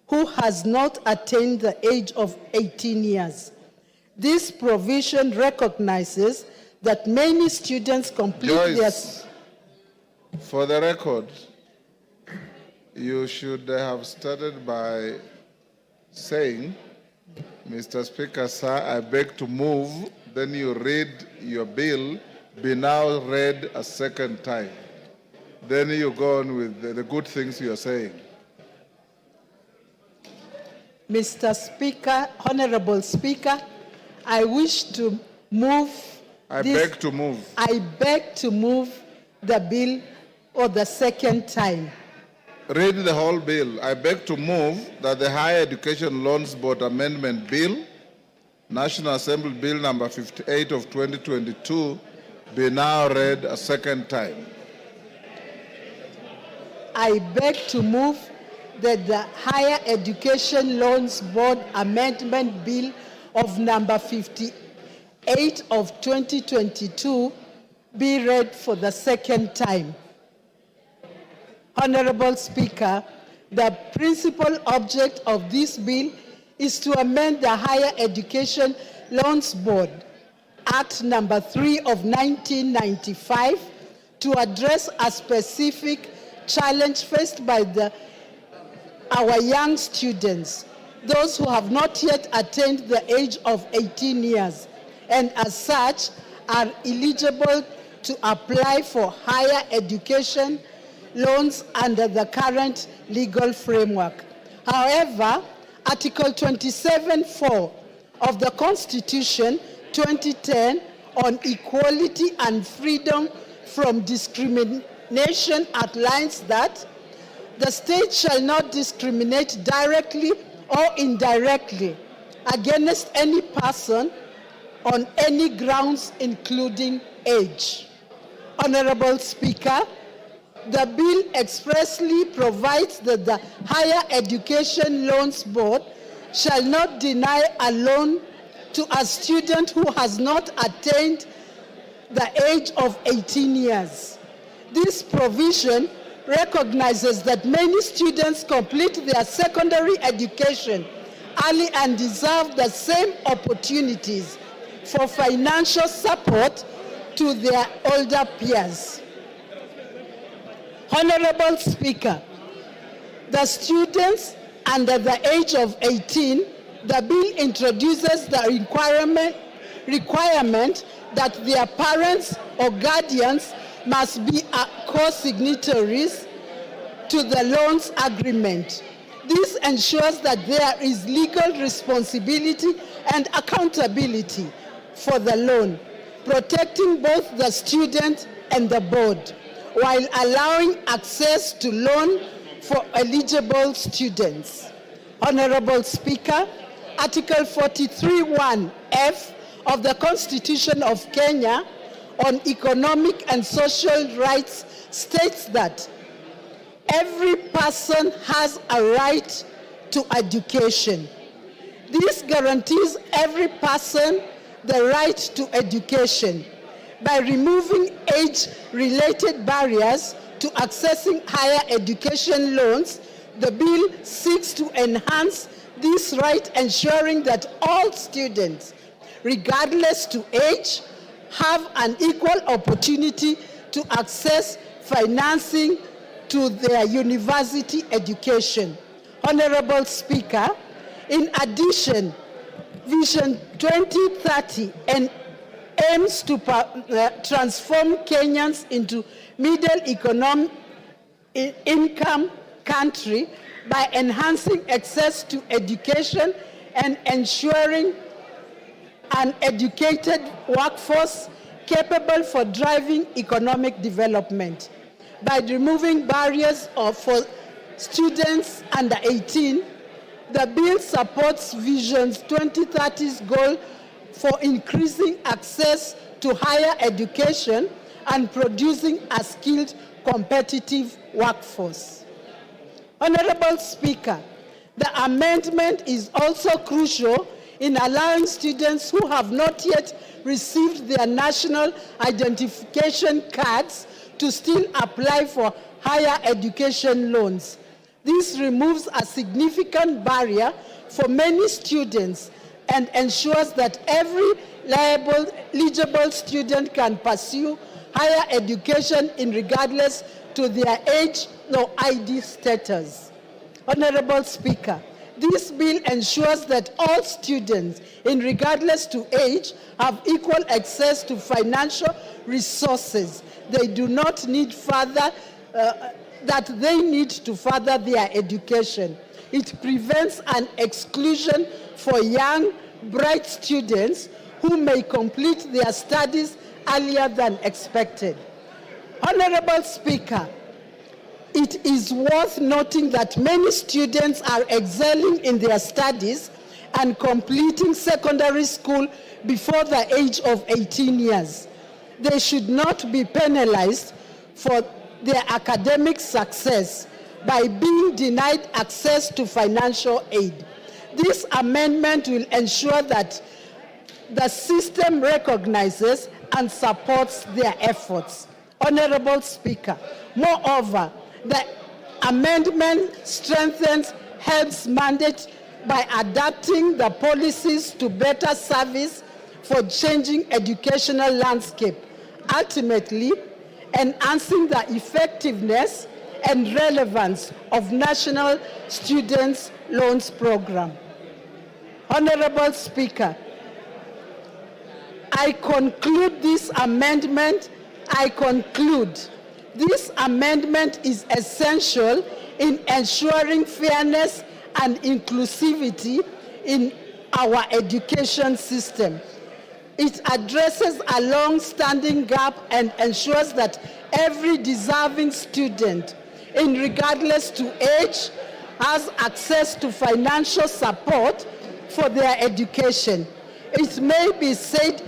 who has not attained the age of 18 years. This provision recognizes that many students complete Joyce, for the record, you should have started by saying, Mr. Speaker, sir, I beg to move, then you read your bill, be now read a second time. Then you go on with the good things you are saying. Mr. Speaker, Honorable Speaker, I wish to move. I beg to move. I beg to move the bill for the second time. Read the whole bill. I beg to move that the Higher Education Loans Board Amendment Bill, National Assembly Bill number 58 of 2022, be now read a second time. I beg to move that the Higher Education Loans Board Amendment Bill of number 58 of 2022 be read for the second time. Honorable Speaker, the principal object of this bill is to amend the Higher Education Loans Board Act number 3 of 1995 to address a specific challenge faced by our young students, those who have not yet attained the age of 18 years, and as such are eligible to apply for higher education loans under the current legal framework. However, Article 27(4) of the Constitution 2010 on equality and freedom from discrimination outlines that the state shall not discriminate directly or indirectly against any person on any grounds, including age. Honorable Speaker, the bill expressly provides that the Higher Education Loans Board shall not deny a loan to a student who has not attained the age of 18 years. This provision recognizes that many students complete their secondary education early and deserve the same opportunities for financial support to their older peers. Honorable Speaker, the students under the age of 18, the bill introduces the requirement that their parents or guardians must be co-signatories to the loans agreement. This ensures that there is legal responsibility and accountability for the loan, protecting both the student and the board, while allowing access to loan for eligible students. Honorable Speaker, Article 43(1)(f) of the Constitution of Kenya on economic and social rights states that every person has a right to education. This guarantees every person the right to education. By removing age-related barriers to accessing higher education loans, the bill seeks to enhance this right, ensuring that all students, regardless to age, have an equal opportunity to access financing to their university education. Honorable Speaker, in addition, Vision 2030 aims to transform Kenyans into middle income country by enhancing access to education and ensuring an educated workforce capable for driving economic development. By removing barriers for students under 18, the bill supports Vision 2030's goal for increasing access to higher education and producing a skilled, competitive workforce. Honorable Speaker, the amendment is also crucial in allowing students who have not yet received their national identification cards to still apply for higher education loans. This removes a significant barrier for many students and ensures that every eligible student can pursue higher education regardless to their age or ID status. Honorable Speaker, This bill ensures that all students, regardless to age, have equal access to financial resources they do not need that they need to further their education. It prevents an exclusion for young, bright students who may complete their studies earlier than expected. Honorable Speaker, it is worth noting that many students are excelling in their studies and completing secondary school before the age of 18 years. They should not be penalized for their academic success by being denied access to financial aid. This amendment will ensure that the system recognizes and supports their efforts. Honorable Speaker, moreover, the amendment strengthens HELB's mandate by adapting the policies to better service for changing educational landscape, ultimately enhancing the effectiveness and relevance of National Students Loans Program. Honorable Speaker, I conclude this amendment is essential in ensuring fairness and inclusivity in our education system. It addresses a long-standing gap and ensures that every deserving student, regardless to age, has access to financial support for their education. It may be said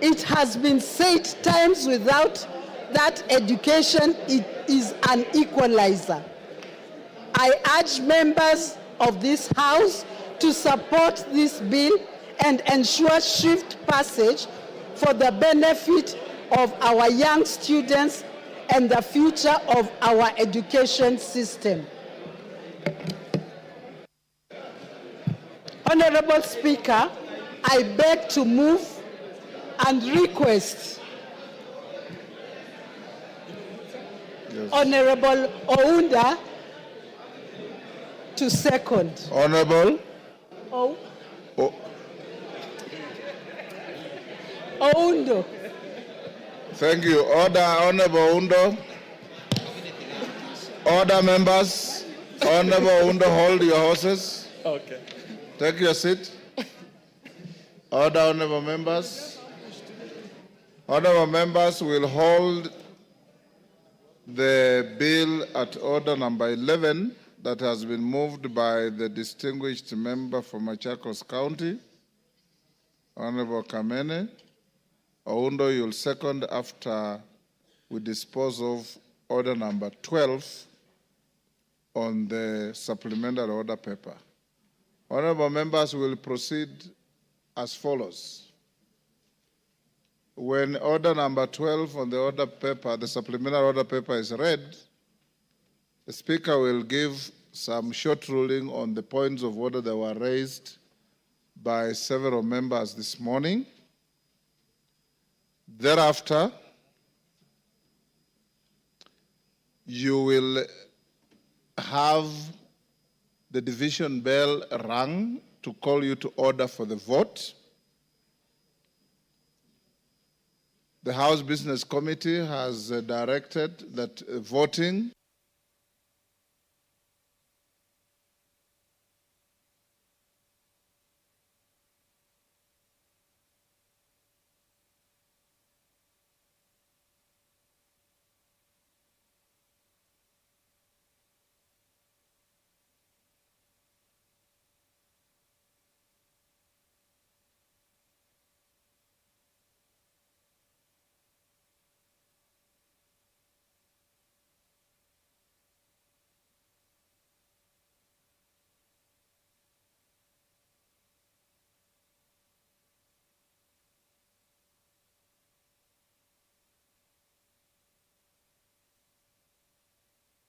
it has been said times without that education is an equalizer. I urge members of this House to support this bill and ensure swift passage for the benefit of our young students and the future of our education system. Honorable Speaker, I beg to move and request Honorable Ounda to second. Honorable Oundo. Thank you. Order, Honorable Oundo. Order, members. Honorable Oundo, hold your horses. Okay. Take your seat. Order, honorable members. Honorable members will hold the bill at order number 11 that has been moved by the distinguished member from Machakos County, Honorable Kamene. Oundo, you'll second after we dispose of order number 12 on the supplementary order paper. Honorable members will proceed as follows. When order number 12 on the order paper, the supplementary order paper is read, the Speaker will give some short ruling on the points of order that were raised by several members this morning. Thereafter, you will have the division bell rung to call you to order for the vote. The House Business Committee has directed that voting